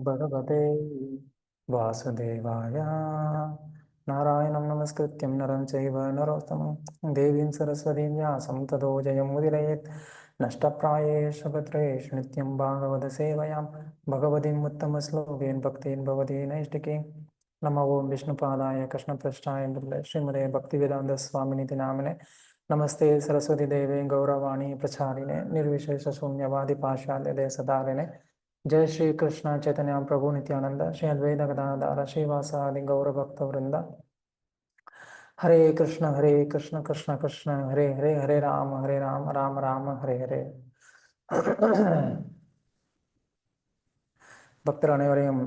भगवते वासुदेवाय नारायणं नमस्कृत्यं नरं चैव नरोत्तमं देवीं सरस्वतीं व्यासं ततो जयमुदीरयेत् नष्टप्रायेषु भद्रेषु नित्यं भागवतसेवयां भगवतीम् उत्तमश्लोकेन भक्तेन भवति नैष्टिके नमो ओं विष्णुपादाय कृष्णपृष्ठाय श्रीमते भक्तिवेदान्तस्वामिनिति नामिने नमस्ते सरस्वती देवे गौरवाणी प्रचारिणे निर्विशेषशून्यवादी पाशाल्यदेशधारिणे जय श्री कृष्ण चैतन्य प्रभु नित्यानंद श्री अद्वैत गदाधर श्रीवासादि गौर भक्त वृंद हरे कृष्ण कृष्ण कृष्ण हरे हरे हरे राम राम राम हरे हरे பக்தர் அனைவரையும்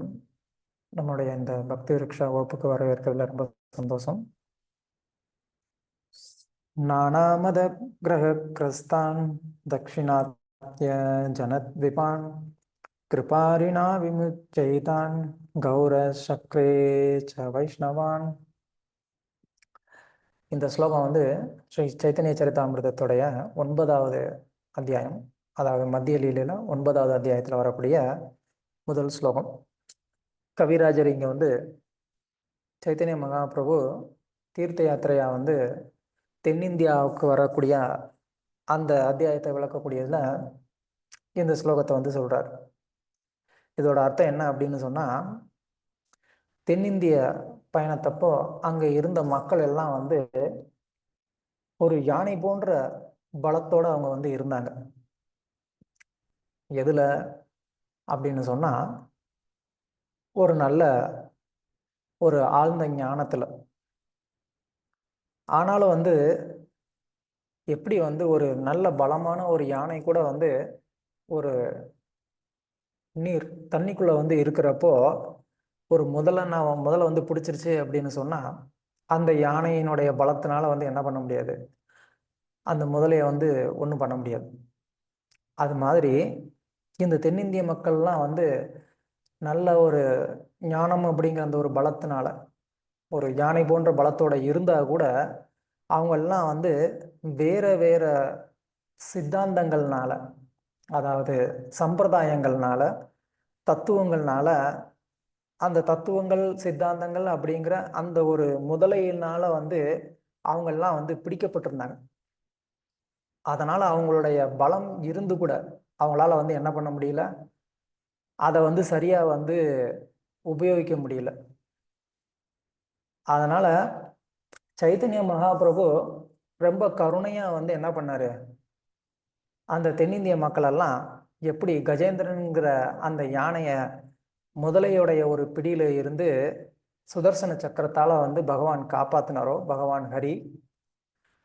நம்முடைய இந்த பக்தி ரிக்ஷா வகுப்புக்கு வரவேற்கிறதுல ரொம்ப சந்தோஷம். நானாமத கிரக கிரஸ்தான் தட்சிணாத்ய ஜனத்விபான் கிருபாரிணா விமுச்சைதான் கௌர சக்ரே ச வைஷ்ணவான். இந்த ஸ்லோகம் வந்து ஸ்ரீ சைத்தன்ய சரிதாமிர்தத்துடைய 9வது அத்தியாயம், அதாவது மத்திய லீலையில 9வது அத்தியாயத்தில் வரக்கூடிய முதல் ஸ்லோகம். கவிராஜர் இங்கே வந்து சைத்தன்ய மகாபிரபு தீர்த்த யாத்திரையா வந்து தென்னிந்தியாவுக்கு வரக்கூடிய அந்த அத்தியாயத்தை விளக்கக்கூடியதுல இந்த ஸ்லோகத்தை வந்து சொல்றார். இதோட அர்த்தம் என்ன அப்படின்னு சொன்னா, தென்னிந்திய பயணத்தப்போ அங்க இருந்த மக்கள் எல்லாம் வந்து ஒரு யானை போன்ற பலத்தோட அவங்க வந்து இருந்தாங்க. எதுல அப்படின்னு சொன்னா, ஒரு நல்ல ஒரு ஆழ்ந்த ஞானத்துல. ஆனாலும் வந்து எப்படி வந்து ஒரு நல்ல பலமான ஒரு யானை கூட வந்து ஒரு நீர் தண்ணிக்குள்ள வந்து இருக்கிறப்போ ஒரு முதல்ல வந்து பிடிச்சிருச்சு அப்படின்னு சொன்னா, அந்த யானையினுடைய பலத்தினால வந்து என்ன பண்ண முடியாது, அந்த முதலையை வந்து ஒன்றும் பண்ண முடியாது. அது மாதிரி இந்த தென்னிந்திய மக்கள்லாம் வந்து நல்ல ஒரு ஞானம் அப்படிங்கிற அந்த ஒரு பலத்தினால, ஒரு யானை போன்ற பலத்தோட இருந்தா கூட அவங்கெல்லாம் வந்து வேற வேற சித்தாந்தங்கள்னால, அதாவது சம்பிரதாயங்கள்னால, தத்துவங்கள்னால, அந்த தத்துவங்கள் சித்தாந்தங்கள் அப்படிங்கிற அந்த ஒரு முதலையினால வந்து அவங்கெல்லாம் வந்து பிடிக்கப்பட்டிருந்தாங்க. அதனால அவங்களுடைய பலம் இருந்து கூட அவங்களால வந்து என்ன பண்ண முடியல, அதை வந்து சரியா வந்து உபயோகிக்க முடியல. அதனால சைத்தன்ய மகாபிரபு ரொம்ப கருணையா வந்து என்ன பண்ணாரு, அந்த தென்னிந்திய மக்கள் எல்லாம் எப்படி கஜேந்திரன்கிற அந்த யானைய முதலையுடைய ஒரு பிடியில இருந்து சுதர்சன சக்கரத்தால வந்து பகவான் காப்பாத்தினாரோ பகவான் ஹரி,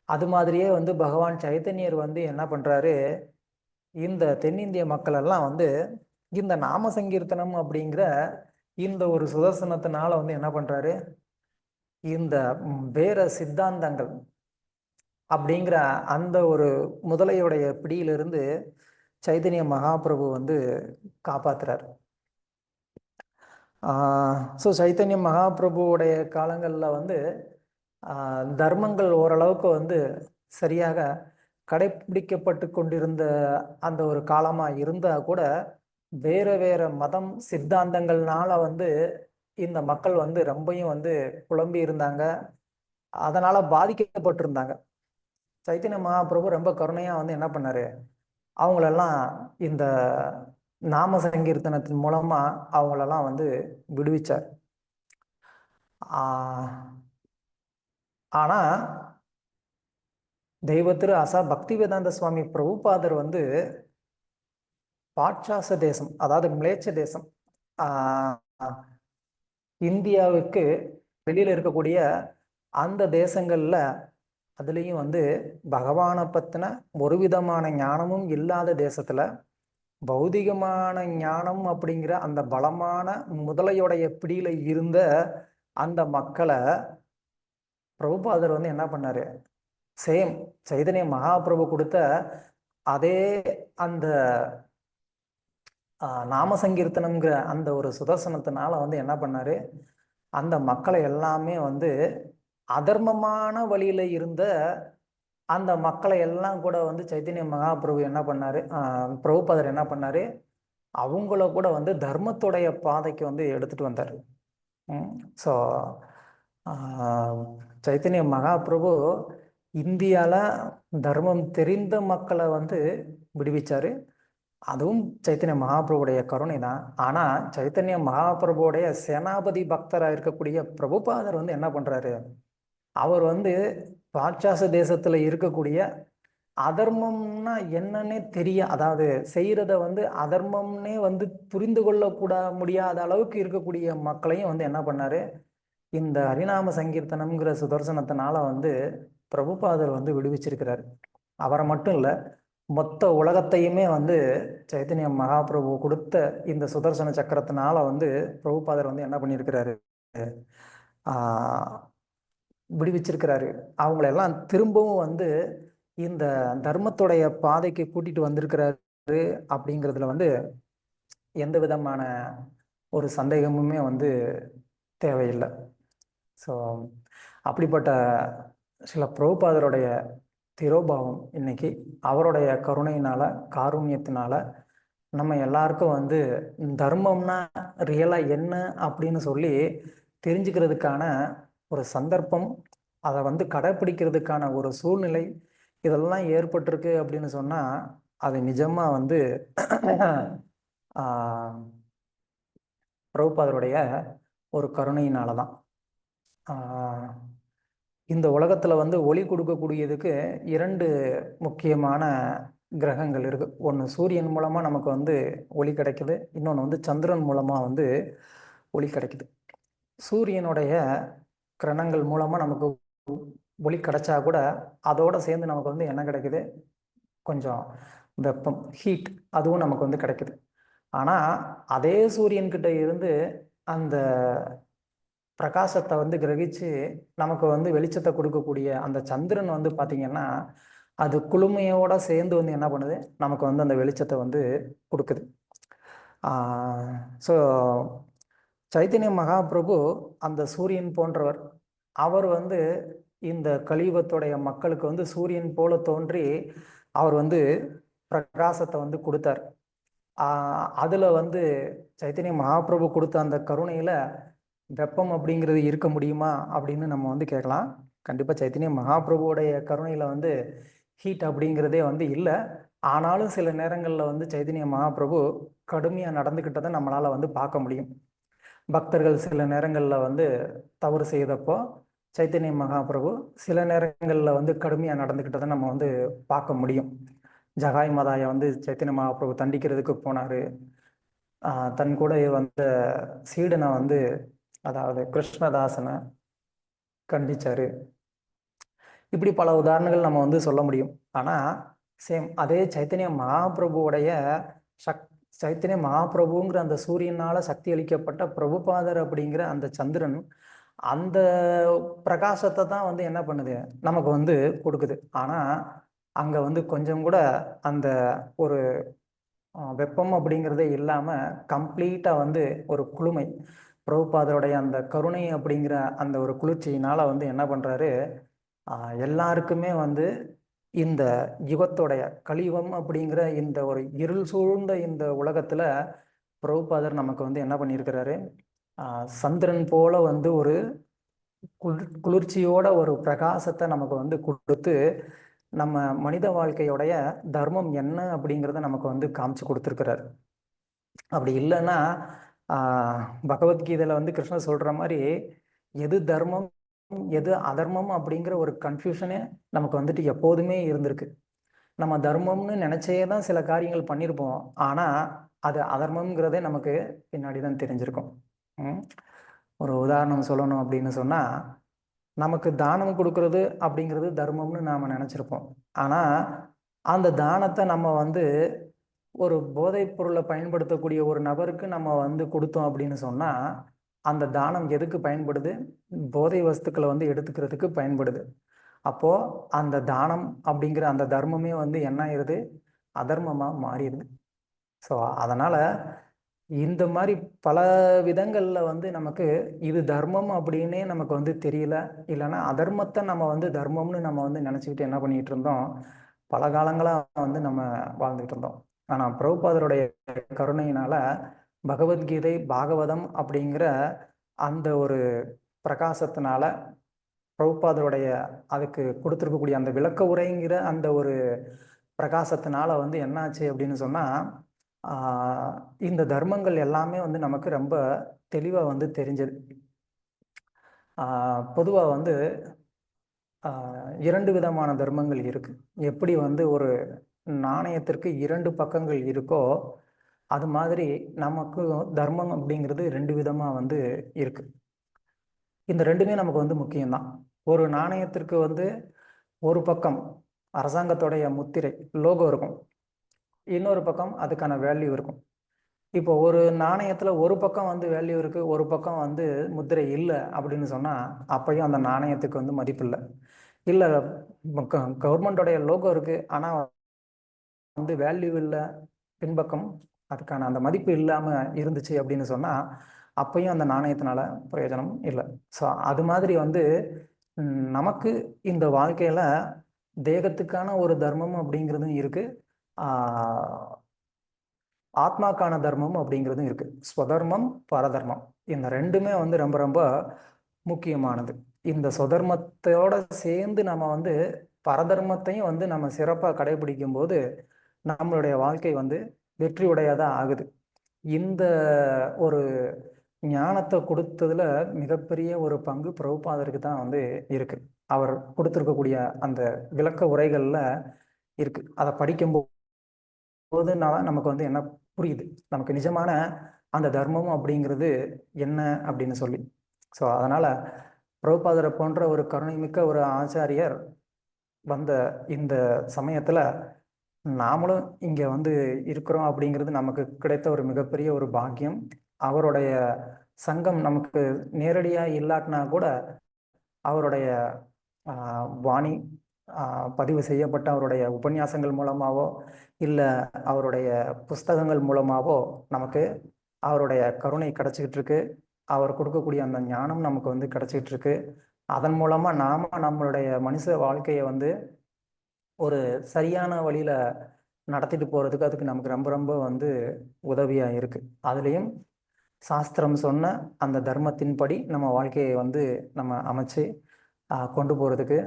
அது மாதிரியே வந்து பகவான் சைத்தன்யர் வந்து என்ன பண்றாரு, இந்த தென்னிந்திய மக்கள் எல்லாம் வந்து இந்த நாம சங்கீர்த்தனம் அப்படிங்கிற இந்த ஒரு சுதர்சனத்தினால வந்து என்ன பண்றாரு, இந்த வேற சித்தாந்தங்கள் அப்படிங்கிற அந்த ஒரு முதலையுடைய பிடியிலிருந்து சைத்தன்ய மகாபிரபு வந்து காப்பாத்துறார். ஸோ சைத்தன்ய மகாபிரபுவுடைய காலங்களில் வந்து தர்மங்கள் ஓரளவுக்கு வந்து சரியாக கடைபிடிக்கப்பட்டு கொண்டிருந்த அந்த ஒரு காலமாக இருந்தால் கூட வேற வேற மதம் சித்தாந்தங்கள்னால வந்து இந்த மக்கள் வந்து ரொம்பையும் வந்து குழம்பி இருந்தாங்க, அதனால பாதிக்கப்பட்டிருந்தாங்க. சைத்தன்ய மகாபிரபு ரொம்ப கருணையா வந்து என்ன பண்ணாரு, அவங்களெல்லாம் இந்த நாம சங்கீர்த்தனத்தின் மூலமா அவங்களெல்லாம் வந்து விடுவிச்சார். ஆனா தெய்வ திரு ஆசா பக்தி வேதாந்த சுவாமி பிரபுபாதர் வந்து பாட்சாச தேசம், அதாவது மிலேச்ச தேசம், இந்தியாவுக்கு வெளியில இருக்கக்கூடிய அந்த தேசங்கள்ல, அதுலேயும் வந்து பகவானை பத்தின ஒரு விதமான ஞானமும் இல்லாத தேசத்துல பௌதிகமான ஞானம் அப்படிங்கிற அந்த பலமான முதலையுடைய பிடியில இருந்த அந்த மக்களை பிரபுபாதர் வந்து என்ன பண்ணாரு, சேம் சைதன்ய மகாபிரபு கொடுத்த அதே அந்த நாம சங்கீர்த்தனம்ங்கிற அந்த ஒரு சுதர்சனத்தினால வந்து என்ன பண்ணாரு, அந்த மக்களை எல்லாமே வந்து அதர்மமான வழியில இருந்த அந்த மக்களை எல்லாம் கூட வந்து சைத்தன்ய மகாபிரபு என்ன பண்ணாரு, பிரபுபாதர் என்ன பண்ணாரு, அவங்கள கூட வந்து தர்மத்துடைய பாதைக்கு வந்து எடுத்துட்டு வந்தார். ஸோ சைத்தன்ய மகாபிரபு இந்தியாவில் தர்மம் தெரிந்த மக்களை வந்து விடுவிச்சாரு. அதுவும் சைத்தன்ய மகாபிரபுடைய கருணை தான். ஆனால் சைத்தன்ய மகாபிரபுடைய சேனாபதி பக்தராக இருக்கக்கூடிய பிரபுபாதர் வந்து என்ன பண்ணுறாரு, அவர் வந்து பாட்சாச தேசத்தில் இருக்கக்கூடிய அதர்மம்னா என்னன்னே அதாவது செய்கிறத வந்து அதர்மம்னே வந்து புரிந்து முடியாத அளவுக்கு இருக்கக்கூடிய மக்களையும் வந்து என்ன பண்ணாரு, இந்த ஹரிநாம சங்கீர்த்தனம்ங்கிற சுதர்சனத்தினால வந்து பிரபுபாதர் வந்து விடுவிச்சிருக்கிறார். அவரை மட்டும் இல்லை, மொத்த உலகத்தையுமே வந்து சைத்தன்ய மகாபிரபு கொடுத்த இந்த சுதர்சன சக்கரத்தினால வந்து பிரபுபாதர் வந்து என்ன பண்ணியிருக்கிறாரு, விடுவிச்சிருக்கிறாரு. அவங்களெல்லாம் திரும்பவும் வந்து இந்த தர்மத்துடைய பாதைக்கு கூட்டிட்டு வந்திருக்கிறாரு அப்படிங்கிறதுல வந்து எந்த விதமான ஒரு சந்தேகமுமே வந்து தேவையில்லை. ஸோ அப்படிப்பட்ட சில பிரபுபாதருடைய திரோபாவம் இன்னைக்கு அவருடைய கருணையினால, காருண்யத்தினால நம்ம எல்லாருக்கும் வந்து தர்மம்னா ரியலாக என்ன அப்படின்னு சொல்லி தெரிஞ்சுக்கிறதுக்கான ஒரு சந்தர்ப்பம், அதை வந்து கடைப்பிடிக்கிறதுக்கான ஒரு சூழ்நிலை இதெல்லாம் ஏற்பட்டிருக்கு அப்படின்னு சொன்னால் அது நிஜமாக வந்து பிரபுபாதருடைய ஒரு கருணையினால தான். இந்த உலகத்தில் வந்து ஒளி கொடுக்கக்கூடியதுக்கு 2 முக்கியமான கிரகங்கள் இருக்குது. ஒன்று சூரியன் மூலமாக நமக்கு வந்து ஒளி கிடைக்குது, இன்னொன்று வந்து சந்திரன் மூலமாக வந்து ஒளி கிடைக்குது. சூரியனுடைய கிரணங்கள் மூலமாக நமக்கு ஒளி கிடைச்சா கூட அதோடு சேர்ந்து நமக்கு வந்து என்ன கிடைக்குது, கொஞ்சம் வெப்பம், ஹீட், அதுவும் நமக்கு வந்து கிடைக்குது. ஆனால் அதே சூரியன்கிட்ட இருந்து அந்த பிரகாசத்தை வந்து கிரகிச்சு நமக்கு வந்து வெளிச்சத்தை கொடுக்கக்கூடிய அந்த சந்திரன் வந்து பார்த்திங்கன்னா அது குளுமையோட சேர்ந்து வந்து என்ன பண்ணுது, நமக்கு வந்து அந்த வெளிச்சத்தை வந்து கொடுக்குது. ஸோ சைத்தன்ய மகாபிரபு அந்த சூரியன் போன்றவர். அவர் வந்து இந்த கலியுகத்துடைய மக்களுக்கு வந்து சூரியன் போல தோன்றி அவர் வந்து பிரகாசத்தை வந்து கொடுத்தார். அதில் வந்து சைத்தன்ய மகாபிரபு கொடுத்த அந்த கருணையில் வெப்பம் அப்படிங்கிறது இருக்க முடியுமா அப்படின்னு நம்ம வந்து கேட்கலாம். கண்டிப்பாக சைத்தன்ய மகாபிரபுவோடைய கருணையில் வந்து ஹீட் அப்படிங்கிறதே வந்து இல்லை. ஆனாலும் சில நேரங்களில் வந்து சைத்தன்ய மகாபிரபு கடுமையாக நடந்துக்கிட்டதை நம்மளால் வந்து பார்க்க முடியும். பக்தர்கள் சில நேரங்களில் வந்து தவறு செய்தப்போ சைத்தன்ய மகாபிரபு சில நேரங்களில் வந்து கடுமையாக நடந்துக்கிட்டதை நம்ம வந்து பார்க்க முடியும். ஜகாய் மதாயை வந்து சைத்தன்ய மகாபிரபு தண்டிக்கிறதுக்கு போனார். தன் கூட வந்த சீடனை வந்து, அதாவது கிருஷ்ணதாசனை கண்டிச்சார். இப்படி பல உதாரணங்கள் நம்ம வந்து சொல்ல முடியும். ஆனால் சேம் அதே சைத்தன்ய மகாபிரபுவோடைய சைத்தன்ய மகாபிரபுங்கிற அந்த சூரியனால் சக்தி அளிக்கப்பட்ட பிரபுபாதர் அப்படிங்கிற அந்த சந்திரன் அந்த பிரகாசத்தை தான் வந்து என்ன பண்ணுது, நமக்கு வந்து கொடுக்குது. ஆனால் அங்கே வந்து கொஞ்சம் கூட அந்த ஒரு வெப்பம் அப்படிங்கிறதே இல்லாமல் கம்ப்ளீட்டாக வந்து ஒரு குளுமை, பிரபுபாதருடைய அந்த கருணை அப்படிங்கிற அந்த ஒரு குளிர்ச்சியினால் வந்து என்ன பண்ணுறாரு, எல்லாருக்குமே வந்து இந்த யுகத்தோடைய கலியுகம் அப்படிங்கிற இந்த ஒரு இருள் சூழ்ந்த இந்த உலகத்தில் பிரபுபாதர் நமக்கு வந்து என்ன பண்ணியிருக்கிறாரு, சந்திரன் போல வந்து ஒரு குளிர்ச்சியோட ஒரு பிரகாசத்தை நமக்கு வந்து கொடுத்து நம்ம மனித வாழ்க்கையோடைய தர்மம் என்ன அப்படிங்கிறத நமக்கு வந்து காமிச்சு கொடுத்துருக்கிறார். அப்படி இல்லைன்னா பகவத்கீதையில் வந்து கிருஷ்ணர் சொல்கிற மாதிரி எது தர்மம் எது அதர்மம் அப்படிங்கிற ஒரு கன்ஃபியூஷனே நமக்கு வந்துட்டு எப்போதுமே இருந்திருக்கு. நம்ம தர்மம்னு நினச்சே தான் சில காரியங்கள் பண்ணியிருப்போம், ஆனால் அது அதர்மம்ங்கிறதே நமக்கு பின்னாடி தான் தெரிஞ்சிருக்கும். ஒரு உதாரணம் சொல்லணும் அப்படின்னு சொன்னால், நமக்கு தானம் கொடுக்கறது அப்படிங்கிறது தர்மம்னு நாம் நினச்சிருப்போம். ஆனால் அந்த தானத்தை நம்ம வந்து ஒரு போதைப் பொருளை பயன்படுத்தக்கூடிய ஒரு நபருக்கு நம்ம வந்து கொடுத்தோம் அப்படின்னு சொன்னால் அந்த தானம் எதுக்கு பயன்படுது, போதை வஸ்துக்களை வந்து எடுத்துக்கிறதுக்கு பயன்படுது. அப்போது அந்த தானம் அப்படிங்கிற அந்த தர்மமே வந்து என்ன ஆயிடுது, அதர்மமாக மாறிடுது. ஸோ அதனால் இந்த மாதிரி பல விதங்களில் வந்து நமக்கு இது தர்மம் அப்படின்னே நமக்கு வந்து தெரியல, இல்லைன்னா அதர்மத்தை நம்ம வந்து தர்மம்னு நம்ம வந்து நினச்சிக்கிட்டு என்ன பண்ணிகிட்டு இருந்தோம், பல காலங்களாக வந்து நம்ம வாழ்ந்துக்கிட்டு இருந்தோம். ஆனா பிரபுபாதருடைய கருணையினால பகவத்கீதை பாகவதம் அப்படிங்கிற அந்த ஒரு பிரகாசத்தினால பிரபுபாதருடைய அதுக்கு கொடுத்துருக்கக்கூடிய அந்த விளக்க உரைங்கிற அந்த ஒரு பிரகாசத்தினால வந்து என்னாச்சு அப்படின்னு சொன்னா இந்த தர்மங்கள் எல்லாமே வந்து நமக்கு ரொம்ப தெளிவா வந்து தெரிஞ்சது. பொதுவா வந்து இரண்டு விதமான தர்மங்கள் இருக்கு. எப்படி வந்து ஒரு நாணயத்திற்கு இரண்டு பக்கங்கள் இருக்கோ அது மாதிரி நமக்கு தர்மம் அப்படிங்கிறது ரெண்டு விதமா வந்து இருக்கு. இந்த ரெண்டுமே நமக்கு வந்து முக்கியம்தான். ஒரு நாணயத்திற்கு வந்து ஒரு பக்கம் அரசாங்கத்துடைய முத்திரை லோகோ இருக்கும், இன்னொரு பக்கம் அதுக்கான வேல்யூ இருக்கும். இப்போ ஒரு நாணயத்துல ஒரு பக்கம் வந்து வேல்யூ இருக்கு, ஒரு பக்கம் வந்து முத்திரை இல்லை அப்படின்னு சொன்னா அப்பயும் அந்த நாணயத்துக்கு வந்து மதிப்பு இல்லை. இல்லை கவர்மெண்டோடைய லோகோ இருக்கு ஆனா வந்து வேல்யூ இல்லை, பின்பக்கம் அதுக்கான அந்த மதிப்பு இல்லாம இருந்துச்சு அப்படின்னு சொன்னா அப்பயும் அந்த நாணயத்தினால பிரயோஜனம் இல்லை. ஸோ அது மாதிரி வந்து நமக்கு இந்த வாழ்க்கையில தேகத்துக்கான ஒரு தர்மம் அப்படிங்கிறதும் இருக்கு, ஆத்மாக்கான தர்மம் அப்படிங்கிறதும் இருக்கு. ஸ்வதர்மம் பரதர்மம் இந்த ரெண்டுமே வந்து ரொம்ப ரொம்ப முக்கியமானது. இந்த சுதர்மத்தோட சேர்ந்து நம்ம வந்து பரதர்மத்தையும் வந்து நம்ம சிறப்பாக கடைபிடிக்கும் போது நம்மளுடைய வாழ்க்கை வந்து வெற்றி உடையதா ஆகுது. இந்த ஒரு ஞானத்தை கொடுத்ததுல மிகப்பெரிய ஒரு பங்கு பிரபுபாதருக்கு தான் வந்து இருக்கு. அவர் கொடுத்துருக்கக்கூடிய அந்த விளக்க உரைகள்ல இருக்கு. அதை படிக்கும்போது நமக்கு வந்து என்ன புரியுது, நமக்கு நிஜமான அந்த தர்மம் அப்படிங்கிறது என்ன அப்படின்னு சொல்லி. ஸோ அதனால பிரபுபாதரை போன்ற ஒரு கருணைமிக்க ஒரு ஆச்சாரியர் வந்த இந்த சமயத்துல நாமளும் இங்க வந்து இருக்கிறோம் அப்படிங்கிறது நமக்கு கிடைத்த ஒரு மிகப்பெரிய ஒரு பாக்கியம். அவருடைய சங்கம் நமக்கு நேரடியா இல்லாட்டினா கூட அவருடைய வாணி பதிவு செய்யப்பட்ட அவருடைய உபன்யாசங்கள் மூலமாவோ இல்லை அவருடைய புஸ்தகங்கள் மூலமாவோ நமக்கு அவருடைய கருணை கிடைச்சிக்கிட்டு இருக்கு. அவர் கொடுக்கக்கூடிய அந்த ஞானம் நமக்கு வந்து கிடைச்சிக்கிட்டு இருக்கு. அதன் மூலமா நாம நம்மளுடைய மனுஷ வாழ்க்கையை வந்து ஒரு சரியான வழியில நடத்திட்டு போறதுக்கு அதுக்கு நமக்கு ரொம்ப ரொம்ப வந்து உதவியா இருக்கு. அதுலேயும் சாஸ்திரம் சொன்ன அந்த தர்மத்தின்படி நம்ம வாழ்க்கையை வந்து நம்ம அமைச்சு கொண்டு போறதுக்கு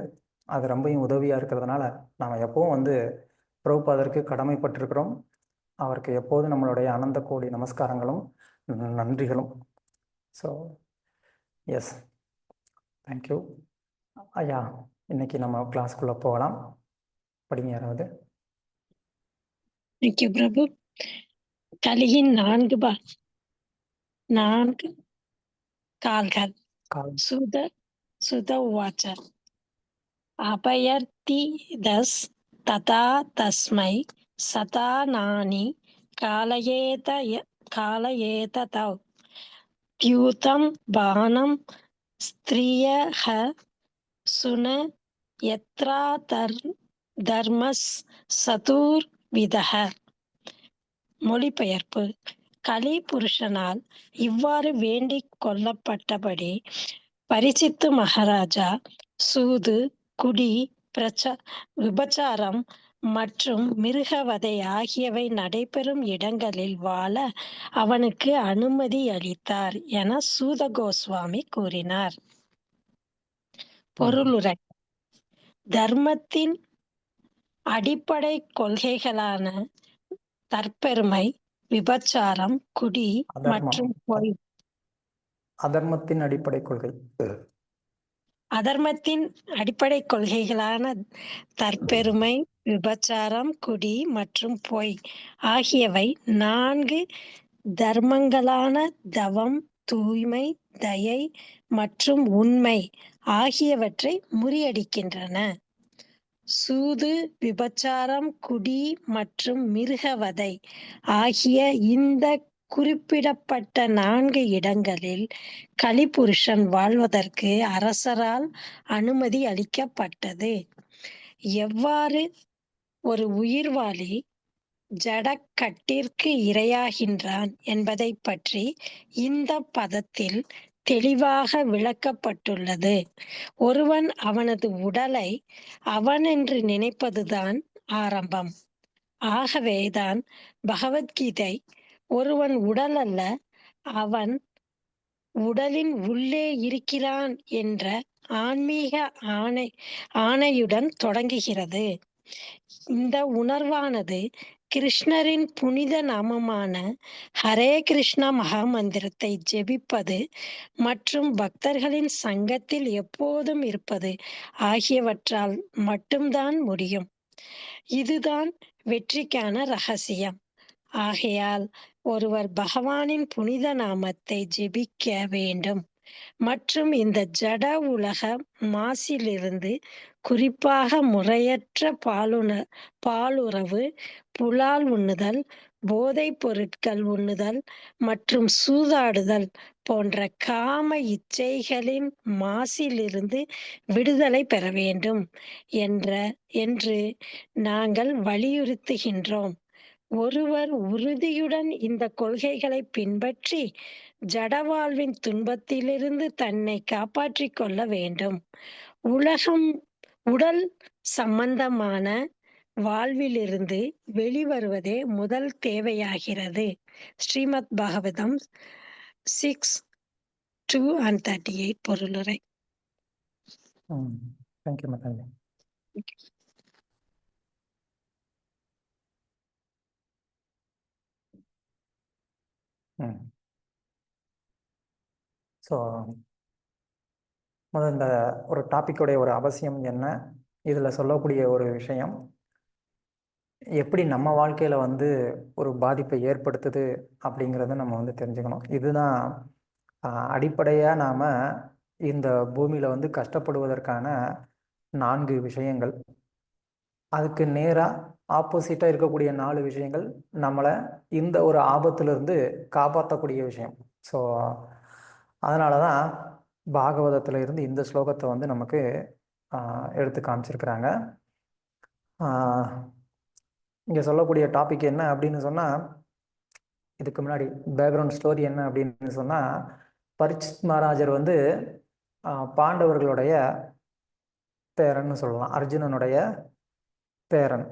அது ரொம்பவும் உதவியா இருக்கிறதுனால நாம எப்பவும் வந்து பிரபுபாதருக்கு கடமைப்பட்டிருக்கிறோம். அவருக்கு எப்போதும் நம்மளுடைய அனந்த கோடி நமஸ்காரங்களும் நன்றிகளும். ஸோ எஸ், தேங்க்யூ ஐயா. இன்னைக்கு நம்ம கிளாஸ்க்குள்ள போகலாம். படிங்க யாராவது. தேங்க்யூ பிரபு. கலியின் நான்கு கால்கள். சுத உவாச்ச அபயர்த்தி தஸ் ததா தஸ்மை சதா நானி காலயேத தவ் த்யூதம் பானம் ஸ்திரியஹ சுன யத்ரா தர்மஸ் சதுர்விதஹ. மொழிபெயர்ப்பு. கலி புருஷனால் இவ்வாறு வேண்டிக் கொள்ளப்பட்டபடி பரிசித்து மகாராஜா சூது, குடி, விபச்சாரம் மற்றும் மிருகவதை ஆகியவை நடைபெறும் இடங்களில் வாழ அவனுக்கு அனுமதி அளித்தார் என சூத கோஸ்வாமி கூறினார். பொருளுரை. தர்மத்தின் அடிப்படை கொள்கைகளான தற்பெருமை, விபச்சாரம், குடி மற்றும் பொய். அதர்மத்தின் அடிப்படை கொள்கை. அதர்மத்தின் அடிப்படை கொள்கைகளான தற்பெருமை, விபச்சாரம், குடி மற்றும் பொய் ஆகியவை 4 தர்மங்களான தவம், தூய்மை, தயை மற்றும் உண்மை ஆகியவற்றை முறியடிக்கின்றன. சூது, விபச்சாரம், குடி மற்றும் மிருகவதை ஆகிய இந்த குறிப்பிடப்பட்ட 4 இடங்களில் கலிபுருஷன் வாழ்வதற்கு அரசரால் அனுமதி அளிக்கப்பட்டது. எவ்வாறு ஒரு உயிர்வாளி ஜடக்கட்டிற்கு இரையாகின்றான் என்பதை பற்றி இந்த பதத்தில் தெளிவாக விளக்கப்பட்டுள்ளது. ஒருவன் அவனது உடலை அவனென்று நினைப்பதுதான் ஆரம்பம். ஆகவேதான் பகவத்கீதை ஒருவன் உடல் அல்ல, அவன் உடலின் உள்ளே இருக்கிறான் என்ற ஆன்மீக ஆணையுடன் தொடங்குகிறது. இந்த உணர்வானது கிருஷ்ணரின் புனித நாமமான ஹரே கிருஷ்ணா மகாமந்திரத்தை ஜெபிப்பது மற்றும் பக்தர்களின் சங்கத்தில் எப்போதும் இருப்பது ஆகியவற்றால் மட்டும்தான் முடியும். இதுதான் வெற்றிக்கான ரகசியம். ஆகையால் ஒருவர் பகவானின் புனித நாமத்தை ஜெபிக்க வேண்டும் மற்றும் இந்த ஜட உலக மாசிலிருந்து, குறிப்பாக முறையற்ற பாலுறவு, புலால் உண்ணுதல், போதைப் பொருட்கள் உண்ணுதல் மற்றும் சூதாடுதல் போன்ற காம இச்சைகளின் மாசிலிருந்து விடுதலை பெற வேண்டும் என்று நாங்கள் வலியுறுத்துகின்றோம். ஒருவர் உறுதியுடன் இந்த கொள்கைகளை பின்பற்றி ஜடவாழ்வின் துன்பத்திலிருந்து தன்னை காப்பாற்றிக் கொள்ள வேண்டும். உடல் சம்பந்தமான வாழ்விலிருந்து வெளிவருவதே முதல் தேவையாகிறது. ஸ்ரீமத் பாகவதம் 6:2-38 பொருளுரை. தேங்க்யூ மத்தாலி. ஸோ முதல்ல இந்த ஒரு டாப்பிக்கோடைய ஒரு அவசியம் என்ன, இதில் சொல்லக்கூடிய ஒரு விஷயம் எப்படி நம்ம வாழ்க்கையில் வந்து ஒரு பாதிப்பை ஏற்படுத்துது அப்படிங்கிறத நம்ம வந்து தெரிஞ்சுக்கணும். இதுதான் அடிப்படையாக நாம் இந்த பூமியில் வந்து கஷ்டப்படுவதற்கான 4 விஷயங்கள். அதுக்கு நேராக ஆப்போசிட்டாக இருக்கக்கூடிய 4 விஷயங்கள் நம்மளை இந்த ஒரு ஆபத்திலிருந்து காப்பாற்றக்கூடிய விஷயம். ஸோ அதனால தான் பாகவதத்தில் இருந்து இந்த ஸ்லோகத்தை வந்து நமக்கு எடுத்து காமிச்சிருக்கிறாங்க. இங்கே சொல்லக்கூடிய டாபிக் என்ன அப்படின்னு சொன்னால், இதுக்கு முன்னாடி பேக்ரவுண்ட் ஸ்டோரி என்ன அப்படின்னு சொன்னால், பரீட்சித் மகாராஜர் வந்து பாண்டவர்களுடைய பேரன்னு சொல்லலாம், அர்ஜுனனுடைய பேரன்.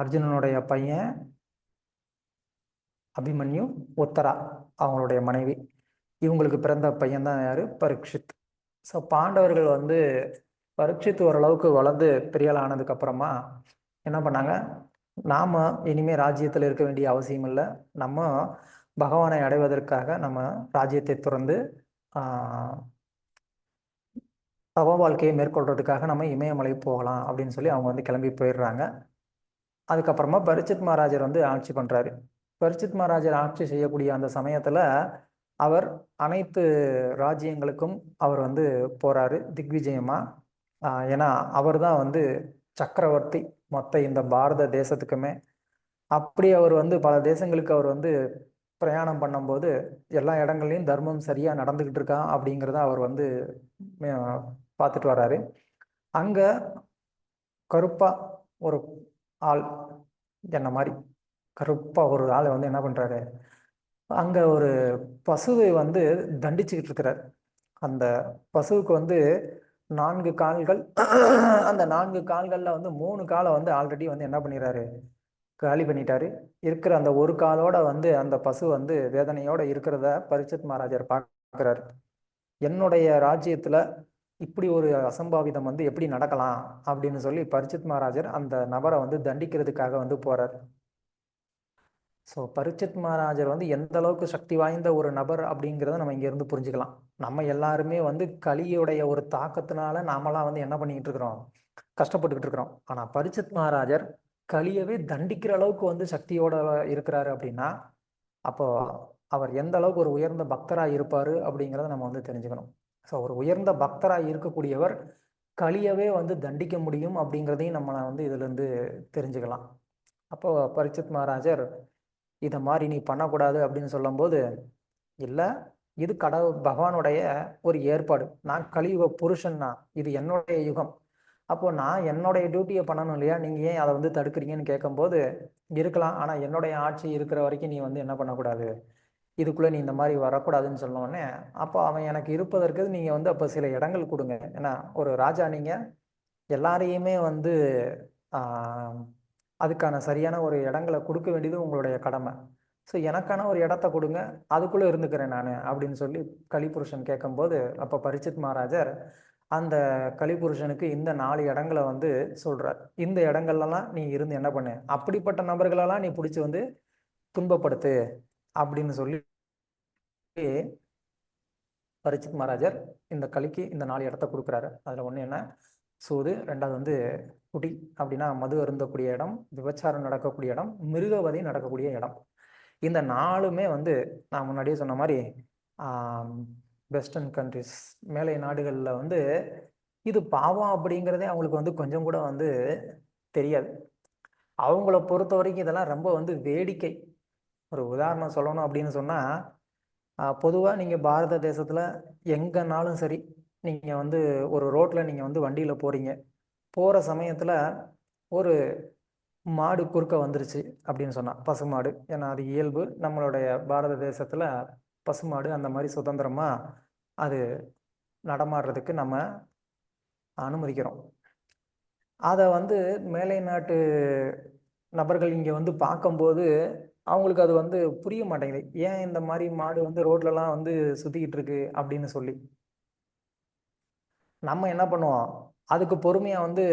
அர்ஜுனனுடைய பையன் அபிமன்யு, உத்தரா அவங்களுடைய மனைவி. இவங்களுக்கு பிறந்த பையன் தான் யார்? பரீட்சித். ஸோ பாண்டவர்கள் வந்து பரீட்சித் ஓரளவுக்கு வளர்ந்து பெரியாள் ஆனதுக்கப்புறமா என்ன பண்ணாங்க, நாம் இனிமேல் ராஜ்யத்தில் இருக்க வேண்டிய அவசியம் இல்லை, நம்ம பகவானை அடைவதற்காக நம்ம ராஜ்யத்தை துறந்து தவ வாழ்க்கையை மேற்கொள்றதுக்காக நம்ம இமயமலை போகலாம் அப்படின்னு சொல்லி அவங்க வந்து கிளம்பி போயிடுறாங்க. அதுக்கப்புறமா பரீட்சித் மகாராஜர் வந்து ஆட்சி பண்ணுறாரு. பரீட்சித் மகாராஜர் ஆட்சி செய்யக்கூடிய அந்த சமயத்தில் அவர் அனைத்து ராஜ்யங்களுக்கும் அவர் வந்து போகிறாரு திக்விஜயமாக. ஏன்னா அவர் தான் வந்து சக்கரவர்த்தி மொத்த இந்த பாரத தேசத்துக்குமே. அப்படி அவர் வந்து பல தேசங்களுக்கு அவர் வந்து பிரயாணம் பண்ணும்போது எல்லா இடங்கள்லையும் தர்மம் சரியாக நடந்துக்கிட்டு இருக்கா அப்படிங்கிறத அவர் வந்து பார்த்துட்டு வர்றாரு. அங்கே கருப்பாக ஒரு ஆள், என்ன மாதிரி கருப்பாக ஒரு ஆள் வந்து என்ன பண்ணுறாரு, அங்கே ஒரு பசுவை வந்து தண்டிச்சுக்கிட்டு இருக்கிறார். அந்த பசுவுக்கு வந்து 4 கால்கள். அந்த 4 கால்களில் வந்து 3 காலை வந்து ஆல்ரெடி வந்து என்ன பண்ணிடுறாரு, காலி பண்ணிட்டாரு. இருக்கிற அந்த ஒரு காலோட வந்து அந்த பசு வந்து வேதனையோட இருக்கிறத பரீட்சித் மகாராஜர் பார்க்குறாரு. என்னுடைய ராஜ்யத்தில் இப்படி ஒரு அசம்பாவிதம் வந்து எப்படி நடக்கலாம் அப்படின்னு சொல்லி பரீட்சித் மகாராஜர் அந்த நபரை வந்து தண்டிக்கிறதுக்காக வந்து போறார். ஸோ பரீட்சித் மகாராஜர் வந்து எந்த அளவுக்கு சக்தி வாய்ந்த ஒரு நபர் அப்படிங்கிறத நம்ம இங்கேருந்து புரிஞ்சுக்கலாம். நம்ம எல்லாருமே வந்து கலியுடைய ஒரு தாக்கத்தினால நாமெல்லாம் வந்து என்ன பண்ணிக்கிட்டு இருக்கிறோம், கஷ்டப்பட்டுக்கிட்டு இருக்கிறோம். ஆனால் பரீட்சித் மகாராஜர் கலியவே தண்டிக்கிற அளவுக்கு வந்து சக்தியோட இருக்கிறாரு அப்படின்னா அப்போ அவர் எந்த அளவுக்கு ஒரு உயர்ந்த பக்தராக இருப்பார் அப்படிங்கிறத நம்ம வந்து தெரிஞ்சுக்கணும். ஸோ ஒரு உயர்ந்த பக்தராக இருக்கக்கூடியவர் கலியவே வந்து தண்டிக்க முடியும் அப்படிங்கிறதையும் நம்ம வந்து இதுலேருந்து தெரிஞ்சுக்கலாம். அப்போ பரீட்சித் மகாராஜர் இதை மாதிரி நீ பண்ணக்கூடாது அப்படின்னு சொல்லும்போது, இல்லை இது பகவானுடைய ஒரு ஏற்பாடு, நான் கலியுக புருஷன்னா, இது என்னுடைய யுகம், அப்போ நான் என்னுடைய டியூட்டியை பண்ணணும் இல்லையா, நீங்கள் ஏன் அதை வந்து தடுக்கிறீங்கன்னு கேட்கும்போது, இருக்கலாம், ஆனால் என்னுடைய ஆட்சி இருக்கிற வரைக்கும் நீ வந்து என்ன பண்ணக்கூடாது, இதுக்குள்ளே நீ இந்த மாதிரி வரக்கூடாதுன்னு சொன்னோடனே, அப்போ அவன் எனக்கு இருப்பதற்கு நீங்கள் வந்து அப்போ சில இடங்கள் கொடுங்க. ஏன்னா ஒரு ராஜா நீங்கள் எல்லாரையுமே வந்து அதுக்கான சரியான ஒரு இடங்களை கொடுக்க வேண்டியது உங்களுடைய கடமை. ஸோ எனக்கான ஒரு இடத்த கொடுங்க, அதுக்குள்ளே இருந்துக்கிறேன் நான் அப்படின்னு சொல்லி கலிபுருஷன் கேட்கும்போது, அப்போ பரீட்சித் மகாராஜர் அந்த கலிபுருஷனுக்கு இந்த 4 இடங்களை வந்து சொல்றார். இந்த இடங்கள்லாம் நீ இருந்து என்ன பண்ணு, அப்படிப்பட்ட நபர்களெல்லாம் நீ பிடிச்சி வந்து துன்பப்படுத்து அப்படின்னு சொல்லி பரீட்சித் மகாராஜர் இந்த கலிக்கு இந்த 4 இடத்த கொடுக்குறாரு. அதில் ஒன்று என்ன, சூது, 2வது வந்து குடி அப்படின்னா மது அருந்தக்கூடிய இடம், விபச்சாரம் நடக்கக்கூடிய இடம், மிருகவதை நடக்கக்கூடிய இடம். இந்த 4மே வந்து நான் முன்னாடியே சொன்ன மாதிரி வெஸ்டர்ன் கண்ட்ரிஸ், மேலை நாடுகளில் வந்து இது பாவம் அப்படிங்கிறதே அவங்களுக்கு வந்து கொஞ்சம் கூட வந்து தெரியாது. அவங்கள பொறுத்த வரைக்கும் இதெல்லாம் ரொம்ப வந்து வேடிக்கை. ஒரு உதாரணம் சொல்லணும் அப்படின்னு சொன்னால், பொதுவாக நீங்கள் பாரத தேசத்தில் எங்கேனாலும் சரி, நீங்கள் வந்து ஒரு ரோட்டில் நீங்கள் வந்து வண்டியில் போகிறீங்க, போகிற சமயத்தில் ஒரு மாடு குறுக்க வந்துருச்சு அப்படின்னு சொன்னால், பசுமாடு, ஏன்னா அது இயல்பு, நம்மளுடைய பாரத தேசத்தில் பசுமாடு அந்த மாதிரி சுதந்திரமாக அது நடமாடுறதுக்கு நம்ம அனுமதிக்கிறோம். அதை வந்து மேலை நாட்டு நபர்கள் இங்கே வந்து பார்க்கும்போது அவங்களுக்கு அது வந்து புரிய மாட்டேங்குது. ஏன் இந்த மாதிரி மாடு வந்து ரோட்லலாம் வந்து சுற்றிக்கிட்டு இருக்கு அப்படின்னு சொல்லி. நம்ம என்ன பண்ணுவோம், அதுக்கு பொறுமையாக வந்து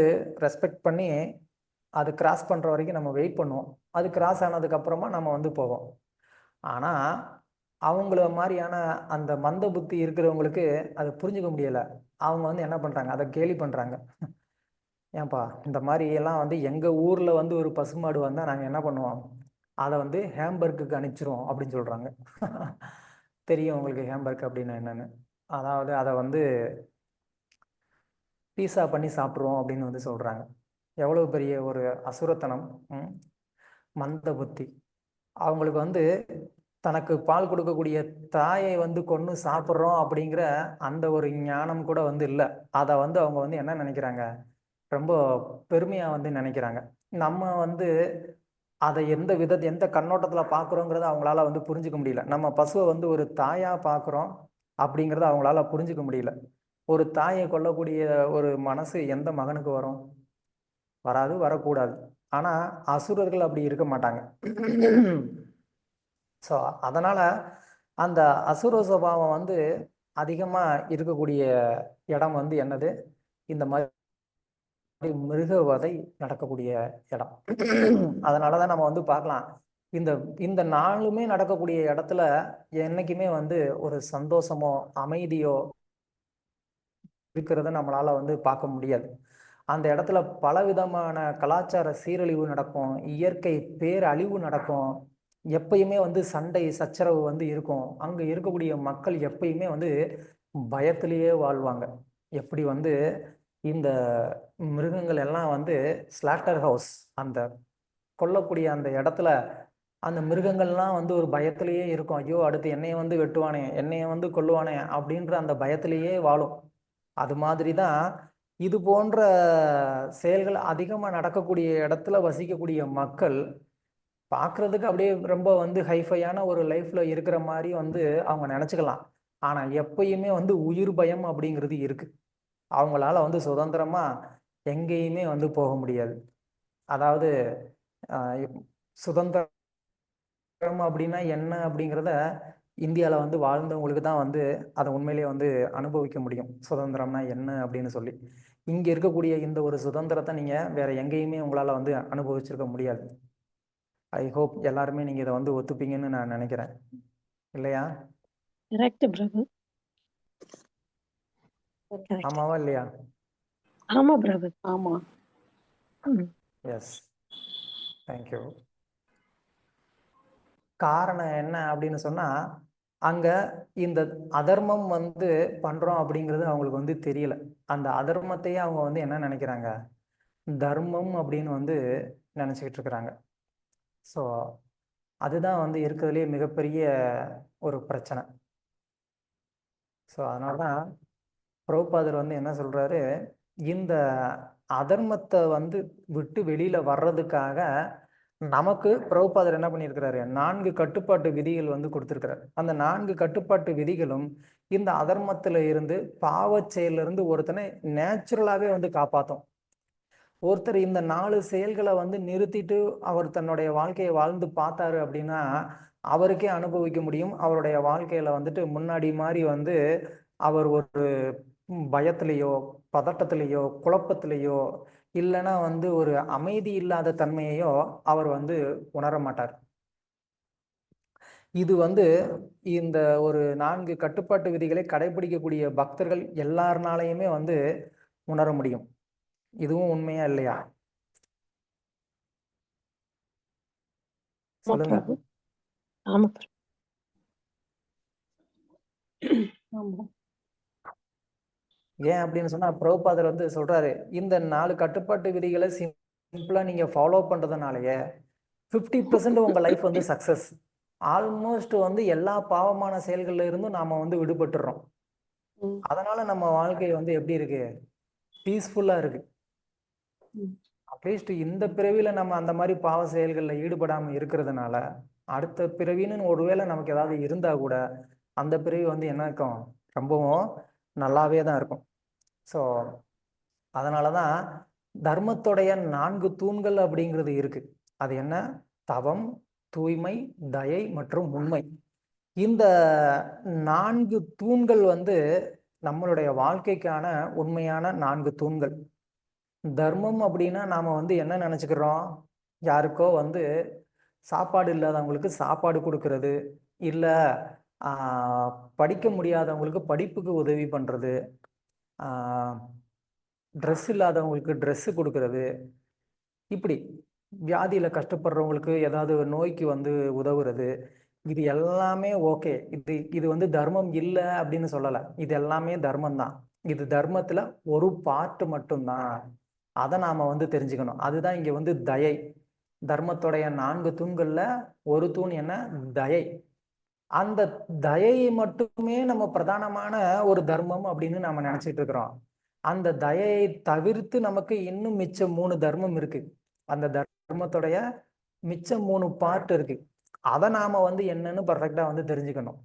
ரெஸ்பெக்ட் பண்ணி அது கிராஸ் பண்ணுற வரைக்கும் நம்ம வெயிட் பண்ணுவோம். அது கிராஸ் ஆனதுக்கப்புறமா நம்ம வந்து போவோம். ஆனால் அவங்கள மாதிரியான அந்த மந்த புத்தி இருக்கிறவங்களுக்கு அது புரிஞ்சுக்க முடியலை. அவங்க வந்து என்ன பண்ணுறாங்க, அதை கேலி பண்ணுறாங்க. ஏன்பா இந்த மாதிரி எல்லாம் வந்து எங்கள் ஊரில் வந்து ஒரு பசுமாடு வந்தால் நாங்கள் என்ன பண்ணுவோம், அதை வந்து ஹேம்பர்க்குக்கு அனுப்பிச்சிருவோம் அப்படின்னு சொல்கிறாங்க. தெரியும் உங்களுக்கு ஹேம்பர்க் அப்படின்னா என்னென்னு. அதாவது அதை வந்து பீஸா பண்ணி சாப்பிட்ருவோம் அப்படின்னு வந்து சொல்கிறாங்க. எவ்வளோ பெரிய ஒரு அசுரத்தனம், மந்த புத்தி. அவங்களுக்கு வந்து தனக்கு பால் கொடுக்கக்கூடிய தாயை வந்து கொன்று சாப்பிட்றோம் அப்படிங்கிற அந்த ஒரு ஞானம் கூட வந்து இல்லை. அதை வந்து அவங்க வந்து என்ன நினைக்கிறாங்க, ரொம்ப பெருமையாக வந்து நினைக்கிறாங்க. நம்ம வந்து அதை எந்த கண்ணோட்டத்தில் பார்க்குறோங்கிறத அவங்களால வந்து புரிஞ்சுக்க முடியல. நம்ம பசுவை வந்து ஒரு தாயாக பார்க்குறோம் அப்படிங்கிறத அவங்களால புரிஞ்சுக்க முடியல. ஒரு தாயை கொல்லக்கூடிய ஒரு மனசு எந்த மகனுக்கு வரும்? வராது, வரக்கூடாது. ஆனால் அசுரர்கள் அப்படி இருக்க மாட்டாங்க. ஸோ அதனால் அந்த அசுர சுபாவம் வந்து அதிகமாக இருக்கக்கூடிய இடம் வந்து என்னது, இந்த மாதிரி மிருகவதை நடக்கக்கூடிய இடம். அதனால தான் நம்ம வந்து பார்க்கலாம், இந்த இந்த 4மே நடக்கக்கூடிய இடத்துல என்னைக்குமே வந்து ஒரு சந்தோஷமோ அமைதியோ இருக்கிறத நம்மளால வந்து பார்க்க முடியாது. அந்த இடத்துல பலவிதமான கலாச்சார சீரழிவு நடக்கும், இயற்கை பேரழிவு நடக்கும், எப்பயுமே வந்து சண்டை சச்சரவு வந்து இருக்கும். அங்க இருக்கக்கூடிய மக்கள் எப்பயுமே வந்து பயத்திலேயே வாழ்வாங்க. எப்படி வந்து இந்த மிருகங்கள் எல்லாம் வந்து ஸ்லாட்டர் ஹவுஸ், அந்த கொல்லக்கூடிய அந்த இடத்துல அந்த மிருகங்கள்லாம் வந்து ஒரு பயத்திலேயே இருக்கும். ஐயோ அடுத்து என்னைய வந்து வெட்டுவானே, என்னைய வந்து கொல்லுவானே அப்படின்ற அந்த பயத்திலேயே வாழும். அது மாதிரி தான் இது போன்ற செயல்கள் அதிகமாக நடக்கக்கூடிய இடத்துல வசிக்கக்கூடிய மக்கள் பார்க்குறதுக்கு அப்படியே ரொம்ப வந்து ஹைஃபையான ஒரு லைஃப்ல இருக்கிற மாதிரி வந்து அவங்க நினச்சிக்கலாம். ஆனால் எப்பயுமே வந்து உயிர் பயம் அப்படிங்கிறது இருக்கு. அவங்களால வந்து சுதந்திரமா எங்கேயுமே வந்து போக முடியாது. அதாவது சுதந்திரம் அப்படின்னா என்ன அப்படிங்கிறத இந்தியாவில் வந்து வாழ்ந்தவங்களுக்கு தான் வந்து அதை உண்மையிலேயே வந்து அனுபவிக்க முடியும். சுதந்திரம்னா என்ன அப்படின்னு சொல்லி. இங்கே இருக்கக்கூடிய இந்த ஒரு சுதந்திரத்தை நீங்கள் வேற எங்கேயுமே உங்களால் வந்து அனுபவிச்சிருக்க முடியாது. ஐ ஹோப் எல்லாருமே நீங்கள் இதை வந்து ஒத்துப்பீங்கன்னு நான் நினைக்கிறேன், இல்லையா? கரெக்ட் பிரபு. ஆமாவா இல்லையா? ஆமா பிரபு. ஆமா. Yes, thank you. காரணம் என்ன அப்படின்னு சொன்னா, அங்க இந்த அதர்மம் வந்து பண்றோம் அப்படிங்கிறது அவங்களுக்கு வந்து தெரியல. அந்த அதர்மத்தையே அவங்க வந்து என்ன நினைக்கிறாங்க, தர்மம் அப்படின்னு வந்து நினைச்சுக்கிட்டு இருக்கிறாங்க. ஸோ அதுதான் வந்து இருக்கிறதுலே மிகப்பெரிய ஒரு பிரச்சனை. ஸோ அதனால தான் பிரபுபாதர் வந்து என்ன சொல்றாரு, இந்த அதர்மத்தை வந்து விட்டு வெளியில வர்றதுக்காக நமக்கு பிரபுபாதர் என்ன பண்ணியிருக்கிறாரு, 4 கட்டுப்பாட்டு விதிகள் வந்து கொடுத்திருக்கிறார். அந்த 4 கட்டுப்பாட்டு விதிகளும் இந்த அதர்மத்துல இருந்து, பாவச் செயலிருந்து ஒருத்தனை நேச்சுரலாவே வந்து காப்பாற்றும். ஒருத்தர் இந்த 4 செயல்களை வந்து நிறுத்திட்டு அவர் தன்னுடைய வாழ்க்கையை வாழ்ந்து பார்த்தாரு அப்படின்னா அவருக்கே அனுபவிக்க முடியும். அவருடைய வாழ்க்கையில வந்துட்டு முன்னாடி மாதிரி வந்து அவர் ஒரு பயத்திலேயோ, பதட்டத்திலேயோ, குழப்பத்திலேயோ, இல்லைன்னா வந்து ஒரு அமைதி இல்லாத தன்மையையோ அவர் வந்து உணர மாட்டார். இது வந்து இந்த ஒரு 4 கட்டுப்பாட்டு விதிகளை கடைபிடிக்கக்கூடிய பக்தர்கள் எல்லார்னாலையுமே வந்து உணர முடியும். இதுவும் உண்மையா இல்லையா? ஆமா சொல்லுங்க. பிரபு. ஆமா பிரபு. ஆமா. ஏன் அப்படின்னு சொன்னா பிரபுபாதர் வந்து சொல்றாரு, இந்த 4 கட்டுப்பாட்டு விதிகளை சிம்பிளா நீங்க ஃபாலோ பண்றதுனாலயே 50% உங்க லைஃப் வந்து சக்சஸ். ஆல்மோஸ்ட் வந்து எல்லா பாவமான செயல்கள்ல இருந்தும் நாம வந்து விடுபட்டுறோம். ம். அதனால நம்ம வாழ்க்கை வந்து எப்படி இருக்கு? பீஸ்ஃபுல்லா இருக்கு. ம். அட்லீஸ்ட் இந்த பிறவியில நம்ம அந்த மாதிரி பாவ செயல்கள்ல ஈடுபடாம இருக்கிறதுனால அடுத்த பிறவின்னு ஒருவேளை நமக்கு ஏதாவது இருந்தா கூட அந்த பிறவி வந்து என்ன இருக்கும்? ரொம்பவும் நல்லாவே தான் இருக்கும். ஸோ அதனாலதான் தர்மத்துடைய 4 தூண்கள் அப்படிங்கிறது இருக்கு. அது என்ன? தவம், தூய்மை, தயை மற்றும் உண்மை. இந்த 4 தூண்கள் வந்து நம்மளுடைய வாழ்க்கைக்கான உண்மையான 4 தூண்கள். தர்மம் அப்படின்னா நாம வந்து என்ன நினைச்சுக்கிறோம்? யாருக்கோ வந்து சாப்பாடு இல்லாதவங்களுக்கு சாப்பாடு கொடுக்கறது, இல்ல படிக்க முடியாதவங்களுக்கு படிப்புக்கு உதவி பண்றது, ட்ரெஸ் இல்லாதவங்களுக்கு ட்ரெஸ் கொடுக்கறது, இப்படி வியாதியில கஷ்டப்படுறவங்களுக்கு ஏதாவது ஒரு நோய்க்கு வந்து உதவுறது, இது எல்லாமே ஓகே. இது இது வந்து தர்மம் இல்லை அப்படின்னு சொல்லலை. இது எல்லாமே தர்மம் தான். இது தர்மத்துல ஒரு பார்ட் மட்டும்தான். அதை நாம வந்து தெரிஞ்சுக்கணும். அதுதான் இங்க வந்து தயை. தர்மத்துடைய 4 தூண்கள்ல ஒரு தூண் என்ன? தயை. அந்த தயையை மட்டுமே நம்ம பிரதானமான ஒரு தர்மம் அப்படின்னு நாம நினைச்சிட்டு இருக்கிறோம். அந்த தயையை தவிர்த்து நமக்கு இன்னும் மிச்சம் 3 தர்மம் இருக்கு. அந்த தர்மத்துடைய மிச்சம் 3 பார்ட் இருக்கு. அதை நாம வந்து என்னன்னு பர்ஃபெக்டா வந்து தெரிஞ்சுக்கணும்.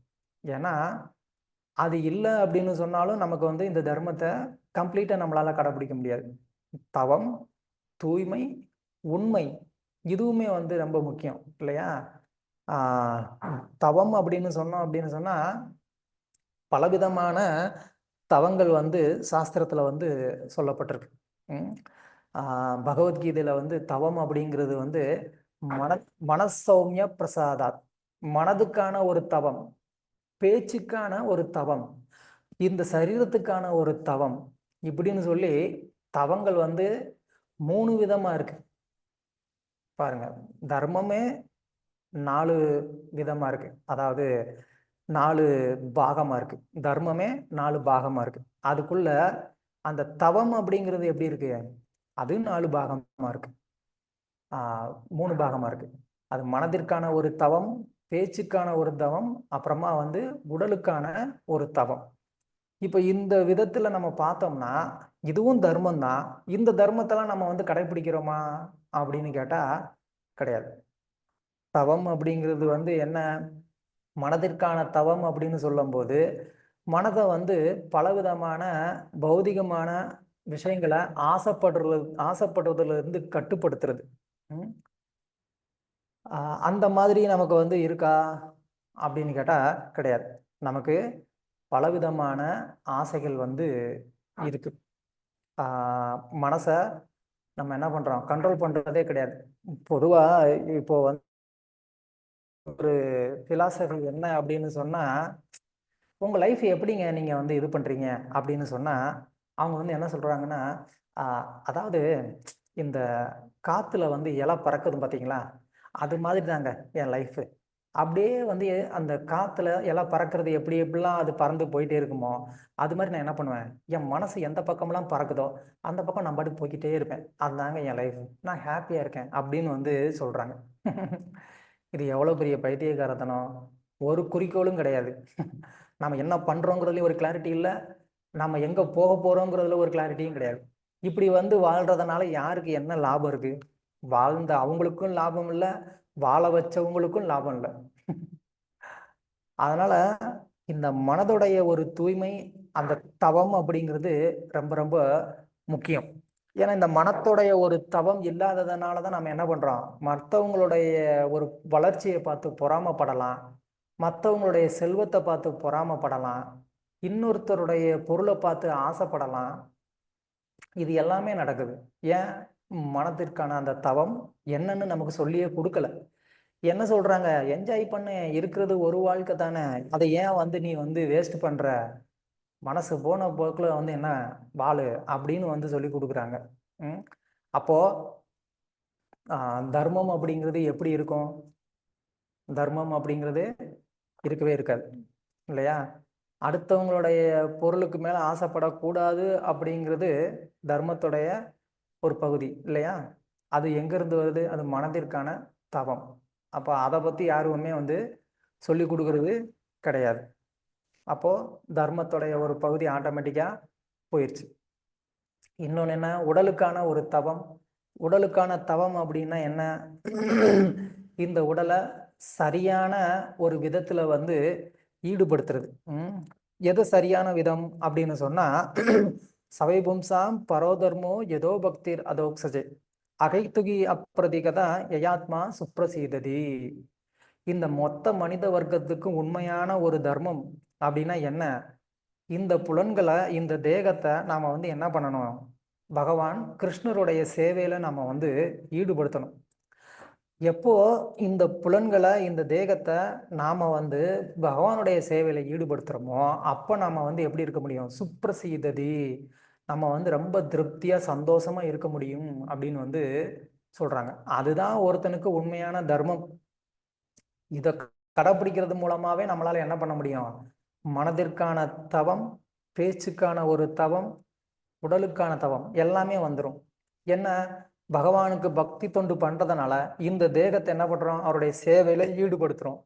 ஏன்னா அது இல்லை அப்படின்னு சொன்னாலும் நமக்கு வந்து இந்த தர்மத்தை கம்ப்ளீட்டா நம்மளால கடைபிடிக்க முடியாது. தவம், தூய்மை, உண்மை, இதுவுமே வந்து ரொம்ப முக்கியம் இல்லையா? தவம் அப்படின்னு சொன்னோம் அப்படின்னு சொன்னா பலவிதமான தவங்கள் வந்து சாஸ்திரத்துல வந்து சொல்லப்பட்டிருக்கு. பகவத்கீதையில வந்து தவம் அப்படிங்கிறது வந்து மனசௌமிய பிரசாதாத், மனதுக்கான ஒரு தவம், பேச்சுக்கான ஒரு தவம், இந்த சரீரத்துக்கான ஒரு தவம், இப்படின்னு சொல்லி தவங்கள் வந்து 3 விதமா இருக்கு. பாருங்க, தர்மமே 4 விதமா இருக்கு. அதாவது 4 பாகமா இருக்கு. தர்மமே 4 பாகமா இருக்கு. அதுக்குள்ள அந்த தவம் அப்படிங்கிறது எப்படி இருக்கு? அது 4 பாகமா இருக்கு. 3 பாகமா இருக்கு. அது மனதிற்கான ஒரு தவம், பேச்சுக்கான ஒரு தவம், அப்புறமா வந்து உடலுக்கான ஒரு தவம். இப்ப இந்த விதத்துல நம்ம பார்த்தோம்னா இதுவும் தர்மம் தான். இந்த தர்மத்தெல்லாம் நம்ம வந்து கடைபிடிக்கிறோமா அப்படின்னு கேட்டா கிடையாது. தவம் அப்படிங்கிறது வந்து என்ன? மனதிற்கான தவம் அப்படின்னு சொல்லும்போது மனதை வந்து பலவிதமான பௌதிகமான விஷயங்களை ஆசைப்படுறதுல இருந்து கட்டுப்படுத்துறது. அந்த மாதிரி நமக்கு வந்து இருக்கா அப்படின்னு கேட்டா கிடையாது. நமக்கு பலவிதமான ஆசைகள் வந்து இருக்கு. மனசை நம்ம என்ன பண்றோம்? கண்ட்ரோல் பண்றதே கிடையாது. பொதுவா இப்போ வந்து ஒரு பிலாசபி என்ன அப்படின்னு சொன்னா, உங்க லைஃப் எப்படிங்க நீங்க வந்து இது பண்றீங்க அப்படின்னு சொன்னா அவங்க வந்து என்ன சொல்றாங்கன்னா, அதாவது இந்த காத்துல வந்து இலை பறக்குது பாத்தீங்களா, அது மாதிரி தாங்க என் லைஃப். அப்படியே வந்து அந்த காத்துல இலை பறக்கிறது எப்படி எப்படிலாம் அது பறந்து போயிட்டே இருக்குமோ அது மாதிரி நான் என்ன பண்ணுவேன், என் மனசு எந்த பக்கம்லாம் பறக்குதோ அந்த பக்கம் நான் பாட்டுக்கு போய்கிட்டே இருப்பேன். அதுதாங்க என் லைஃப். நான் ஹாப்பியா இருக்கேன் அப்படின்னு வந்து சொல்றாங்க. இது எவ்வளவு பெரிய பைத்தியக்காரத்தனம்! ஒரு குறிக்கோளும் கிடையாது. நம்ம என்ன பண்றோங்கிறதுலயும் ஒரு கிளாரிட்டி இல்லை, நம்ம எங்க போக போறோங்கிறதுல ஒரு கிளாரிட்டியும் கிடையாது. இப்படி வந்து வாழ்றதுனால யாருக்கு என்ன லாபம் இருக்கு? வாழ்ந்த அவங்களுக்கும் லாபம் இல்லை, வாழ வச்சவங்களுக்கும் லாபம் இல்லை. அதனால இந்த மனதுடைய ஒரு தூய்மை, அந்த தவம் அப்படிங்கிறது ரொம்ப ரொம்ப முக்கியம். ஏன்னா இந்த மனத்தோடைய ஒரு தவம் இல்லாததுனால தான் நம்ம என்ன பண்றோம், மற்றவங்களுடைய ஒரு வளர்ச்சியை பார்த்து பொறாமைப்படலாம், மற்றவங்களுடைய செல்வத்தை பார்த்து பொறாமைப்படலாம், இன்னொருத்தருடைய பொருளை பார்த்து ஆசைப்படலாம். இது எல்லாமே நடக்குது. ஏன்? மனதிற்கான அந்த தவம் என்னன்னு நமக்கு சொல்லியே கொடுக்கல. என்ன சொல்றாங்க, என்ஜாய் பண்ணு, இருக்கிறது ஒரு வாழ்க்கை தானே, அதை ஏன் வந்து நீ வந்து வேஸ்ட் பண்ற, மனசு போன போக்குல வந்து என்ன வாழு அப்படின்னு வந்து சொல்லி கொடுக்குறாங்க. அப்போ தர்மம் அப்படிங்கிறது எப்படி இருக்கும்? தர்மம் அப்படிங்கிறது இருக்கவே இருக்காது இல்லையா? அடுத்தவங்களுடைய பொருளுக்கு மேல ஆசைப்படக்கூடாது அப்படிங்கிறது தர்மத்துடைய ஒரு பகுதி இல்லையா? அது எங்கிருந்து வருது? அது மனதிற்கான தவம். அப்போ அதை பத்தி யாருமே வந்து சொல்லி கொடுக்கறது கிடையாது. அப்போ தர்மத்துடைய ஒரு பகுதி ஆட்டோமேட்டிக்கா போயிடுச்சு. இன்னொன்னு என்ன? உடலுக்கான ஒரு தவம். உடலுக்கான தவம் அப்படின்னா என்ன? இந்த உடலை சரியான ஒரு விதத்துல வந்து ஈடுபடுத்துறது. எது சரியான விதம் அப்படின்னு சொன்னா, சவைபும்சாம் பரோதர்மோ யதோ பக்திர் அதோக்சஜே அகைத்துகி அப்பிரதிகதா யயாத்மா சுப்ரசீததி. இந்த மொத்த மனித வர்க்கத்துக்கு உண்மையான ஒரு தர்மம் அப்படின்னா என்ன? இந்த புலன்களை, இந்த தேகத்தை நாம வந்து என்ன பண்ணணும்? பகவான் கிருஷ்ணருடைய சேவையில நம்ம வந்து ஈடுபடுத்தணும். எப்போ இந்த புலன்களை, இந்த தேகத்தை நாம வந்து பகவானுடைய சேவையில ஈடுபடுத்துறோமோ, அப்ப நாம வந்து எப்படி இருக்க முடியும்? சுப்ரசீததி, நம்ம வந்து ரொம்ப திருப்தியா சந்தோஷமா இருக்க முடியும் அப்படின்னு வந்து சொல்றாங்க. அதுதான் ஒருத்தனுக்கு உண்மையான தர்மம். இதை கடைப்பிடிக்கிறது மூலமாவே நம்மளால என்ன பண்ண முடியும்? மனதிற்கான தவம், பேச்சுக்கான ஒரு தவம், உடலுக்கான தவம் எல்லாமே வந்துடும். என்ன? பகவானுக்கு பக்தி தொண்டு பண்றதுனால இந்த தேகத்தை என்ன பண்றோம்? அவருடைய சேவையில ஈடுபடுத்துறோம்.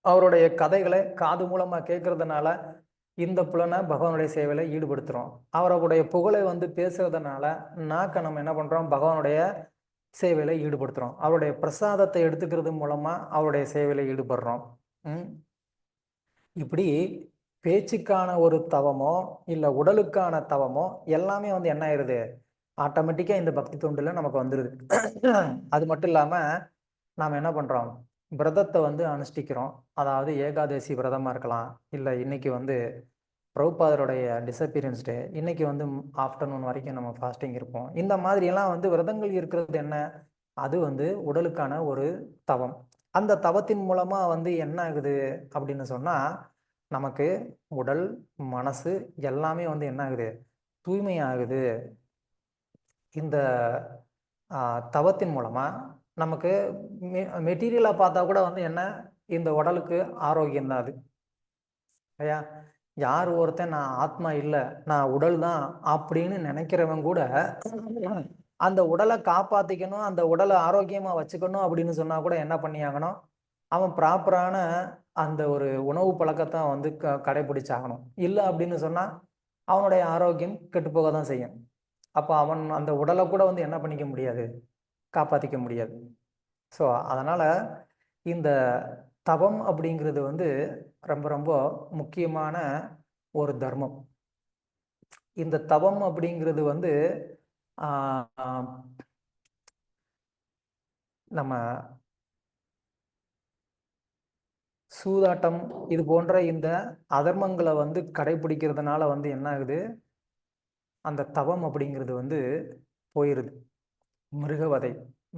அவருடைய கதைகளை காது மூலமா கேட்கறதுனால இந்த புலனை பகவானுடைய சேவையில ஈடுபடுத்துறோம். அவருடைய புகழை வந்து பேசுறதுனால நாக்க நம்ம என்ன பண்றோம்? பகவானுடைய சேவையில ஈடுபடுத்துறோம். அவருடைய பிரசாதத்தை எடுத்துக்கிறது மூலமா அவருடைய சேவையில ஈடுபடுறோம். இப்படி பேச்சுக்கான ஒரு தவமோ இல்ல உடலுக்கான தவமோ எல்லாமே வந்து என்ன ஆயிருது? ஆட்டோமேட்டிக்கா இந்த பக்தி தொண்டுல நமக்கு வந்துருது. அது மட்டும் இல்லாம நாம என்ன பண்றோம்? விரதத்தை வந்து அனுஷ்டிக்கிறோம். அதாவது ஏகாதசி விரதமா இருக்கலாம், இல்ல இன்னைக்கு வந்து பிரபுபாதருடைய டிசப்பியரன்ஸ் டே, இன்னைக்கு வந்து ஆஃப்டர்நூன் வரைக்கும் நம்ம ஃபாஸ்டிங் இருப்போம். இந்த மாதிரி எல்லாம் வந்து விரதங்கள் இருக்கிறது என்ன? அது வந்து உடலுக்கான ஒரு தவம். அந்த தவத்தின் மூலமா வந்து என்ன ஆகுது அப்படின்னு சொன்னா, நமக்கு உடல், மனசு எல்லாமே வந்து என்ன ஆகுது? தூய்மையாகுது. இந்த தவத்தின் மூலமா நமக்கு மெட்டீரியலா பார்த்தா கூட வந்து என்ன, இந்த உடலுக்கு ஆரோக்கியம் தான் அது ஐயா. யார் ஒருத்தன் நான் ஆத்மா இல்லை, நான் உடல் தான் அப்படின்னு நினைக்கிறவன் கூட அந்த உடலை காப்பாத்திக்கணும், அந்த உடலை ஆரோக்கியமா வச்சுக்கணும் அப்படின்னு சொன்னா கூட என்ன பண்ணியாகணும்? அவன் ப்ராப்பரான அந்த ஒரு உணவு பழக்கத்தை வந்து கடைபிடிச்சாகணும். இல்லை அப்படின்னு சொன்னா அவனுடைய ஆரோக்கியம் கெட்டு போக தான் செய்யும். அப்போ அவன் அந்த உடலை கூட வந்து என்ன பண்ணிக்க முடியாது? காப்பாற்றிக்க முடியாது. ஸோ அதனால இந்த தவம் அப்படிங்கிறது வந்து ரொம்ப ரொம்ப முக்கியமான ஒரு தர்மம். இந்த தவம் அப்படிங்கிறது வந்து நம்ம சூதாட்டம் இது போன்ற இந்த அதர்மங்களை வந்து கடைபிடிக்கிறதுனால வந்து என்ன ஆகுது? அந்த தவம் அப்படிங்கிறது வந்து போயிருது. மிருகவதை,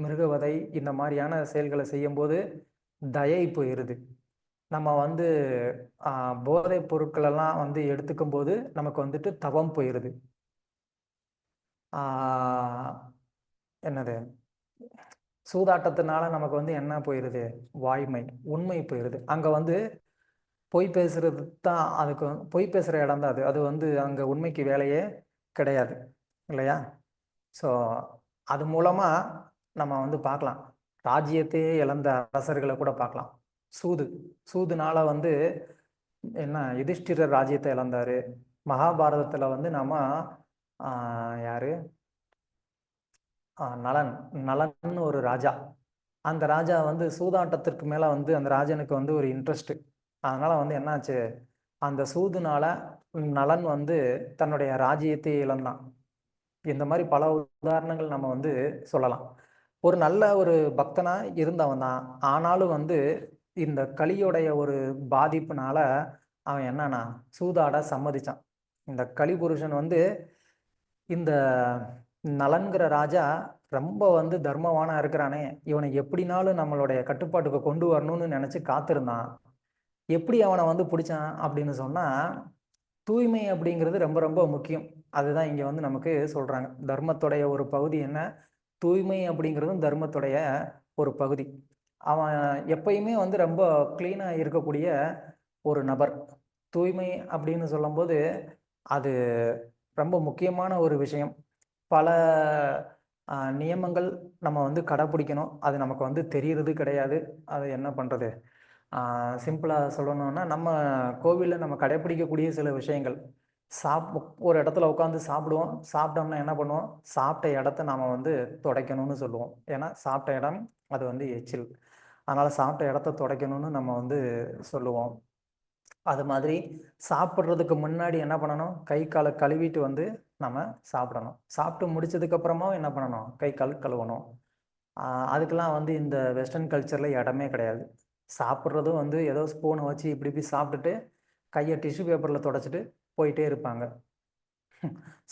மிருகவதை இந்த மாதிரியான செயல்களை செய்யும்போது தயை போயிருது. நம்ம வந்து போதைப் பொருட்களெல்லாம் வந்து எடுத்துக்கும் போது நமக்கு வந்துட்டு தவம் போயிருது. என்னது? சூதாட்டத்தினால நமக்கு வந்து என்ன போயிருது? வாய்மை, உண்மை போயிருது. அங்க வந்து பொய் பேசுறது தான், அதுக்கு பொய் பேசுற இடம் தான் அது. அது வந்து அங்க உண்மைக்கு வேலையே கிடையாது இல்லையா? ஸோ அது மூலமா நம்ம வந்து பார்க்கலாம். ராஜ்யத்தையே இழந்த அரசர்களை கூட பார்க்கலாம். சூது, சூதுனால வந்து என்ன, யுதிஷ்டிரர் ராஜ்யத்தை இழந்தாரு. மகாபாரதத்துல வந்து நம்ம யாரு, நலன், நலன் ஒரு ராஜா. அந்த ராஜா வந்து சூதாட்டத்திற்கு மேல வந்து அந்த ராஜனுக்கு வந்து ஒரு இன்ட்ரெஸ்ட். அதனால வந்து என்னாச்சு? அந்த சூதுனால நலன் வந்து தன்னுடைய ராஜ்யத்தை இழந்தான். இந்த மாதிரி பல உதாரணங்கள் நம்ம வந்து சொல்லலாம். ஒரு நல்ல ஒரு பக்தனா இருந்தவன் தான். ஆனாலும் வந்து இந்த கலியோடைய ஒரு பாதிப்புனால அவன் என்னன்னா சூதாட சம்மதிச்சான். இந்த கலிபுருஷன் வந்து இந்த நலன்கிற ராஜா ரொம்ப வந்து தர்மவானா இருக்கிறானே, இவனை எப்படினாலும் நம்மளுடைய கட்டுப்பாட்டுக்கு கொண்டு வரணும்னு நினைச்சு காத்திருந்தான். எப்படி அவனை வந்து பிடிச்சான் அப்படின்னு சொன்னா, தூய்மை அப்படிங்கிறது ரொம்ப ரொம்ப முக்கியம். அதுதான் இங்க வந்து நமக்கு சொல்றாங்க. தர்மத்துடைய ஒரு பகுதி என்ன? தூய்மை அப்படிங்கிறதும் தர்மத்துடைய ஒரு பகுதி. அவன் எப்பயுமே வந்து ரொம்ப கிளீனா இருக்கக்கூடிய ஒரு நபர். தூய்மை அப்படின்னு சொல்லும்போது, அது ரொம்ப முக்கியமான ஒரு விஷயம். பல நியமங்கள் நம்ம வந்து கடைப்பிடிக்கணும். அது நமக்கு வந்து தெரியறது கிடையாது. அது என்ன பண்றது? சிம்பிளா சொல்லணும்னா, நம்ம கோவில்ல நம்ம கடைப்பிடிக்கக்கூடிய சில விஷயங்கள். சாப் ஒரு இடத்துல உட்காந்து சாப்பிடுவோம். சாப்பிட்டோம்னா என்ன பண்ணுவோம்? சாப்பிட்ட இடத்த நாம வந்து துடைக்கணும்னு சொல்லுவோம். ஏன்னா, சாப்பிட்ட இடம் அது வந்து எச்சில். அதனால சாப்பிட்ட இடத்த துடைக்கணும்னு நம்ம வந்து சொல்லுவோம். அது மாதிரி சாப்பிடுறதுக்கு முன்னாடி என்ன பண்ணணும்? கை, கால கழுவிட்டு வந்து நம்ம சாப்பிடணும். சாப்பிட்டு முடிச்சதுக்கு அப்புறமாவும் என்ன பண்ணணும்? கை, கால் கழுவணும். ஆ அதுக்கெல்லாம் வந்து இந்த வெஸ்டர்ன் கல்ச்சர்ல இடமே கிடையாது. சாப்பிடுறதும் வந்து ஏதோ ஸ்பூன வச்சு இப்டி இப்டி சாப்பிட்டுட்டு, கைய டிஷ்யூ பேப்பர்ல தொடச்சுட்டு போயிட்டே இருப்பாங்க.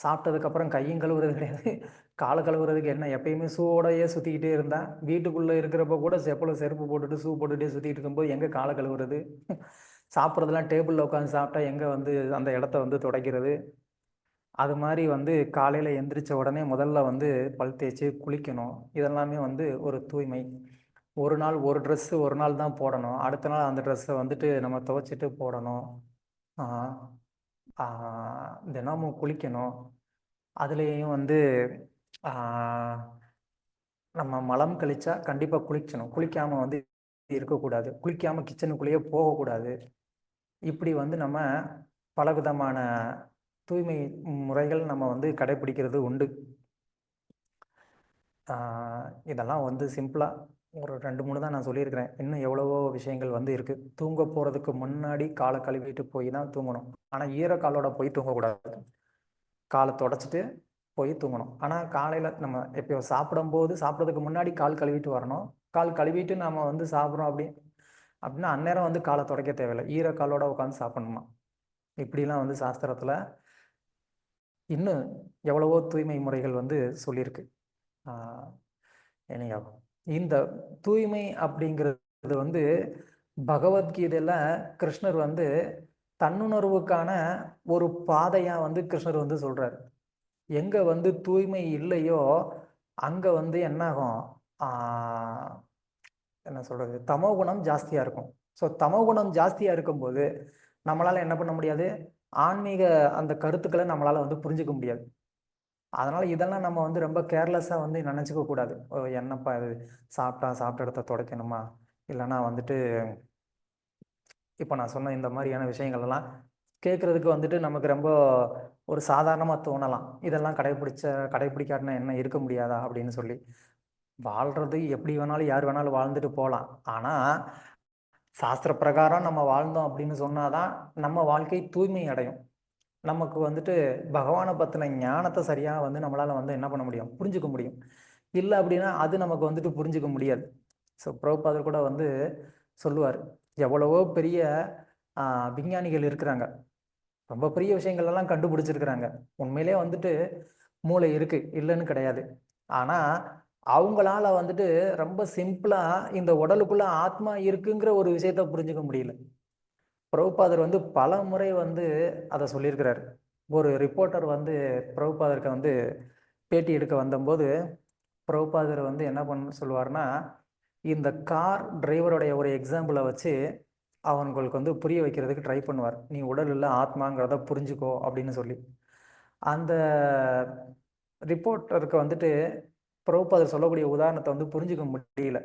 சாப்பிட்டதுக்கப்புறம் கையும் கழுவுறது கிடையாது. கால கழுவுறதுக்கு என்ன எப்பயுமே ஷூவோடயே சுத்திக்கிட்டே இருந்தா, வீட்டுக்குள்ள இருக்கிறப்ப கூட செப்பல செருப்பு போட்டுட்டு, ஷூ போட்டுட்டே சுத்திட்டு இருக்கும்போது எங்க கால கழுவுறது? சாப்பிடுறதெல்லாம் டேபிள்ல உட்காந்து சாப்பிட்டா எங்க வந்து அந்த இடத்த வந்து துடைக்கிறது? அது மாரி வந்து காலையில எந்திரிச்ச உடனே முதல்ல வந்து பல் தேய்ச்சு குளிக்கணும். இதெல்லாமே வந்து ஒரு தூய்மை. ஒரு நாள் ஒரு ட்ரெஸ்ஸு ஒரு நாள் தான் போடணும். அடுத்த நாள் அந்த ட்ரெஸ்ஸ வந்துட்டு நம்ம துவைச்சுட்டு போடணும். ஆ, ஆ தினமும் குளிக்கணும். அதுலேயும் வந்து ஆ நம்ம மலம் கழிச்சா கண்டிப்பா குளிக்கணும். குளிக்காம வந்து இருக்கக்கூடாது. குளிக்காம கிச்சனுக்குள்ளேயே போகக்கூடாது. இப்படி வந்து நம்ம பலவிதமான தூய்மை முறைகள் நம்ம வந்து கடைப்பிடிக்கிறது உண்டு. ஆ இதெல்லாம் வந்து சிம்பிளா ஒரு 2, 3 தான் நான் சொல்லியிருக்கிறேன். இன்னும் எவ்வளவோ விஷயங்கள் வந்து இருக்கு. தூங்க போறதுக்கு முன்னாடி கால கழுவிட்டு போய் தான் தூங்கணும். ஆனா ஈரக்காலோட போய் தூங்கக்கூடாது. கால தொடச்சுட்டு போய் தூங்கணும். ஆனா காலையில நம்ம எப்பயோ சாப்பிடும்போது சாப்பிடுறதுக்கு முன்னாடி கால் கழுவிட்டு வரணும். கால் கழுவிட்டு நாம வந்து சாப்பிடுறோம் அப்படின்னா அந்நேரம் வந்து கால துடைக்க தேவையில்ல. ஈரக்காலோட உட்காந்து சாப்பிடணுமா. இப்படிலாம் வந்து சாஸ்திரத்துல இன்னும் எவ்வளவோ தூய்மை முறைகள் வந்து சொல்லியிருக்கு. ஆ எனிஹவ் இந்த தூய்மை அப்படிங்கிறது வந்து பகவத்கீதையில கிருஷ்ணர் வந்து தன்னுணர்வுக்கான ஒரு பாதையா வந்து கிருஷ்ணர் வந்து சொல்றாரு. எங்க வந்து தூய்மை இல்லையோ, அங்க வந்து என்னாகும்? ஆ என்ன சொல்றது? தமோகுணம் ஜாஸ்தியா இருக்கும். ஸோ தமோகுணம் ஜாஸ்தியா இருக்கும்போது, நம்மளால என்ன பண்ண முடியாது? ஆன்மீக அந்த கருத்துக்கள நம்மளால வந்து புரிஞ்சுக்க முடியாது. அதனால இதெல்லாம் நம்ம வந்து ரொம்ப கேர்லெஸ்ஸா வந்து நெனச்சுக்க கூடாது. "ஓ என்னப்பா இது சாப்பிட்ட இடத்த துடைக்கணுமா? இல்லன்னா வந்துட்டு" இப்ப நான் சொன்ன இந்த மாரியான விஷயங்கள் எல்லாம் கேட்கறதுக்கு வந்துட்டு நமக்கு ரொம்ப ஒரு சாதாரணமா தோணலாம். இதெல்லாம் கடைபிடிக்காட்டினா என்ன இருக்க முடியாதா? அப்படின்னு சொல்லி. வாழ்றது எப்படி வேணாலும் யார் வேணாலும் வாழ்ந்துட்டு போலாம். ஆனா, சாஸ்திர பிரகாரம் நம்ம வாழ்ந்தோம் அப்படின்னு சொன்னா தான், நம்ம வாழ்க்கை தூய்மை அடையும். நமக்கு வந்துட்டு பகவான பத்தின ஞானத்த சரியா வந்து நம்மளால வந்து என்ன பண்ண முடியும்? புரிஞ்சுக்க முடியும். இல்ல அப்படின்னா, அது நமக்கு வந்துட்டு புரிஞ்சுக்க முடியாது. பிரபுபாதர் கூட வந்து சொல்லுவாரு. எவ்வளவோ பெரிய அ விஞ்ஞானிகள் இருக்கிறாங்க. ரொம்ப பெரிய விஷயங்கள் எல்லாம் கண்டுபிடிச்சிருக்கிறாங்க. உண்மையிலேயே வந்துட்டு மூளை இருக்கு, இல்லன்னு கிடையாது. ஆனா, அவங்களால வந்துட்டு ரொம்ப சிம்பிளா இந்த உடலுக்குள்ள ஆத்மா இருக்குங்கிற ஒரு விஷயத்த புரிஞ்சுக்க முடியல. பிரபுபாதர் வந்து பலமுறை வந்து அத சொல்லியிருக்கிறாரு. ஒரு ரிப்போர்ட்டர் வந்து பிரபுபாதருக்கு வந்து பேட்டி எடுக்க வந்தம்போது, பிரபுபாதர் வந்து என்ன சொல்லுவாருன்னா, இந்த கார் டிரைவருடைய ஒரு எக்ஸாம்பிள வச்சு அவங்களுக்கு வந்து புரிய வைக்கிறதுக்கு ட்ரை பண்ணுவார். "நீ உடல் இல்ல, ஆத்மாங்கிறத புரிஞ்சுக்கோ" அப்படின்னு சொல்லி. அந்த ரிப்போர்ட்டருக்கு வந்துட்டு பிரபுபாதர் சொல்லக்கூடிய உதாரணத்த வந்து புரிஞ்சுக்க முடியல.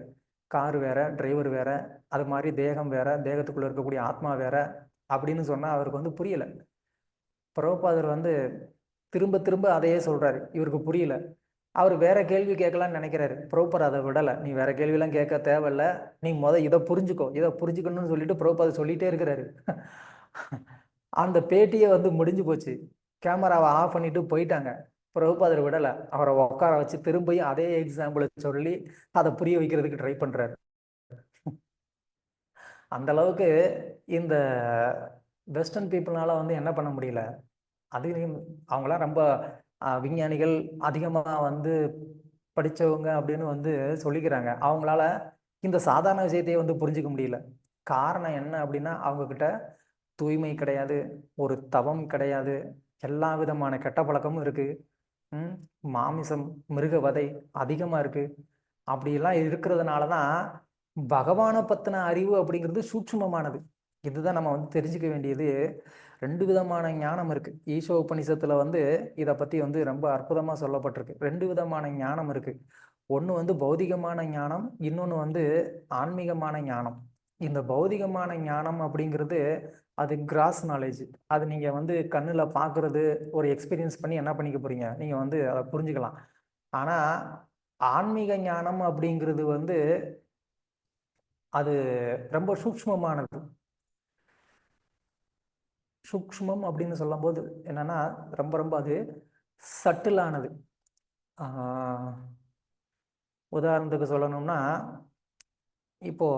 கார் வேற, டிரைவர் வேற, அது மாரி தேகம் வேற, தேகத்துக்குள்ள இருக்கக்கூடிய ஆத்மா வேற அப்படின்னு சொன்னா அவருக்கு வந்து புரியல. பிரபுபாதர் வந்து திரும்ப திரும்ப அதையே சொல்றாரு. இவருக்கு புரியல. அவரு வேற கேள்வி கேட்கலான்னு நெனைக்கிறாரு. பிரபுபாதர் அத விடல. "நீ வேற கேள்விலாம் கேட்க தேவையில்ல. நீ இத புரிஞ்சுக்கோ. இத புரிஞ்சுக்கணும்னு" சொல்லிட்டு பிரபுபாதர் சொல்லிட்டே இருக்கிறாரு. அந்த பேட்டியே வந்து முடிஞ்சு போச்சு. கேமராவை ஆஃப் பண்ணிட்டு போயிட்டாங்க. பிரபுபாதர் விடல. அவரை உட்கார வச்சு திரும்பியும் அதே எக்ஸாம்பிள சொல்லி அதை புரிய வைக்கிறதுக்கு ட்ரை பண்றாரு. அந்த அளவுக்கு இந்த வெஸ்டர்ன் பீப்புள்னால வந்து என்ன பண்ண முடியல. அதுலயும் அவங்களாம் ரொம்ப விஞ்ஞானிகள், அதிகமா வந்து படிச்சவங்க அப்படின்னு வந்து சொல்லிக்கிறாங்க. அவங்களால இந்த சாதாரண விஷயத்தையே வந்து புரிஞ்சுக்க முடியல. காரணம் என்ன அப்படின்னா, அவங்க கிட்ட தூய்மை கிடையாது, ஒரு தவம் கிடையாது, எல்லா விதமான கெட்ட பழக்கமும் இருக்கு. மாமிசம், மிருகவதை அதிகமா இருக்கு. அப்படியெல்லாம் இருக்கிறதுனால தான் பகவானை பத்தின அறிவு அப்படிங்கிறது சூட்சுமமானது. இதுதான் நம்ம வந்து தெரிஞ்சுக்க வேண்டியது. 2 விதமான ஞானம் இருக்கு. ஈஷோ உபநிஷத்துல வந்து இத பத்தி வந்து ரொம்ப அற்புதமா சொல்லப்பட்டிருக்கு. 2 விதமான ஞானம் இருக்கு. ஒண்ணு வந்து பௌதிகமான ஞானம், இன்னொன்னு வந்து ஆன்மீகமான ஞானம். இந்த பௌதிகமான ஞானம் அப்படிங்கிறது அது கிராஸ் நாலேஜ். அது நீங்க வந்து கண்ணுல பார்க்கறது, ஒரு எக்ஸ்பீரியன்ஸ் பண்ணி என்ன பண்ணிக்க போறீங்க? நீங்க வந்து அத புரிஞ்சுக்கலாம். ஆனா, ஆன்மீக ஞானம் அப்படிங்கிறது வந்து அது ரொம்ப சூக்ஷ்மமானது. சூக்ஷ்மம் அப்படின்னு சொல்லும்போது என்னன்னா, ரொம்ப ரொம்ப அது சட்டிலானது. ஆ உதாரணத்துக்கு சொல்லணும்னா, இப்போ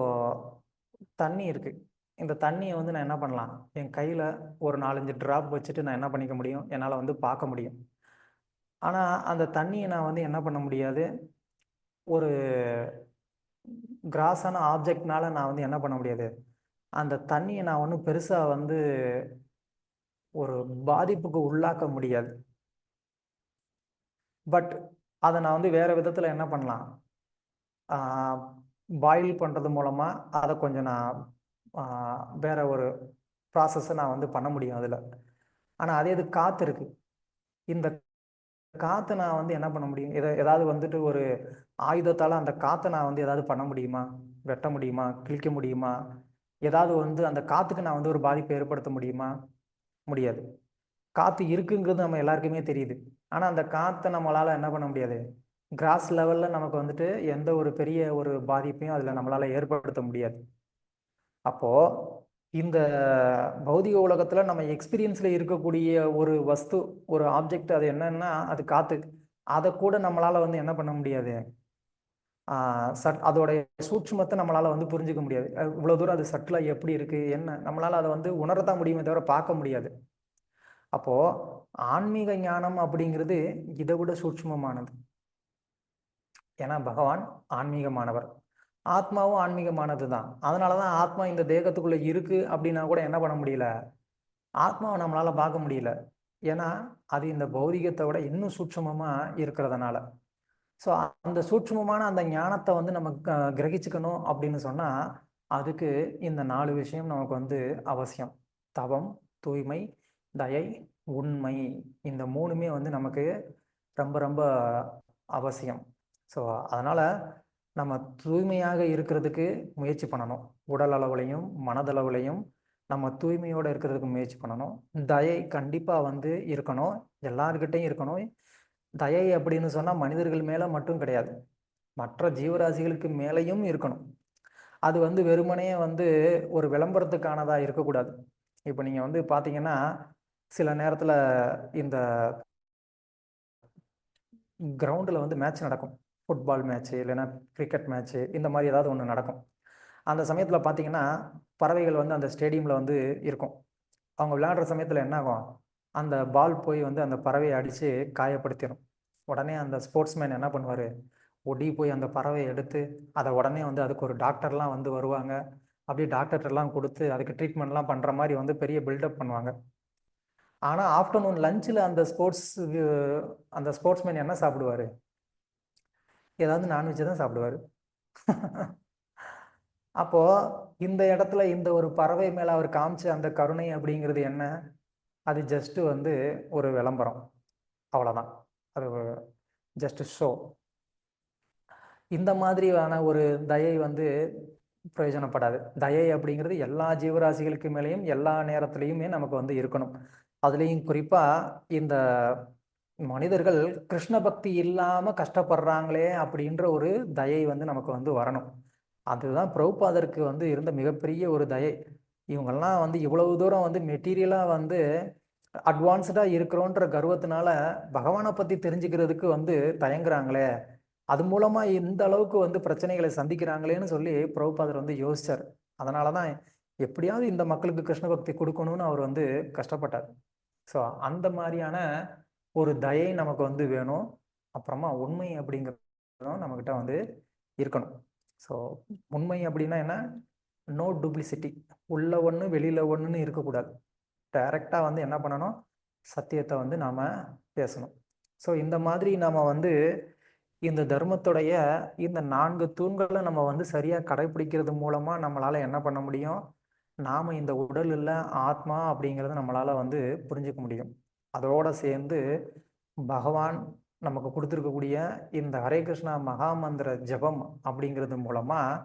தண்ணி இருக்கு. இந்த தண்ணிய வந்து நான் என்ன பண்ணலாம்? என் கையில ஒரு 4, 5 டிராப் வச்சுட்டு நான் என்ன பண்ணிக்க முடியும்? என்னால வந்து பார்க்க முடியும். ஆனா, அந்த தண்ணிய நான் வந்து என்ன பண்ண முடியாது? ஒரு கிராஸான ஆப்ஜெக்ட்னால நான் வந்து என்ன பண்ண முடியாது? அந்த தண்ணிய நான் ஒண்ணும் பெருசா வந்து ஒரு பாதிப்புக்கு உள்ளாக்க முடியாது. பட் அத நான் வந்து வேற விதத்துல என்ன பண்ணலாம்? ஆ பாயில் பண்றது மூலமா அத கொஞ்சம் நான் ஆ வேற ஒரு ப்ராசஸ நான் வந்து பண்ண முடியும் அதுல. ஆனா அதே இது காத்து இருக்கு. இந்த காத்த நான் வந்து என்ன பண்ண முடியும்? ஏதாவது வந்துட்டு ஒரு ஆயுதத்தால அந்த காத்த நான் வந்து ஏதாவது பண்ண முடியுமா? வெட்ட முடியுமா? கிழிக்க முடியுமா? ஏதாவது வந்து அந்த காத்துக்கு நான் வந்து ஒரு பாதிப்பை ஏற்படுத்த முடியுமா? முடியாது. காத்து இருக்குங்கிறது நம்ம எல்லாருக்குமே தெரியுது. ஆனா அந்த காத்த நம்மளால என்ன பண்ண முடியாது? கிராஸ் லெவல்ல நமக்கு வந்துட்டு எந்த ஒரு பெரிய ஒரு பாதிப்பையும் அதுல நம்மளால ஏற்படுத்த முடியாது. அப்போ இந்த பௌதிக உலகத்துல நம்ம எக்ஸ்பீரியன்ஸ்ல இருக்கக்கூடிய ஒரு வஸ்து, ஒரு ஆப்ஜெக்ட் அது என்னன்னா, அது காத்து. அத கூட நம்மளால வந்து என்ன பண்ண முடியாது? ஆ அதோடைய சூட்சுமத்த நம்மளால வந்து புரிஞ்சுக்க முடியாது. இவ்வளவு தூரம் அது சட்டிலா எப்படி இருக்கு? என்ன? நம்மளால அத வந்து உணரத்தான் முடியுமே தவிர பார்க்க முடியாது. அப்போ ஆன்மீக ஞானம் அப்படிங்கிறது இதை விட சூட்சுமமானது. ஏன்னா பகவான் ஆன்மீகமானவர். ஆத்மாவும் ஆன்மீகமானது தான். அதனால தான் ஆத்மா இந்த தேகத்துக்குள்ள இருக்கு அப்படின்னா கூட என்ன பண்ண முடியல? ஆத்மாவை நம்மளால பார்க்க முடியல. ஏன்னா, அது இந்த பௌதிகத்தை விட இன்னும் சூட்சுமமா இருக்கிறதுனால. ஸோ அந்த சூட்சுமமான அந்த ஞானத்த வந்து நம்ம கிரகிச்சுக்கணும் அப்படின்னு சொன்னா, அதுக்கு இந்த 4 விஷயம் நமக்கு வந்து அவசியம். தவம், தூய்மை, தயை, உண்மை. இந்த 3மே வந்து நமக்கு ரொம்ப ரொம்ப அவசியம். ஸோ அதனால நம்ம தூய்மையாக இருக்கிறதுக்கு முயற்சி பண்ணணும். உடல் அளவுலயும், மனதளவுலயும் நம்ம தூய்மையோட இருக்கிறதுக்கு முயற்சி பண்ணணும். தயை கண்டிப்பா வந்து இருக்கணும். எல்லார்கிட்டயும் இருக்கணும். தயை அப்படின்னு சொன்னா மனிதர்கள் மேல மட்டும் கிடையாது. மற்ற ஜீவராசிகளுக்கு மேலேயும் இருக்கணும். அது வந்து வெறுமனே வந்து ஒரு விளம்பரத்துக்கானதா இருக்கக்கூடாது. இப்ப நீங்க வந்து பார்த்தீங்கன்னா, சில நேரத்துல இந்த கிரவுண்டுல வந்து மேட்ச் நடக்கும். ஃபுட்பால் மேட்ச்சு, இல்லைன்னா கிரிக்கெட் மேட்ச்சு இந்த மாரி ஏதாவது ஒண்ணு நடக்கும். அந்த சமயத்துல பார்த்தீங்கன்னா, பறவைகள் வந்து அந்த ஸ்டேடியம்ல வந்து இருக்கும். அவங்க விளையாடுற சமயத்துல என்ன ஆகும்? அந்த பால் போய் வந்து அந்த பறவைய அடிச்சு காயப்படுத்திரும். உடனே அந்த ஸ்போர்ட்ஸ்மேன் என்ன பண்ணுவாரு? ஓடி போய் அந்த பறவைய எடுத்து, அத உடனே வந்து அதுக்கு ஒரு டாக்டர்லாம் வந்து வருவாங்க. அப்படியே டாக்டர்ட்டலாம் குடுத்து, அதுக்கு ட்ரீட்மெண்ட்லாம் பண்ற மாரி வந்து பெரிய பில்டப் பண்ணுவாங்க. ஆனா ஆஃப்டர்நூன் லஞ்ச்ல அந்த ஸ்போர்ட்ஸ்மேன் என்ன சாப்பிடுவாரு? ஏதாவது நான்வெஜ் தான் சாப்பிடுவாரு. அப்போ இந்த இடத்துல இந்த ஒரு பறவை மேல அவர் காமிச்ச அந்த கருணை அப்படிங்கிறது என்ன? அது ஜஸ்ட் வந்து ஒரு விளம்பரம். அவ்வளோதான். அது ஜஸ்ட் ஷோ. இந்த மாதிரியான ஒரு தயை வந்து பிரயோஜனப்படாது. தயை அப்படிங்கிறது எல்லா ஜீவராசிகளுக்கு மேலேயும் எல்லா நேரத்திலயுமே நமக்கு வந்து இருக்கணும். அதுலயும் குறிப்பா இந்த மனிதர்கள் கிருஷ்ண பக்தி இல்லாம கஷ்டப்படுறாங்களே அப்படின்ற ஒரு தயை வந்து நமக்கு வந்து வரணும். அதுதான் பிரபுபாதருக்கு வந்து இருந்த மிகப்பெரிய ஒரு தயை. இவங்கெல்லாம் வந்து இவ்வளவு தூரம் வந்து மெட்டீரியலாக வந்து அட்வான்ஸ்டாக இருக்கிறோன்ற கர்வத்தினால பகவானை பற்றி தெரிஞ்சுக்கிறதுக்கு வந்து தயங்குறாங்களே, அது மூலமாக இந்த அளவுக்கு வந்து பிரச்சனைகளை சந்திக்கிறாங்களேன்னு சொல்லி பிரபுபாதர் வந்து யோசிச்சார். அதனால தான் எப்படியாவது இந்த மக்களுக்கு கிருஷ்ண பக்தி கொடுக்கணும்னு அவர் வந்து கஷ்டப்பட்டார். ஸோ அந்த மாதிரியான ஒரு தயை நமக்கு வந்து வேணும். அப்புறமா உண்மை அப்படிங்கிறதும் நம்மக்கிட்ட வந்து இருக்கணும். ஸோ உண்மை அப்படின்னா என்ன? No duplicity. உள்ள ஒன்று வெளியில் ஒன்றுன்னு இருக்கக்கூடாது. டைரெக்டாக வந்து என்ன பண்ணணும்? சத்தியத்தை வந்து நாம் பேசணும். ஸோ இந்த மாதிரி நாம் வந்து இந்த தர்மத்துடைய இந்த 4 தூண்களை நம்ம வந்து சரியாக கடைப்பிடிக்கிறது மூலமாக நம்மளால் என்ன பண்ண முடியும்? நாம் இந்த உடல் இல்லை ஆத்மா அப்படிங்கிறத நம்மளால் வந்து புரிஞ்சுக்க முடியும். அதோடு சேர்ந்து பகவான் நமக்கு கொடுத்துருக்கக்கூடிய இந்த ஹரே கிருஷ்ணா மகாமந்திர ஜபம் அப்படிங்கிறது மூலமாக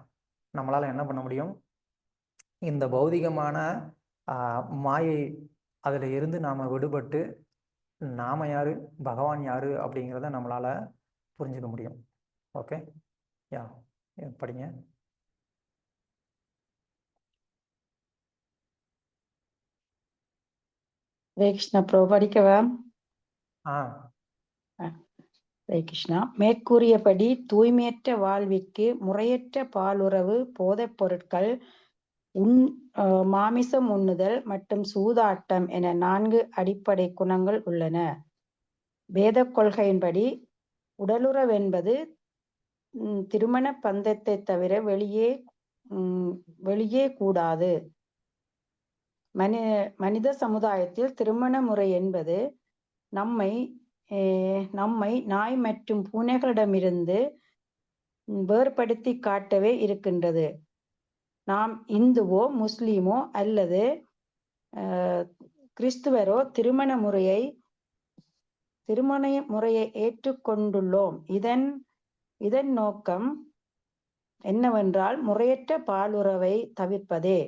நம்மளால் என்ன பண்ண முடியும்? இந்த பௌதிகமான மாயை அதில் இருந்து நாம் விடுபட்டு நாம் யார், பகவான் யார் அப்படிங்கிறத நம்மளால் புரிஞ்சுக்க முடியும். ஓகே, யா, படிங்க. ஹரே கிருஷ்ணா ப்ரோ, படிக்கவா? ஹரே கிருஷ்ணா. மேற்கூறியபடி தூய்மையற்ற வாழ்விற்கு முறையற்ற பாலுறவு, போதைப் பொருட்கள், மாமிசம் உண்ணுதல் மற்றும் சூதாட்டம் என 4 அடிப்படை குணங்கள் உள்ளன. வேத கொள்கையின்படி உடலுறவென்பது திருமண பந்தத்தை தவிர வெளியே கூடாது. மனித சமுதாயத்தில் திருமண முறை என்பது நம்மை நாய் மற்றும் பூனைகளிடமிருந்து வேறுபடுத்தி காட்டவே இருக்கின்றது. நாம் இந்துவோ முஸ்லிமோ அல்லது கிறிஸ்துவரோ திருமண முறையை ஏற்றுக்கொண்டுள்ளோம். இதன் நோக்கம் என்னவென்றால் முறையற்ற பாலுறவை தவிர்ப்பதே.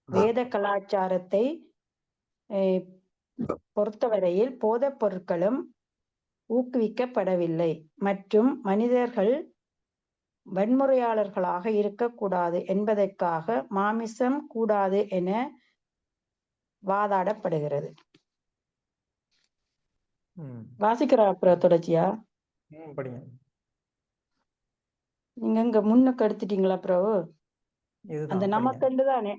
வேத கலாச்சாரத்தை பொறுத்தவரையில் போதைப் பொருட்களும் ஊக்குவிக்கப்படவில்லை மற்றும் மனிதர்கள் வன்முறையாளர்களாக இருக்கக்கூடாது என்பதற்காக மாமிசம் கூடாது என வாதாடப்படுகிறது. வாசிக்கிறா தொடர்ச்சியா? படிங்க. நீங்க இங்க முன்னுக்கு எடுத்துட்டீங்களா பிரபு? அந்த நமக்கு தானே,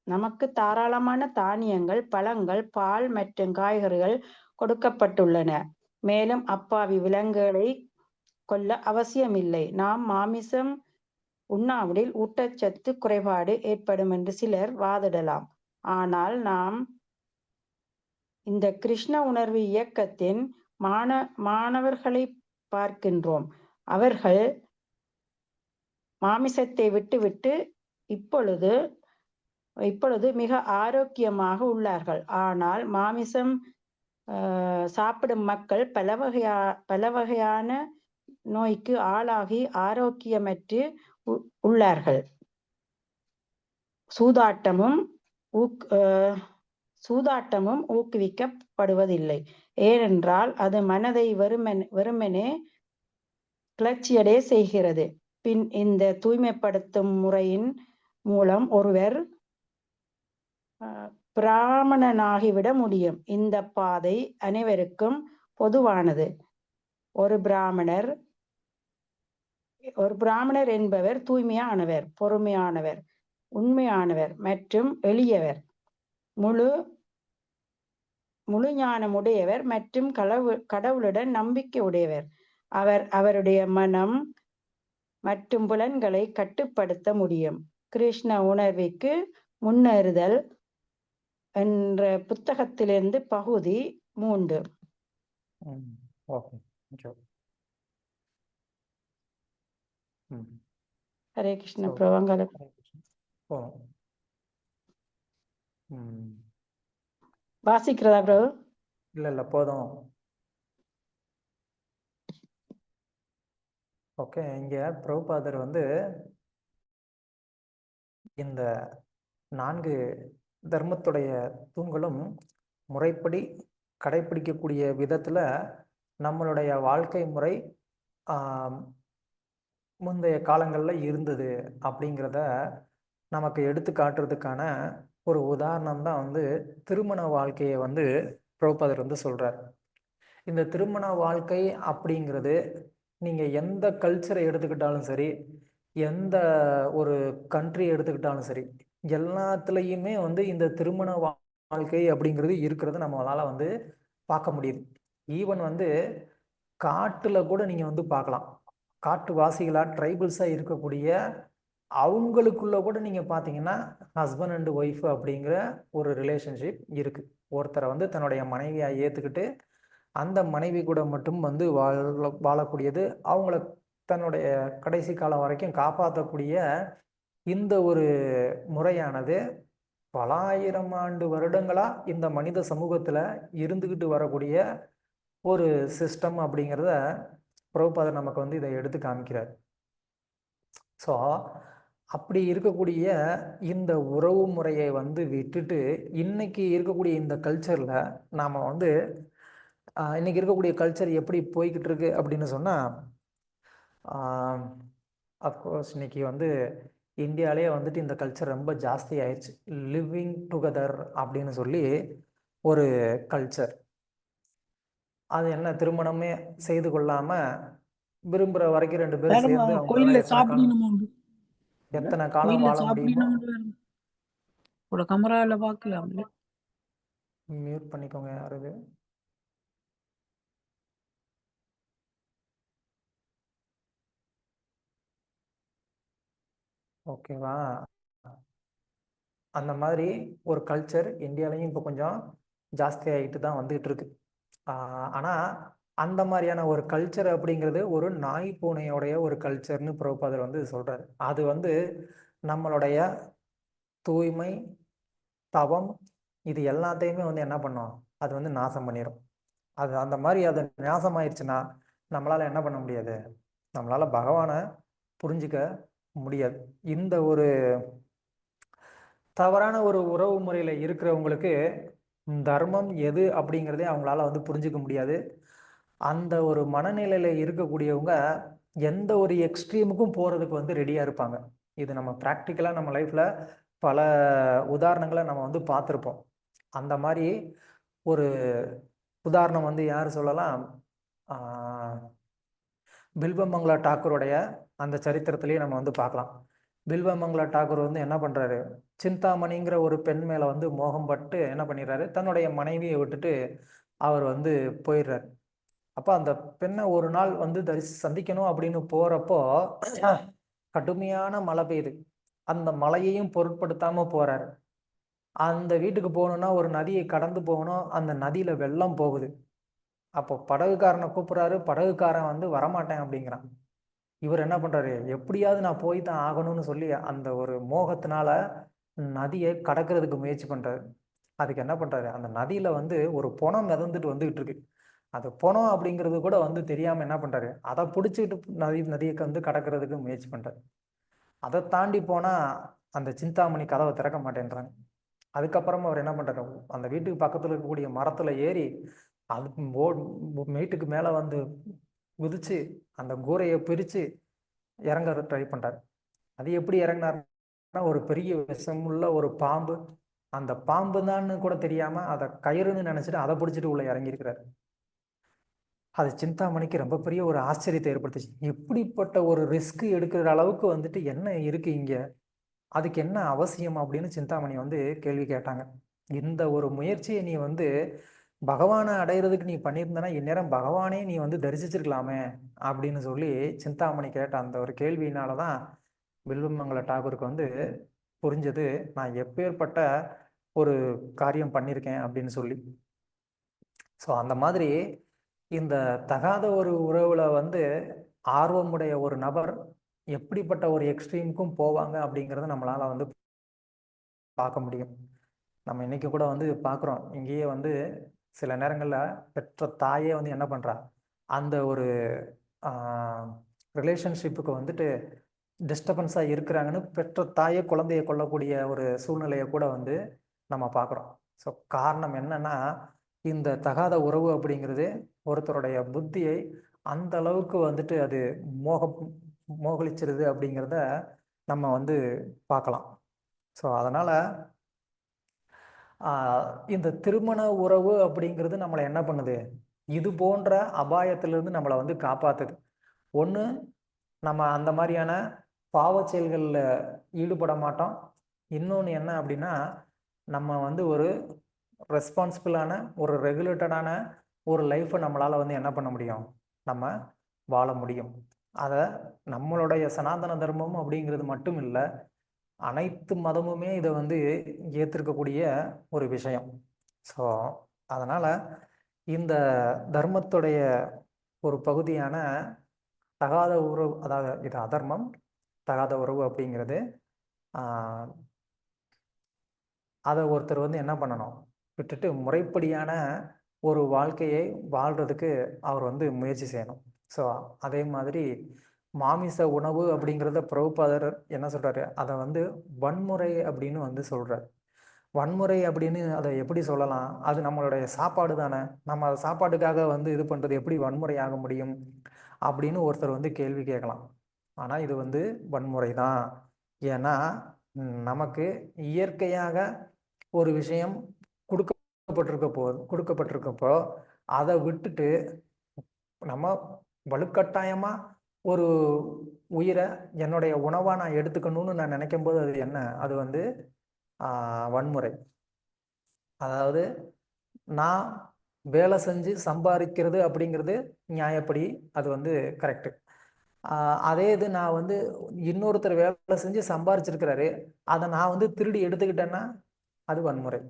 நமக்கு தாராளமான தானியங்கள், பழங்கள், பால் மற்றும் காய்கறிகள் கொடுக்கப்பட்டுள்ளன. மேலும் அப்பாவி விலங்குகளை கொல்ல அவசியமில்லை. நாம் மாமிசம் உண்ணாவிடில் ஊட்டச்சத்து குறைபாடு ஏற்படும் என்று சிலர் வாதிடலாம். ஆனால் நாம் இந்த கிருஷ்ண உணர்வு இயக்கத்தின் மாணவர்களை பார்க்கின்றோம். அவர்கள் மாமிசத்தை விட்டுவிட்டு இப்பொழுது மிக ஆரோக்கியமாக உள்ளார்கள். ஆனால் மாமிசம் சாப்பிடும் மக்கள் பல வகையான நோய்க்கு ஆளாகி ஆரோக்கியமற்று உள்ளார்கள். சூதாட்டமும் ஊக்குவிக்கப்படுவதில்லை. ஏனென்றால் அது மனதை வெறுமனே கிளர்ச்சியடைய செய்கிறது. பின் இந்த தூய்மைப்படுத்தும் முறையின் மூலம் ஒருவர் பிராமணனாகிவிட முடியும். இந்த பாதை அனைவருக்கும் பொதுவானது. ஒரு பிராமணர் என்பவர் தூய்மையானவர், பொறுமையானவர், உண்மையானவர் மற்றும் எளியவர், முழு ஞானமுடையவர் மற்றும் கடவுளுடன் நம்பிக்கை உடையவர். அவர் அவருடைய மனம் மற்றும் புலன்களை கட்டுப்படுத்த முடியும். கிருஷ்ண உணர்விற்கு முன்னேறுதல் என்ற புத்தகத்திலிருந்து பகுதி 3. ஹரே கிருஷ்ண பிரபு. வாசிக்கிறதா பிரபு? இல்ல போதும். ஓகே, இங்க பிரபுபாதர் வந்து இந்த 4 தர்மத்துடைய தூண்களும் முறைப்படி கடைபிடிக்கக்கூடிய விதத்துல நம்மளுடைய வாழ்க்கை முறை முந்தைய காலங்கள்ல இருந்தது அப்படிங்கிறத நமக்கு எடுத்து காட்டுறதுக்கான ஒரு உதாரணம் தான் வந்து திருமண வாழ்க்கையை வந்து பிரபுபாதர் வந்து சொல்றார். இந்த திருமண வாழ்க்கை அப்படிங்கிறது நீங்கள் எந்த கல்ச்சரை எடுத்துக்கிட்டாலும் சரி, எந்த ஒரு கண்ட்ரி எடுத்துக்கிட்டாலும் சரி, எல்லாத்துலேயுமே வந்து இந்த திருமண வாழ்க்கை அப்படிங்கிறது இருக்கிறது நம்மளால் வந்து பார்க்க முடியுது. ஈவன் வந்து காட்டில் கூட நீங்கள் வந்து பார்க்கலாம். காட்டுவாசிகளாக ட்ரைபிள்ஸாக இருக்கக்கூடிய அவங்களுக்குள்ள கூட நீங்கள் பார்த்தீங்கன்னா ஹஸ்பண்ட் அண்ட் ஒய்ஃப் அப்படிங்கிற ஒரு ரிலேஷன்ஷிப் இருக்குது. ஒருத்தரை வந்து தன்னுடைய மனைவியாக ஏற்றுக்கிட்டு அந்த மனைவி கூட மட்டும் வந்து வாழக்கூடியது, அவங்கள தன்னுடைய கடைசி காலம் வரைக்கும் காப்பாற்றக்கூடிய இந்த ஒரு முறையானது பல ஆயிரம் ஆண்டு வருடங்களாக இந்த மனித சமூகத்தில் இருந்துக்கிட்டு வரக்கூடிய ஒரு சிஸ்டம் அப்படிங்கிறத பிரபுபாதர் நமக்கு வந்து இதை எடுத்து காமிக்கிறார். ஸோ அப்படி இருக்கக்கூடிய இந்த உறவு முறையை வந்து விட்டுட்டு இன்னைக்கு இருக்கக்கூடிய இந்த கல்ச்சரில் நாம் வந்து இன்னைக்கு இருக்கக்கூடிய கல்ச்சர் எப்படி போய்கிட்டு இருக்கு அப்படின்னு சொன்னால், அஃப்கோர்ஸ் இன்னைக்கு வந்து இந்தியாவிலே வந்துட்டு இந்த கல்ச்சர் ரொம்ப ஜாஸ்தி ஆயிடுச்சு. லிவிங் டுகெதர் அப்படின்னு சொல்லி ஒரு கல்ச்சர். அது என்ன, திருமணமே செய்து கொள்ளாம விரும்புகிற வரைக்கும் 2 பேரும் சேர்ந்து அவங்களால எத்தனை காலம் வாழ முடியுமோ. மியூட் பண்ணிக்கோங்க யாரு. ஓகேவா? அந்த மாதிரி ஒரு கல்ச்சர் இந்தியாவிலையும் இப்போ கொஞ்சம் ஜாஸ்தி ஆகிட்டு தான் வந்துகிட்டு இருக்கு. ஆனால் அந்த மாதிரியான ஒரு கல்ச்சர் அப்படிங்கிறது ஒரு நாய் பூனையோடைய ஒரு கல்ச்சர்னு பிரபுபாதர் வந்து சொல்கிறார். அது வந்து நம்மளுடைய தூய்மை, தவம் இது எல்லாத்தையுமே வந்து என்ன பண்ணோம், அது வந்து நாசம் பண்ணிடும். அது அந்த மாதிரி அது நாசமாயிருச்சுன்னா நம்மளால் என்ன பண்ண முடியாது, நம்மளால் பகவானை புரிஞ்சிக்க முடியாது. இந்த ஒரு தவறான ஒரு உறவு முறையில் இருக்கிறவங்களுக்கு தர்மம் எது அப்படிங்கிறதே அவங்களால வந்து புரிஞ்சிக்க முடியாது. அந்த ஒரு மனநிலையில் இருக்கக்கூடியவங்க எந்த ஒரு எக்ஸ்ட்ரீமுக்கும் போகிறதுக்கு வந்து ரெடியாக இருப்பாங்க. இது நம்ம ப்ராக்டிக்கலாக நம்ம லைஃப்பில் பல உதாரணங்களை நம்ம வந்து பார்த்துருப்போம். அந்த மாதிரி ஒரு உதாரணம் வந்து யார் சொல்லலாம், பில்வமங்களா டாக்கூருடைய அந்த சரித்திரத்திலேயே நம்ம வந்து பார்க்கலாம். பில்வமங்களா டாக்கூர் வந்து என்ன பண்ணுறாரு, சிந்தாமணிங்கிற ஒரு பெண் மேலே வந்து மோகம் பட்டு என்ன பண்ணிடுறாரு, தன்னுடைய மனைவியை விட்டுட்டு அவர் வந்து போயிடுறாரு. அப்போ அந்த பெண்ணை ஒரு நாள் வந்து சந்திக்கணும் அப்படின்னு போகிறப்போ கடுமையான மழை பெய்யுது. அந்த மழையையும் பொருட்படுத்தாமல் போகிறார். அந்த வீட்டுக்கு போகணுன்னா ஒரு நதியை கடந்து போகணும். அந்த நதியில் வெள்ளம் போகுது. அப்போ படகுக்காரனை கூப்பிட்றாரு. படகுக்காரன் வந்து வரமாட்டேன் அப்படிங்கிறான். இவர் என்ன பண்ணுறாரு, எப்படியாவது நான் போய் தான் ஆகணும்னு சொல்லி அந்த ஒரு மோகத்தினால நதியை கடக்கிறதுக்கு முயற்சி பண்ணுறாரு. அதுக்கு என்ன பண்ணுறாரு, அந்த நதியில் வந்து ஒரு பொணம் மிதந்துட்டு வந்துகிட்டு இருக்கு. அது பொணம் அப்படிங்கிறது கூட வந்து தெரியாமல் என்ன பண்ணுறாரு, அதை பிடிச்சிக்கிட்டு நதியை வந்து கடக்கிறதுக்கு முயற்சி பண்ணுறாரு. அதை தாண்டி போனால் அந்த சிந்தாமணி கதவை திறக்க மாட்டேன்றாங்க. அதுக்கப்புறமா அவர் என்ன பண்ணுறாரு, அந்த வீட்டுக்கு பக்கத்தில் இருக்கக்கூடிய மரத்தில் ஏறி அது வீட்டுக்கு மேலே வந்து குதிச்சு அந்த கூரையை பிரித்து இறங்க ட்ரை பண்ணுறாரு. அது எப்படி இறங்கினார்னா, ஒரு பெரிய விஷமுள்ள ஒரு பாம்பு, அந்த பாம்பு தான்னு கூட தெரியாமல் அதை கயிறுன்னு நினச்சிட்டு அதை பிடிச்சிட்டு உள்ளே இறங்கியிருக்கிறாரு. அது சிந்தாமணிக்கு ரொம்ப பெரிய ஒரு ஆச்சரியத்தை ஏற்படுத்துச்சு. இப்படிப்பட்ட ஒரு ரிஸ்க் எடுக்கிற அளவுக்கு வந்துட்டு என்ன இருக்கு இங்கே, அதுக்கு என்ன அவசியம் அப்படின்னு சிந்தாமணி வந்து கேள்வி கேட்டாங்க. இந்த ஒரு முயற்சியை நீ வந்து பகவானை அடையிறதுக்கு நீ பண்ணியிருந்தனா இந்நேரம் பகவானே நீ வந்து தரிசிச்சிருக்கலாமே அப்படின்னு சொல்லி சிந்தாமணி கேட்ட அந்த ஒரு கேள்வியினால தான் பில்வமங்கள டாகூருக்கு வந்து புரிஞ்சது, நான் எப்பேற்பட்ட ஒரு காரியம் பண்ணியிருக்கேன் அப்படின்னு சொல்லி. ஸோ அந்த மாதிரி இந்த தகாத ஒரு உறவுல வந்து ஆர்வமுடைய ஒரு நபர் எப்படிப்பட்ட ஒரு எக்ஸ்ட்ரீமுக்கும் போவாங்க அப்படிங்கிறத நம்மளால வந்து பார்க்க முடியும். நம்ம இன்னைக்கு கூட வந்து பார்க்குறோம். இங்கேயே வந்து சில நேரங்களில் பெற்ற தாயே வந்து என்ன பண்ணுறா, அந்த ஒரு ரிலேஷன்ஷிப்புக்கு வந்துட்டு டிஸ்டர்பன்ஸாக இருக்கிறாங்கன்னு பெற்ற தாயே குழந்தைய கொல்லக்கூடிய ஒரு சூழ்நிலையை கூட வந்து நம்ம பார்க்குறோம். ஸோ காரணம் என்னன்னா, இந்த தகாத உறவு அப்படிங்கிறது ஒருத்தருடைய புத்தியை அந்த அளவுக்கு வந்துட்டு அது மோகலிச்சிருது அப்படிங்கிறத நம்ம வந்து பார்க்கலாம். ஸோ அதனால் இந்த திருமண உறவு அப்படிங்கிறது நம்மளை என்ன பண்ணுது, இது போன்ற அபாயத்திலிருந்து நம்மளை வந்து காப்பாற்றுது. ஒன்று, நம்ம அந்த மாதிரியான பாவச் செயல்களில் ஈடுபட மாட்டோம். இன்னொன்று என்ன அப்படின்னா, நம்ம வந்து ஒரு ரெஸ்பான்சிபிளான ஒரு ரெகுலேட்டடான ஒரு லைஃப்பை நம்மளால் வந்து என்ன பண்ண முடியும், நம்ம வாழ முடியும். அதை நம்மளுடைய சனாதன தர்மம் அப்படிங்கிறது மட்டும் இல்லை, அனைத்து மதமுமே இதை வந்து ஏற்றிருக்கக்கூடிய ஒரு விஷயம். ஸோ அதனால் இந்த தர்மத்துடைய ஒரு பகுதியான தகாத உறவு, அதாவது இது அதர்மம், தகாத உறவு அப்படிங்கிறது அதை ஒருத்தர் வந்து என்ன பண்ணணும், விட்டுட்டு முறைப்படியான ஒரு வாழ்க்கையை வாழ்கிறதுக்கு அவர் வந்து முயற்சி செய்யணும். ஸோ அதே மாதிரி மாமிச உணவு அப்படிங்கிறத பிரபுபாதர் என்ன சொல்கிறாரு, அதை வந்து வன்முறை அப்படின்னு வந்து சொல்கிறார். வன்முறை அப்படின்னு அதை எப்படி சொல்லலாம், அது நம்மளுடைய சாப்பாடு தானே, நம்ம அதை சாப்பாட்டுக்காக வந்து இது பண்ணுறது எப்படி வன்முறை ஆக முடியும் அப்படின்னு ஒருத்தர் வந்து கேள்வி கேட்கலாம். ஆனால் இது வந்து வன்முறை தான். ஏன்னா நமக்கு இயற்கையாக ஒரு விஷயம் கொடுக்கப்பட்டிருக்கப்போ அதை விட்டுட்டு நம்ம வலுக்கட்டாயமாக ஒரு உயிரை என்னுடைய உணவாக நான் எடுத்துக்கணும்னு நான் நினைக்கும் போது அது என்ன, அது வந்து வன்முறை. அதாவது நான் வேலை செஞ்சு சம்பாதிக்கிறது அப்படிங்கிறது நியாயப்படி அது வந்து கரெக்டு. அதே இது நான் வந்து இன்னொருத்தர் வேலை செஞ்சு சம்பாரிச்சிருக்கிறாரு, அதை நான் வந்து திருடி எடுத்துக்கிட்டேன்னா அது வன்முறை.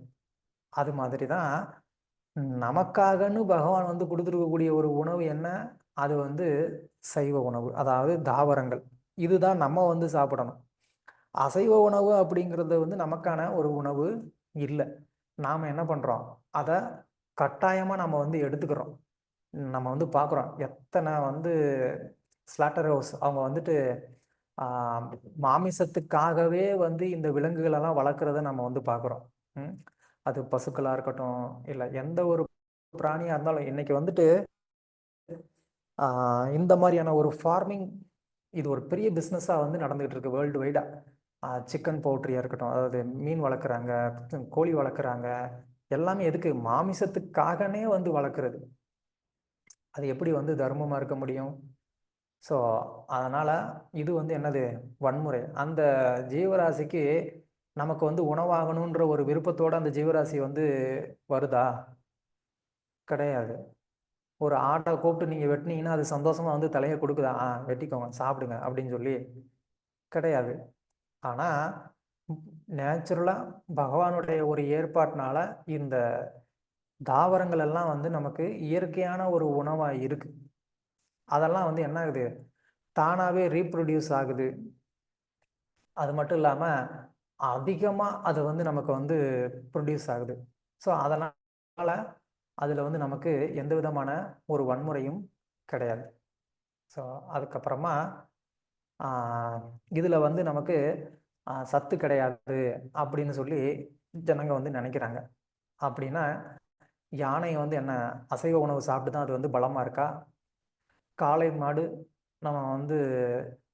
அது மாதிரி தான் நமக்காகன்னு பகவான் வந்து கொடுத்துருக்கக்கூடிய ஒரு உணவு என்ன, அது வந்து சைவ உணவு, அதாவது தாவரங்கள். இதுதான் நம்ம வந்து சாப்பிடணும். அசைவ உணவு அப்படிங்கிறது வந்து நமக்கான ஒரு உணவு இல்லை. நாம் என்ன பண்ணுறோம், அதை கட்டாயமாக நம்ம வந்து எடுத்துக்கிறோம். நம்ம வந்து பார்க்குறோம் எத்தனை வந்து ஸ்லாட்டர் ஹவுஸ் அவங்க வந்துட்டு மாமிசத்துக்காகவே வந்து இந்த விலங்குகளெல்லாம் வளர்க்குறத நம்ம வந்து பார்க்குறோம். அது பசுக்களாக இருக்கட்டும், இல்லை எந்த ஒரு பிராணியாக இருந்தாலும் இன்னைக்கு வந்துட்டு இந்த மாதிரியான ஒரு ஃபார்மிங், இது ஒரு பெரிய பிஸ்னஸாக வந்து நடந்துகிட்டு இருக்கு வேர்ல்டு வைடாக. சிக்கன் பவுல்ட்ரியாக இருக்கட்டும், அதாவது மீன் வளர்க்குறாங்க, கோழி வளர்க்குறாங்க, எல்லாமே எதுக்கு, மாமிசத்துக்காகனே வந்து வளர்க்குறது. அது எப்படி வந்து தர்மமாக இருக்க முடியும்? ஸோ அதனால் இது வந்து என்னது, வன்முறை. அந்த ஜீவராசிக்கு நமக்கு வந்து உணவாகணுன்ற ஒரு விருப்பத்தோடு அந்த ஜீவராசி வந்து வருதா? கிடையாது. ஒரு ஆட்டை கூப்பிட்டு நீங்கள் வெட்டினீங்கன்னா அது சந்தோஷமாக வந்து தலையை கொடுக்குதா, வெட்டிக்கோங்க சாப்பிடுங்க அப்படின்னு சொல்லி? கிடையாது. ஆனால் நேச்சுரலாக பகவானுடைய ஒரு ஏற்பாட்டினால இந்த தாவரங்கள் எல்லாம் வந்து நமக்கு இயற்கையான ஒரு உணவாக இருக்குது. அதெல்லாம் வந்து என்ன ஆகுது, தானாகவே ரீப்ரொடியூஸ் ஆகுது. அது மட்டும் இல்லாமல் அதிகமாக அது வந்து நமக்கு வந்து ப்ரொடியூஸ் ஆகுது. ஸோ அதனால் அதில் வந்து நமக்கு எந்த விதமான ஒரு வன்முறையும் கிடையாது. ஸோ அதுக்கப்புறமா இதில் வந்து நமக்கு சத்து கிடையாது அப்படின்னு சொல்லி ஜனங்க வந்து நினைக்கிறாங்க. அப்படின்னா யானை வந்து என்ன அசைவ உணவு சாப்பிட்டு தான் அது வந்து பலமாக இருக்கா? காளை மாடு நம்ம வந்து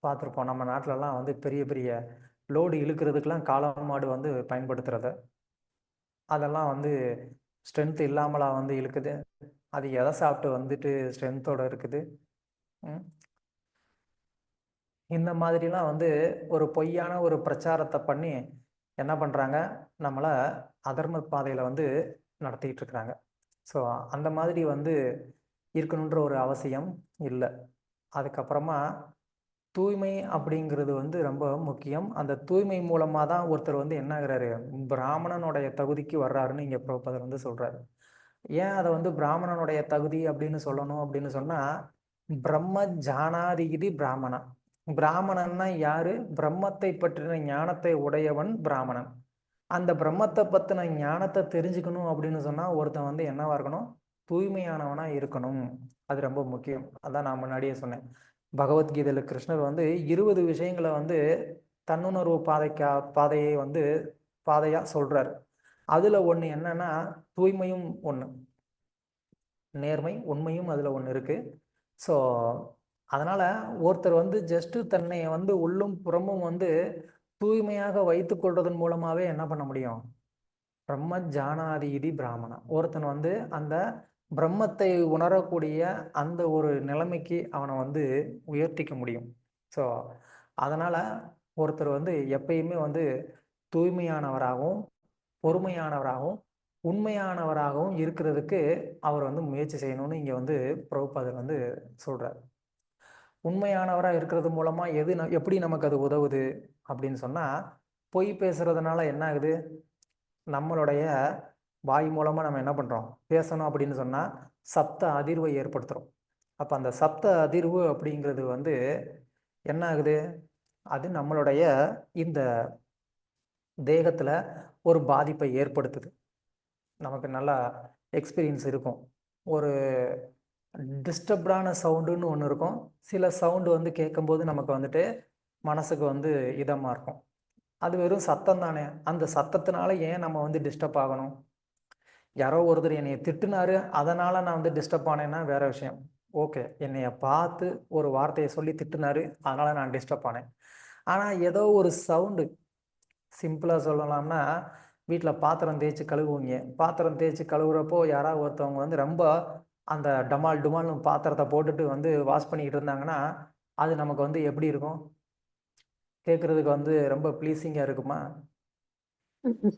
பார்த்துருப்போம், நம்ம நாட்டிலலாம் வந்து பெரிய பெரிய லோடு இழுக்கிறதுக்கெலாம் காளை மாடு வந்து பயன்படுத்துகிறத. அதெல்லாம் வந்து ஸ்ட்ரென்த் இல்லாமலா வந்து இழுக்குது? அது எதை சாப்பிட்டு வந்துட்டு ஸ்ட்ரென்த்தோடு இருக்குது? இந்த மாதிரிலாம் வந்து ஒரு பொய்யான ஒரு பிரச்சாரத்தை பண்ணி என்ன பண்ணுறாங்க, நம்மளை அதர்ம பாதையில் வந்து நடத்திக்கிட்டு இருக்கிறாங்க. ஸோ அந்த மாதிரி வந்து இருக்கணுன்ற ஒரு அவசியம் இல்லை. அதுக்கப்புறமா தூய்மை அப்படிங்கிறது வந்து ரொம்ப முக்கியம். அந்த தூய்மை மூலமாக தான் ஒருத்தர் வந்து என்ன ஆகிறாரு, பிராமணனுடைய தகுதிக்கு வர்றாருன்னு இங்கே பிரபுபாதர் வந்து சொல்கிறாரு. ஏன் அதை வந்து பிராமணனுடைய தகுதி அப்படின்னு சொல்லணும் அப்படின்னு சொன்னால், பிரம்ம ஜானாதிகிதி பிராமணா. பிராமணன்னா யாரு? பிரம்மத்தை பற்றின ஞானத்தை உடையவன் பிராமணன். அந்த பிரம்மத்தை பற்றின ஞானத்தை தெரிஞ்சுக்கணும் அப்படின்னு சொன்னால் ஒருத்தன் வந்து என்னவா இருக்கணும், தூய்மையானவனாக இருக்கணும். அது ரொம்ப முக்கியம். அதான் நான் முன்னாடியே சொன்னேன், பகவத்கீதையில் கிருஷ்ணர் வந்து 20 விஷயங்களை வந்து தன்னுணர்வு பாதையை வந்து பாதையாக சொல்கிறார். அதில் ஒன்று என்னன்னா தூய்மையும் ஒன்று, நேர்மை உண்மையும் அதில் ஒன்று இருக்குது. ஸோ அதனால் ஒருத்தர் வந்து ஜஸ்ட்டு தன்னை வந்து உள்ளும் புறமும் வந்து தூய்மையாக வைத்துக் கொள்வதன் மூலமாவே என்ன பண்ண முடியும்? பிரம்ம ஜானாதீதி பிராமணா. ஒருத்தன் வந்து அந்த பிரம்மத்தை உணரக்கூடிய அந்த ஒரு நிலைமைக்கு அவனை வந்து உயர்த்திக்க முடியும். ஸோ, அதனால ஒருத்தர் வந்து எப்பயுமே வந்து தூய்மையானவராகவும், பொறுமையானவராகவும், உண்மையானவராகவும் இருக்கிறதுக்கு அவர் வந்து முயற்சி செய்யணும்னு இங்க வந்து பிரபுபாதர் வந்து சொல்றார். உண்மையானவரா இருக்கிறது மூலமா எப்படி நமக்கு அது உதவுது அப்படின்னு சொன்னா, பொய் பேசுறதுனால என்ன ஆகுது? நம்மளுடைய வாய் மூலமா நம்ம என்ன பண்றோம்? பேசணும் அப்படின்னு சொன்னா, சப்த அதிர்வை ஏற்படுத்துறோம். அப்ப அந்த சப்த அதிர்வு அப்படிங்கிறது வந்து என்ன ஆகுது? அது நம்மளுடைய இந்த தேகத்துல ஒரு பாதிப்பை ஏற்படுத்துது. நமக்கு நல்லா எக்ஸ்பீரியன்ஸ் இருக்கும். ஒரு டிஸ்டர்ப்டான சவுண்டுன்னு ஒண்ணு இருக்கும். சில சவுண்டு வந்து கேட்கும்போது நமக்கு வந்துட்டு மனசுக்கு வந்து இதமா இருக்கும். அது வெறும் சத்தம் தானே! அந்த சத்தத்தினால ஏன் நம்ம வந்து டிஸ்டர்ப் ஆகணும்? யாரோ ஒருத்தர் என்னைய திட்டுனாரு, அதனால நான் வந்து டிஸ்டர்ப் ஆனேன்னா வேற விஷயம். ஓகே. என்னைய பார்த்து ஒரு வார்த்தைய சொல்லி திட்டுனாரு, அதனால நான் டிஸ்டர்ப் ஆனேன். ஆனா ஏதோ ஒரு சவுண்டு சிம்பிளா சொல்லலாம்னா, வீட்ல பாத்திரம் தேய்ச்சு கழுவுவீங்க. பாத்திரம் தேய்ச்சு கழுவுறப்போ யாராவது ஒருத்தவங்க வந்து ரொம்ப அந்த டமால் டுமால்னு பாத்திரத்த போட்டுட்டு வந்து வாஷ் பண்ணிக்கிட்டு இருந்தாங்கன்னா, அது நமக்கு வந்து எப்படி இருக்கும்? கேட்கறதுக்கு வந்து ரொம்ப ப்ளீசிங்கா இருக்குமா?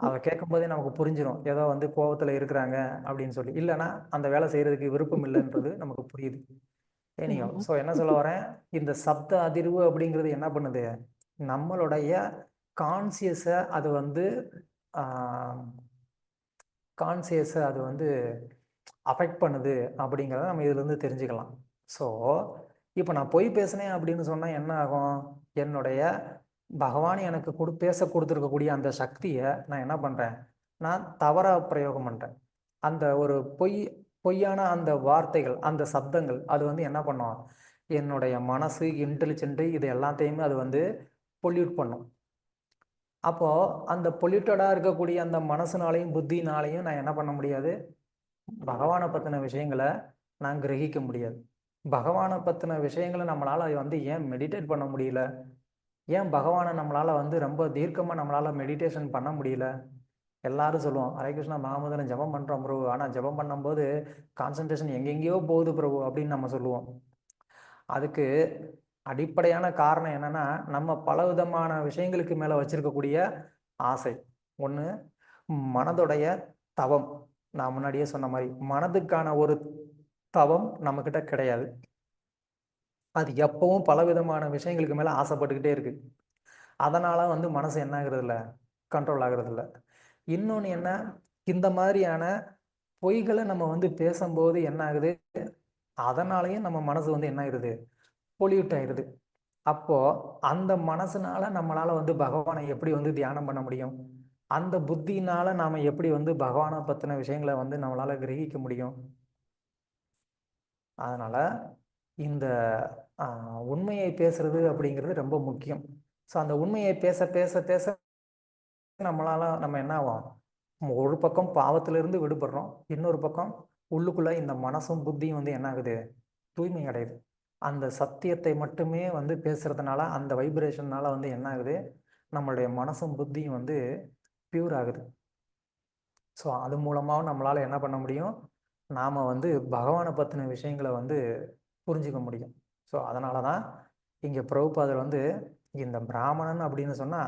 அத கேட்கும்போதே நமக்கு புரிஞ்சிரும். ஏதோ வந்து கோவத்துல இருக்கிறாங்க அப்படின்னு சொல்லி. இல்லன்னா, அந்த வேலை செய்றதுக்கு விருப்பம் இல்லன்றது நமக்கு புரியுது. எனிஹவ் ஆமா. ஸோ என்ன சொல்ல வரேன், இந்த சப்த அதிர்வு அப்படிங்கிறது என்ன பண்ணுது? நம்மளுடைய கான்ஷியஸ அது வந்து ஆ கான்ஷியஸ அது வந்து அஃபெக்ட் பண்ணுது அப்படிங்கிறத நம்ம இதிலிருந்து தெரிஞ்சுக்கலாம். ஸோ, இப்ப நான் பொய் பேசினேன் அப்படின்னு சொன்னா என்ன ஆகும்? என்னுடைய பகவான் எனக்கு பேச குடுத்திருக்கக்கூடிய அந்த சக்திய நான் என்ன பண்றேன்? நான் தவறா பிரயோகம் பண்றேன். அந்த ஒரு பொய்யான அந்த வார்த்தைகள், அந்த சப்தங்கள் அது வந்து என்ன பண்ணும்? என்னுடைய மனசு, இன்டெலிஜென்ட் இது எல்லாத்தையுமே அது வந்து பொல்யூட் பண்ணும். அப்போ அந்த பொல்யூட்டடா இருக்கக்கூடிய அந்த மனசுனாலயும், புத்தினாலயும் நான் என்ன பண்ண முடியாது? பகவான பத்தின விஷயங்கள நான் கிரகிக்க முடியாது. பகவான பத்தின விஷயங்கள நம்மளால வந்து ஏன் மெடிடேட் பண்ண முடியல? ஏன் பகவான நம்மளால வந்து ரொம்ப தீர்க்கமா நம்மளால மெடிடேஷன் பண்ண முடியல? எல்லாரும் சொல்லுவோம், "ஹரே கிருஷ்ணா மகாமந்திரம் ஜெபம் பண்றோம் பிரபு. ஆனா ஜெபம் பண்ணும்போது கான்சன்ட்ரேஷன் எங்கெங்கேயோ போகுது பிரபு" அப்படின்னு நம்ம சொல்லுவோம். அதுக்கு அடிப்படையான காரணம் என்னன்னா, நம்ம பலவிதமான விஷயங்களுக்கு மேல வச்சிருக்கக்கூடிய ஆசை. ஒண்ணு மனதுடைய தவம். நான் முன்னாடியே சொன்ன மாரி, மனதுக்கான ஒரு தவம் நம்மகிட்ட கிடையாது. அது எப்பவும் பலவிதமான விஷயங்களுக்கு மேல ஆசைப்பட்டுக்கிட்டே இருக்கு. அதனால வந்து மனசு என்ன ஆகுறதில்ல, கண்ட்ரோல் ஆகுறதில்ல. இன்னொன்னு என்ன, இந்த மாதிரியான பொய்கள நம்ம வந்து பேசம்போது என்ன ஆகுது, அதனாலயும் நம்ம மனசு வந்து என்ன ஆயிருது, பொல்யூட் ஆயிருது. அப்போ அந்த மனசுனால நம்மளால வந்து பகவானை எப்படி வந்து தியானம் பண்ண முடியும்? அந்த புத்தியினால நாம எப்படி வந்து பகவான பத்தின விஷயங்கள வந்து நம்மளால கிரகிக்க முடியும்? அதனால இந்த அ உண்மையை பேசுறது அப்படிங்கிறது ரொம்ப முக்கியம். ஸோ அந்த உண்மையை பேச, பேச, பேச நம்ம என்ன ஆவோம்? ஒரு பக்கம் பாவத்திலிருந்து விடுபடுறோம். இன்னொரு பக்கம் உள்ளுக்குள்ள இந்த மனசும், புத்தியும் வந்து என்ன ஆகுது? தூய்மை அடையுது. அந்த சத்தியத்தை மட்டுமே வந்து பேசுறதுனால, அந்த வைப்ரேஷன்னால வந்து என்ன ஆகுது? நம்மளுடைய மனசும், புத்தியும் வந்து பியூர் ஆகுது. ஸோ, அது மூலமாவும் நம்மளால என்ன பண்ண முடியும்? நாம வந்து பகவான பத்தின விஷயங்கள வந்து புரிஞ்சுக்க முடியும். ஸோ, அதனால தான் இங்க பிரபுபாதர் வந்து இந்த பிராமணன் அப்படின்னு சொன்னா,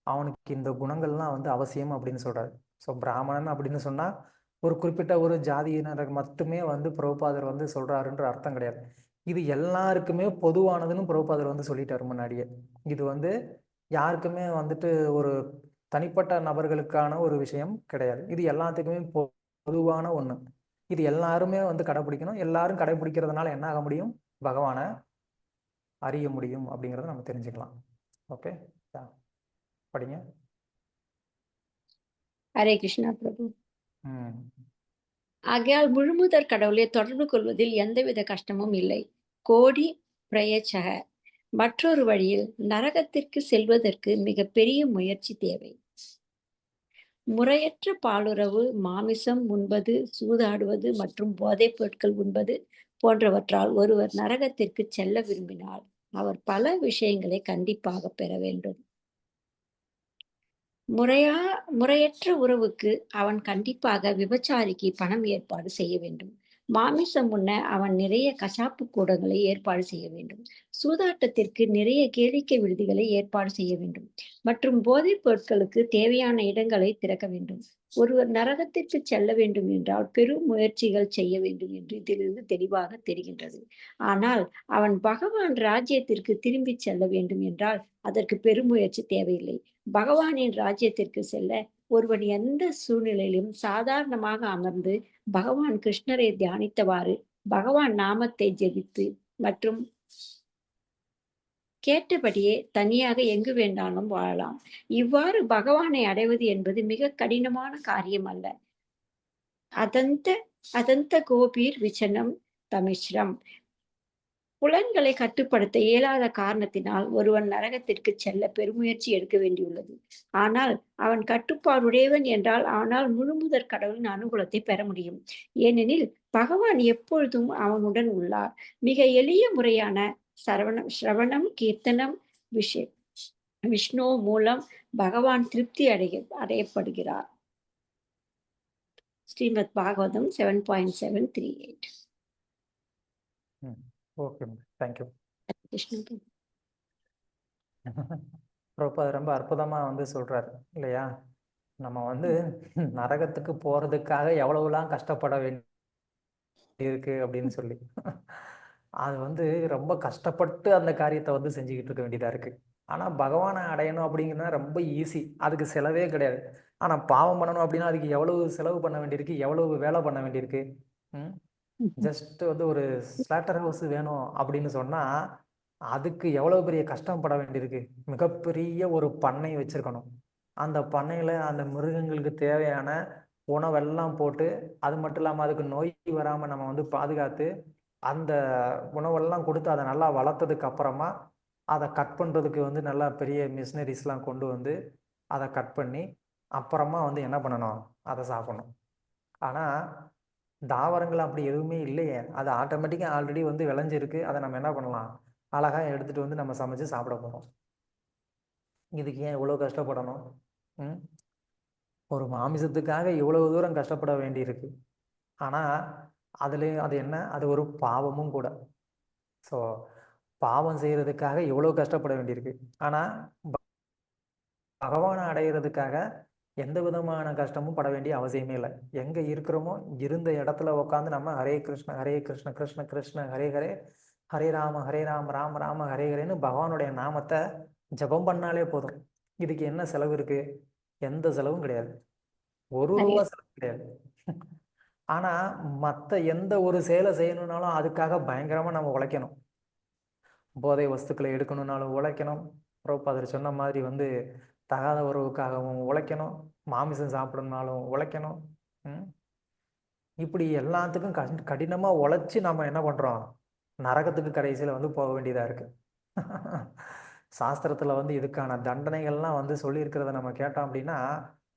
அவனுக்கு இந்த குணங்கள்லாம் வந்து அவசியம் அப்படின்னு சொல்றாரு. ஸோ, பிராமணன் அப்படின்னு சொன்னா, ஒரு குறிப்பிட்ட ஒரு ஜாதியினருக்கு மட்டுமே வந்து பிரபுபாதர் வந்து சொல்றாருன்ற அர்த்தம் கிடையாது. இது எல்லாருக்குமே பொதுவானதுன்னு பிரபுபாதர் வந்து சொல்லிட்டாரு முன்னாடியே. இது வந்து யாருக்குமே வந்துட்டு ஒரு தனிப்பட்ட நபர்களுக்கான ஒரு விஷயம் கிடையாது. இது எல்லாத்துக்குமே பொதுவான ஒண்ணு. இது எல்லாருமே வந்து கடைபிடிக்கணும். எல்லாரும் கடைபிடிக்கிறதுனால என்ன ஆக முடியும்? பகவான அறிய முடியும் அப்படிங்கிறத நம்ம தெரிஞ்சுக்கலாம். ஓகே. யா. படிங்க. ஹரே கிருஷ்ணா பிரபு. ம். ஆகையால் முழுமுதற் கடவுளை தொடர்பு கொள்வதில் எந்தவித கஷ்டமும் இல்லை. கோடி பிரயச்சக. மற்றொரு வழியில் நரகத்திற்கு செல்வதற்கு மிகப் பெரிய முயற்சி தேவை. முறையற்ற பாலுறவு, மாமிசம் உண்பது, சூதாடுவது மற்றும் போதைப் பொருட்கள் உண்பது போன்றவற்றால் ஒருவர் நரகத்திற்கு செல்ல விரும்பினால் அவர் பல விஷயங்களை கண்டிப்பாக பெற வேண்டும். முறையற்ற உறவுக்கு அவன் கண்டிப்பாக விபச்சாரிக்கு பணம் ஏற்பாடு செய்ய வேண்டும். மாமிசம் உண்ண அவன் நிறைய கசாப்பு கூடங்களை ஏற்பாடு செய்ய வேண்டும். சூதாட்டத்திற்கு நிறைய கேளிக்கை விடுதிகளை ஏற்பாடு செய்ய வேண்டும். மற்றும் போதைப் பொருட்களுக்கு தேவையான இடங்களை திறக்க வேண்டும். ஒருவர் நரகத்திற்கு செல்ல வேண்டும் என்றால் பெரும் முயற்சிகள் செய்ய வேண்டும் என்று இதிலிருந்து தெளிவாக தெரிகின்றது. ஆனால் அவன் பகவான் ராஜ்யத்திற்கு திரும்பிச் செல்ல வேண்டும் என்றால் அதற்கு பெருமுயற்சி தேவையில்லை. பகவானின் ராஜ்யத்திற்கு செல்ல ஒருவன் எந்த சூழ்நிலையிலும் சாதாரணமாக அமர்ந்து பகவான் கிருஷ்ணரை தியானித்தவாறு பகவான் நாமத்தை ஜெபித்து மற்றும் கேட்டபடியே தனியாக எங்கு வேண்டாலும் வாழலாம். இவ்வாறு பகவானை அடைவது என்பது மிக கடினமான காரியம் அல்ல. அதந்த அதந்த கோபீர் விசனம் தமிஸ்ரம். புலன்களை கட்டுப்படுத்த இயலாத காரணத்தினால் ஒருவன் நரகத்திற்கு செல்ல பெருமுயற்சி எடுக்க வேண்டியுள்ளது. ஆனால் அவன் கட்டுப்பாடுடையவன் என்றால் அவனால் முழுமுதற் கடவுளின் அனுகூலத்தை பெற முடியும். ஏனெனில் பகவான் எப்பொழுதும் அவனுடன் உள்ளார். மிக எளிய முறையான சிரவணம், கீர்த்தனம், விஷ்ணு மூலம் பகவான் திருப்தி அடையப்படுகிறார். ஸ்ரீமத் பாகவதம் 7.738. Okay, thank you. கிருஷ்ணன் பிரபுபாத் ரொம்ப அற்புதமா வந்து சொல்றாரு இல்லையா? நம்ம வந்து நரகத்துக்கு போறதுக்காக எவ்வளவுலாம் கஷ்டப்பட வேண்டியிருக்கு அப்படின்னு சொல்லி அது வந்து ரொம்ப கஷ்டப்பட்டு அந்த காரியத்தை வந்து செஞ்சுக்கிட்டு இருக்க வேண்டியதா இருக்கு. ஆனா பகவானை அடையணும் அப்படிங்கிறதுனா ரொம்ப ஈஸி, அதுக்கு செலவே கிடையாது. ஆனா பாவம் பண்ணணும் அப்படின்னா அதுக்கு எவ்வளவு செலவு பண்ண வேண்டியிருக்கு, எவ்வளவு வேலை பண்ண வேண்டியிருக்கு. ஜஸ்ட் வந்து ஒரு ஸ்லாட்டர் ஹவுஸ் வேணும் அப்படின்னு சொன்னா அதுக்கு எவ்வளவு பெரிய கஷ்டம் பட வேண்டியிருக்கு. மிகப்பெரிய ஒரு பண்ணை வச்சிருக்கணும். அந்த பண்ணையில அந்த மிருகங்களுக்கு தேவையான உணவெல்லாம் போட்டு, அது மட்டும் இல்லாம அதுக்கு நோய் வராம நம்ம வந்து பாதுகாத்து, அந்த உணவெல்லாம் கொடுத்து அதை நல்லா வளர்த்ததுக்கு அப்புறமா அதை கட் பண்றதுக்கு வந்து நல்லா பெரிய மிஷினரிஸ்லாம் கொண்டு வந்து அதை கட் பண்ணி அப்புறமா வந்து என்ன பண்ணணும், அதை சாப்பிடணும். ஆனா தாவரங்கள் அப்படி எதுவுமே இல்லையே. அது ஆட்டோமேட்டிக்கா ஆல்ரெடி வந்து விளைஞ்சிருக்கு. அதை நம்ம என்ன பண்ணலாம், அழகா எடுத்துட்டு வந்து நம்ம சமைச்சு சாப்பிட போறோம். இதுக்கு ஏன் இவ்வளவு கஷ்டப்படணும்? ஒரு மாமிசத்துக்காக இவ்வளவு தூரம் கஷ்டப்பட வேண்டியிருக்கு. ஆனா அதுலயும் அது என்ன, அது ஒரு பாவமும் கூட. ஸோ பாவம் செய்யறதுக்காக இவ்வளவு கஷ்டப்பட வேண்டியிருக்கு. ஆனா பகவானை அடையிறதுக்காக எந்த விதமான கஷ்டமும் பட வேண்டிய அவசியமே இல்லை. எங்க இருக்கிறோமோ இருந்த இடத்துல உட்காந்து நம்ம ஹரே கிருஷ்ண கிருஷ்ண கிருஷ்ண ஹரே ஹரே, ஹரே ராம ராம ராம ஹரே ஹரேன்னு பகவானுடைய நாமத்தை ஜபம் பண்ணாலே போதும். இதுக்கு என்ன செலவு இருக்கு? எந்த செலவும் கிடையாது. ₹1 செலவு கிடையாது. ஆனா மத்த எந்த ஒரு செயலை செய்யணும்னாலும் அதுக்காக பயங்கரமா நம்ம உழைக்கணும். போதை வஸ்துக்களை எடுக்கணும்னாலும் உழைக்கணும். பிரபுபாதர் சொன்ன மாதிரி வந்து தகாத உறவுக்காகவும் உழைக்கணும். மாமிசம் சாப்பிடணும்னாலும் உழைக்கணும். இப்படி எல்லாத்துக்கும் கடினமா உழைச்சு நம்ம என்ன பண்றோம், நரகத்துக்கு கடைசியில வந்து போக வேண்டியதா இருக்கு. சாஸ்திரத்துல வந்து இதுக்கான தண்டனைகள்லாம் வந்து சொல்லியிருக்கிறத நம்ம கேட்டோம் அப்படின்னா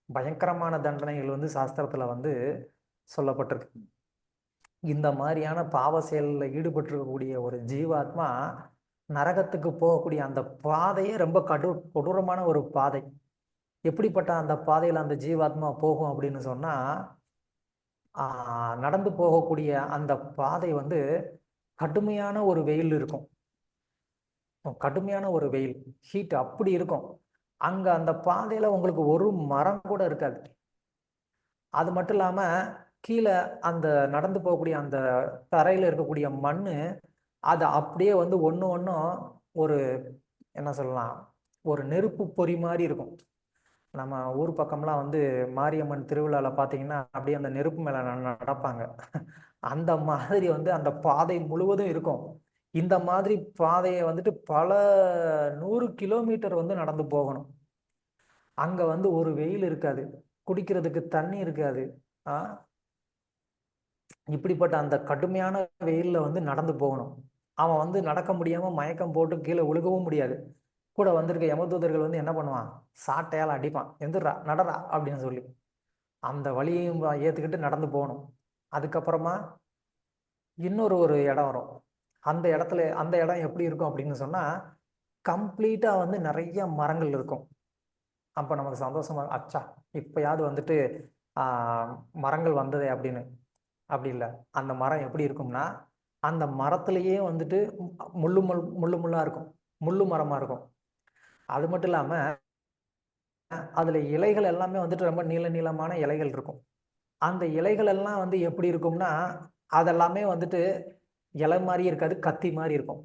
பயங்கரமான தண்டனைகள் வந்து சாஸ்திரத்துல வந்து சொல்லப்பட்டிருக்கு. இந்த மாதிரியான பாவ செயலில் ஈடுபட்டிருக்கக்கூடிய ஒரு ஜீவாத்மா நரகத்துக்கு போகக்கூடிய அந்த பாதையே ரொம்ப கொடூரமான ஒரு பாதை. எப்படிப்பட்ட அந்த பாதையில் அந்த ஜீவாத்மா போகும் அப்படின்னு சொன்னா, நடந்து போகக்கூடிய அந்த பாதை வந்து கடுமையான ஒரு வெயில் இருக்கும். கடுமையான ஒரு வெயில், ஹீட் அப்படி இருக்கும். அங்க அந்த பாதையில உங்களுக்கு ஒரு மரம் கூட இருக்காது. அது மட்டும் இல்லாம கீழே அந்த நடந்து போகக்கூடிய அந்த தரையில இருக்கக்கூடிய மண்ணு அது அப்படியே வந்து ஒன்றும் ஒரு என்ன சொல்லலாம், ஒரு நெருப்பு பொறி மாதிரி இருக்கும். நம்ம ஊர் பக்கம்லாம் வந்து மாரியம்மன் திருவிழாவில் பார்த்தீங்கன்னா அப்படியே அந்த நெருப்பு மேலே நடப்பாங்க. அந்த மாதிரி வந்து அந்த பாதை முழுவதும் இருக்கும். இந்த மாதிரி பாதையை வந்துட்டு பல 100 கிலோமீட்டர் வந்து நடந்து போகணும். அங்க வந்து ஒரு வெயில் இருக்காது, குடிக்கிறதுக்கு தண்ணி இருக்காது. இப்படிப்பட்ட அந்த கடுமையான வெயில்ல வந்து நடந்து போகணும். அவன் வந்து நடக்க முடியாம மயக்கம் போட்டு கீழே விழுகவும் முடியாது. கூட வந்திருக்க யமதூதர்கள் வந்து என்ன பண்ணுவான், சாட்டையால் அடிப்பான், எந்திரா நடரா அப்படின்னு சொல்லி. அந்த வழியையும் ஏத்துக்கிட்டு நடந்து போகணும். அதுக்கப்புறமா இன்னொரு இடம் வரும். அந்த இடம் எப்படி இருக்கும் அப்படின்னு சொன்னா கம்ப்ளீட்டா வந்து நிறைய மரங்கள் இருக்கும். அப்போ நமக்கு சந்தோஷமா அச்சா இப்பயாவது வந்துட்டு மரங்கள் வந்ததே அப்படின்னு. அப்படி இல்லை. அந்த மரம் எப்படி இருக்கும்னா, அந்த மரத்திலேயே வந்துட்டு முள்ளு முள்ளா இருக்கும். முள்ளு மரமா இருக்கும். அது மட்டும் இல்லாம அதுல இலைகள் எல்லாமே வந்துட்டு ரொம்ப நீள நீளமான இலைகள் இருக்கும். அந்த இலைகள் எல்லாம் வந்து எப்படி இருக்கும்னா, அதெல்லாமே வந்துட்டு இலை மாரி இருக்காது. கத்தி மாரி இருக்கும்.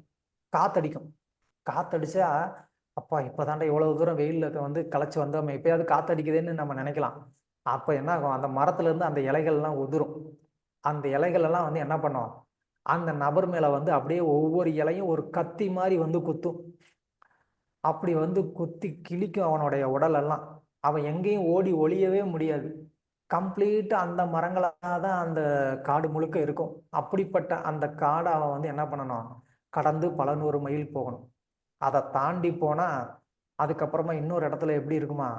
காத்தடிக்கும். காத்தடிச்சா, அப்பா இப்பதான்டா இவ்வளவு தூரம் வெயில்ல வந்து களைச்சு வந்தோமே, இப்பயாவது காத்தடிக்குதேன்னு நம்ம நெனைக்கலாம். அப்ப என்ன ஆகும், அந்த மரத்துல இருந்து அந்த இலைகள்லாம் உதிரும். அந்த இலைகள் எல்லாம் வந்து என்ன பண்ணும், அந்த நபர் மேல வந்து அப்படியே ஒவ்வொரு இலையும் ஒரு கத்தி மாரி வந்து குத்தும். அப்படி வந்து குத்தி கிழிக்கும் அவனுடைய உடலெல்லாம். அவன் எங்கேயும் ஓடி ஒளியவே முடியாது. கம்ப்ளீட்டா அந்த மரங்களா தான் அந்த காடு முழுக்க இருக்கும். அப்படிப்பட்ட அந்த காட அவன் வந்து என்ன பண்ணணும், கடந்து பல 100 மைல் போகணும். அத தாண்டி போனா, அதுக்கப்புறமா இன்னொரு இடத்துல எப்படி இருக்குமா,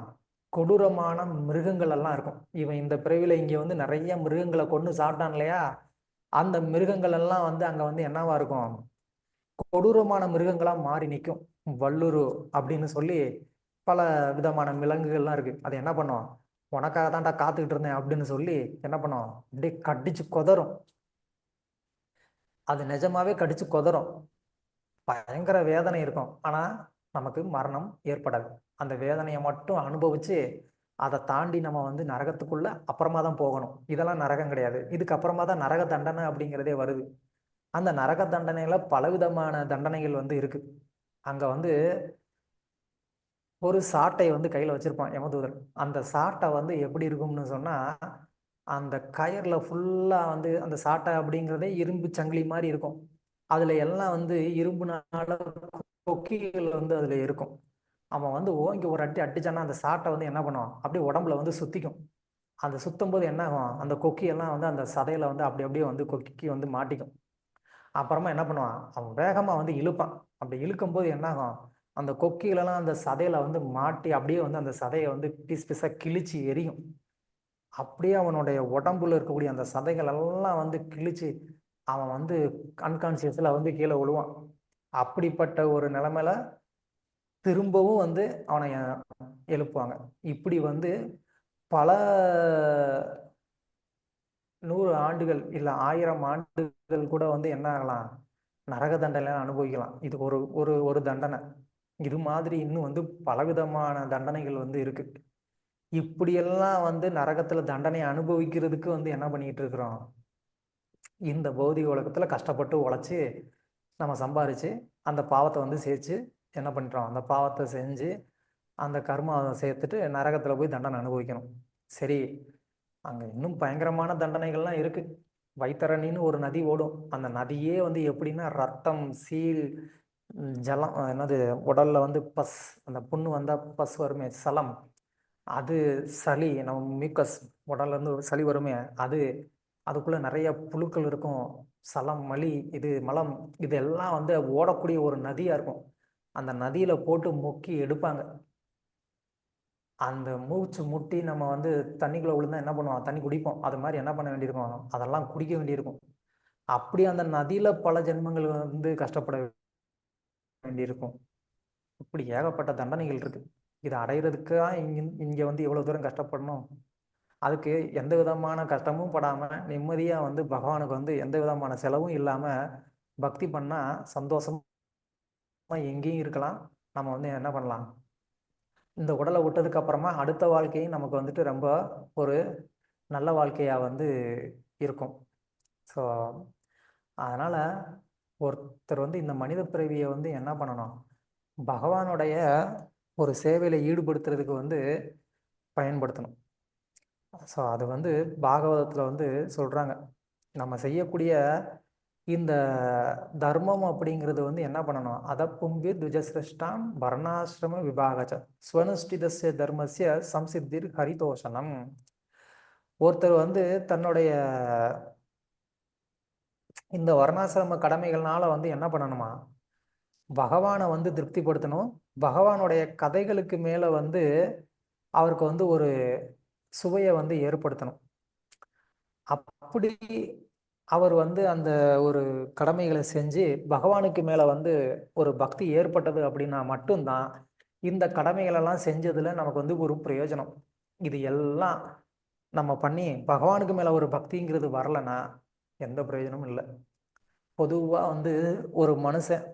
கொடூரமான மிருகங்கள் எல்லாம் இருக்கும். இவன் இந்த பிறவியில இங்க வந்து நெறைய மிருகங்கள கொன்னு சாப்பிட்டான் இல்லையா? அந்த மிருகங்கள் எல்லாம் வந்து அங்க வந்து என்னவா இருக்கும், கொடூரமான மிருகங்களா மாறி நிக்கும். வல்லுரு அப்படின்னு சொல்லி பல விதமான விலங்குகள்லாம் இருக்கு. அது என்ன பண்ணும், உனக்காக தான்டா காத்துக்கிட்டு இருந்தேன் அப்படின்னு சொல்லி என்ன பண்ணும், அப்படியே கடிச்சு கொதறும். அது நிஜமாவே கடிச்சு கொதறும். பயங்கர வேதனை இருக்கும். ஆனா, நமக்கு மரணம் ஏற்படாது. அந்த வேதனைய மட்டும் அனுபவிச்சு, அத தாண்டி நம்ம வந்து நரகத்துக்குள்ள அப்புறமா தான் போகணும். இதெல்லாம் நரகம் கிடையாது. இதுக்கு அப்புறமா தான் நரக தண்டனை அப்படிங்கிறதே வருது. அந்த நரக தண்டனையில பலவிதமான தண்டனைகள் வந்து இருக்கு. அங்க வந்து ஒரு சாட்டை வந்து கையில வச்சிருப்பான் யமதூதன். அந்த சாட்டை வந்து எப்படி இருக்கும்னு சொன்னா, அந்த கயர்ல ஃபுல்லா வந்து அந்த சாட்டை அப்படிங்கிறதே இரும்பு சங்கிலி மாரி இருக்கும். அதுல எல்லாம் வந்து இரும்புனால கொக்கிகள் வந்து அதுல இருக்கும். அவன் வந்து ஓங்கி ஒரு அடி அடிச்சான்னா, அந்த சாட்டை வந்து என்ன பண்ணும், அப்படியே உடம்புல வந்து சுத்திக்கும். அந்த சுத்தும்போது என்ன ஆகும், அந்த கொக்கி எல்லாம் வந்து அந்த சதையில வந்து அப்படி அப்படியே வந்து கொக்கிக்கு வந்து மாட்டிக்கும். அப்புறமா என்ன பண்ணுவான், அவன் வேகமா வந்து இழுப்பான். அப்படி இழுக்கும்போது என்ன ஆகும், அந்த கொக்கிகளெல்லாம் அந்த சதையில வந்து மாட்டி அப்படியே வந்து அந்த சதைய வந்து பீஸ் பீஸா கிழிச்சு எரியும். அப்படியே அவனுடைய உடம்புல இருக்கக்கூடிய அந்த சதைகள் எல்லாம் வந்து கிழிச்சு, அவன் வந்து அன்கான்சியஸ்ல வந்து கீழ விழுவான். அப்படிப்பட்ட ஒரு நிலைமையில திரும்பவும் வந்து அவன எழுப்புவாங்க. இப்படி வந்து பல 100 ஆண்டுகள் இல்ல 1000 ஆண்டுகள் கூட வந்து என்ன ஆகலாம், நரக தண்டனை அனுபவிக்கலாம். இது ஒரு ஒரு ஒரு தண்டனை. இது மாதிரி இன்னும் வந்து பலவிதமான தண்டனைகள் வந்து இருக்கு. இப்படியெல்லாம் வந்து நரகத்துல தண்டனை அனுபவிக்கிறதுக்கு வந்து என்ன பண்ணிட்டு இருக்கிறோம், இந்த பௌதிக உலகத்துல கஷ்டப்பட்டு உழைச்சு நம்ம சம்பாரிச்சு அந்த பாவத்தை வந்து சேர்த்து என்ன பண்றோம், அந்த பாவத்தை செஞ்சு அந்த கர்மாவை சேர்த்துட்டு நரகத்துல போய் தண்டனை அனுபவிக்கணும். சரி, அங்க இன்னும் பயங்கரமான தண்டனைகள்லாம் இருக்கு. வைத்தரணின்னு ஒரு நதி ஓடும். அந்த நதியே வந்து எப்படின்னா ரத்தம், சீல், ஜலம், என்னது, உடல்ல வந்து பஸ், அந்த புண்ணு வந்தா பஸ் வருமே சலம், அது, சளி, நம்ம மியூக்கஸ், உடல்ல இருந்து ஒரு சளி வருமே அது, அதுக்குள்ள நிறைய புழுக்கள் இருக்கும். சலம், மலி, இது மலம், இதெல்லாம் வந்து ஓடக்கூடிய ஒரு நதியா இருக்கும். அந்த நதியில போட்டு முக்கி எடுப்பாங்க. அந்த மூச்சு முட்டி நம்ம வந்து தண்ணிக்குள்ள விழுந்தா என்ன பண்ணுவோம், தண்ணி குடிப்போம். அது மாதிரி என்ன பண்ண வேண்டியிருக்கும், அதெல்லாம் குடிக்க வேண்டியிருக்கும். அப்படி அந்த நதியில பல ஜென்மங்கள் வந்து கஷ்டப்பட வேண்டியிருக்கும். இப்படி ஏகப்பட்ட தண்டனைகள் இருக்கு. இதை அடையிறதுக்கா இங்க வந்து இவ்வளவு தூரம் கஷ்டப்படணும். அதுக்கு எந்த விதமான கஷ்டமும் படாம நிம்மதியா வந்து பகவானுக்கு வந்து எந்த விதமான செலவும் இல்லாம பக்தி பண்ணா சந்தோஷமா எங்கேயும் இருக்கலாம். நம்ம வந்து என்ன பண்ணலாம், இந்த உடலை விட்டதுக்கு அப்புறமா அடுத்த வாழ்க்கையும் நமக்கு வந்துட்டு ரொம்ப ஒரு நல்ல வாழ்க்கையா வந்து இருக்கும். ஸோ அதனால ஒருத்தர் வந்து இந்த மனித பிறவியை வந்து என்ன பண்ணணும், பகவானுடைய ஒரு சேவையில ஈடுபடுத்துறதுக்கு வந்து பயன்படுத்தணும். ஸோ அது வந்து பாகவதத்துல வந்து சொல்றாங்க, நம்ம செய்யக்கூடிய இந்த தர்மம் அப்படிங்கிறது வந்து என்ன பண்ணணும், அதப்பும்பி துஜசிரஷ்டாம் வர்ணாசிரம விபாகச்ச ஸ்வனுஷ்டிதஸ்ய தர்மஸ்ய சம்சித்திர் ஹரிதோஷனம். ஒருத்தர் வந்து தன்னுடைய இந்த வர்ணாசிரம கடமைகள்னால வந்து என்ன பண்ணணுமா, பகவானை வந்து திருப்திப்படுத்தணும். பகவானுடைய கதைகளுக்கு மேல வந்து அவருக்கு வந்து ஒரு சுவையை வந்து ஏற்படுத்தணும். அப்படி அவர் வந்து அந்த ஒரு கடமைகளை செஞ்சு பகவானுக்கு மேல வந்து ஒரு பக்தி ஏற்பட்டது அப்படின்னா மட்டும்தான் இந்த கடமைகளெல்லாம் செஞ்சதுல நமக்கு வந்து ஒரு பிரயோஜனம். இது எல்லாம் நம்ம பண்ணி பகவானுக்கு மேல ஒரு பக்திங்கிறது வரலன்னா எந்த பிரயோஜனமும் இல்லை. பொதுவா வந்து ஒரு மனுஷன்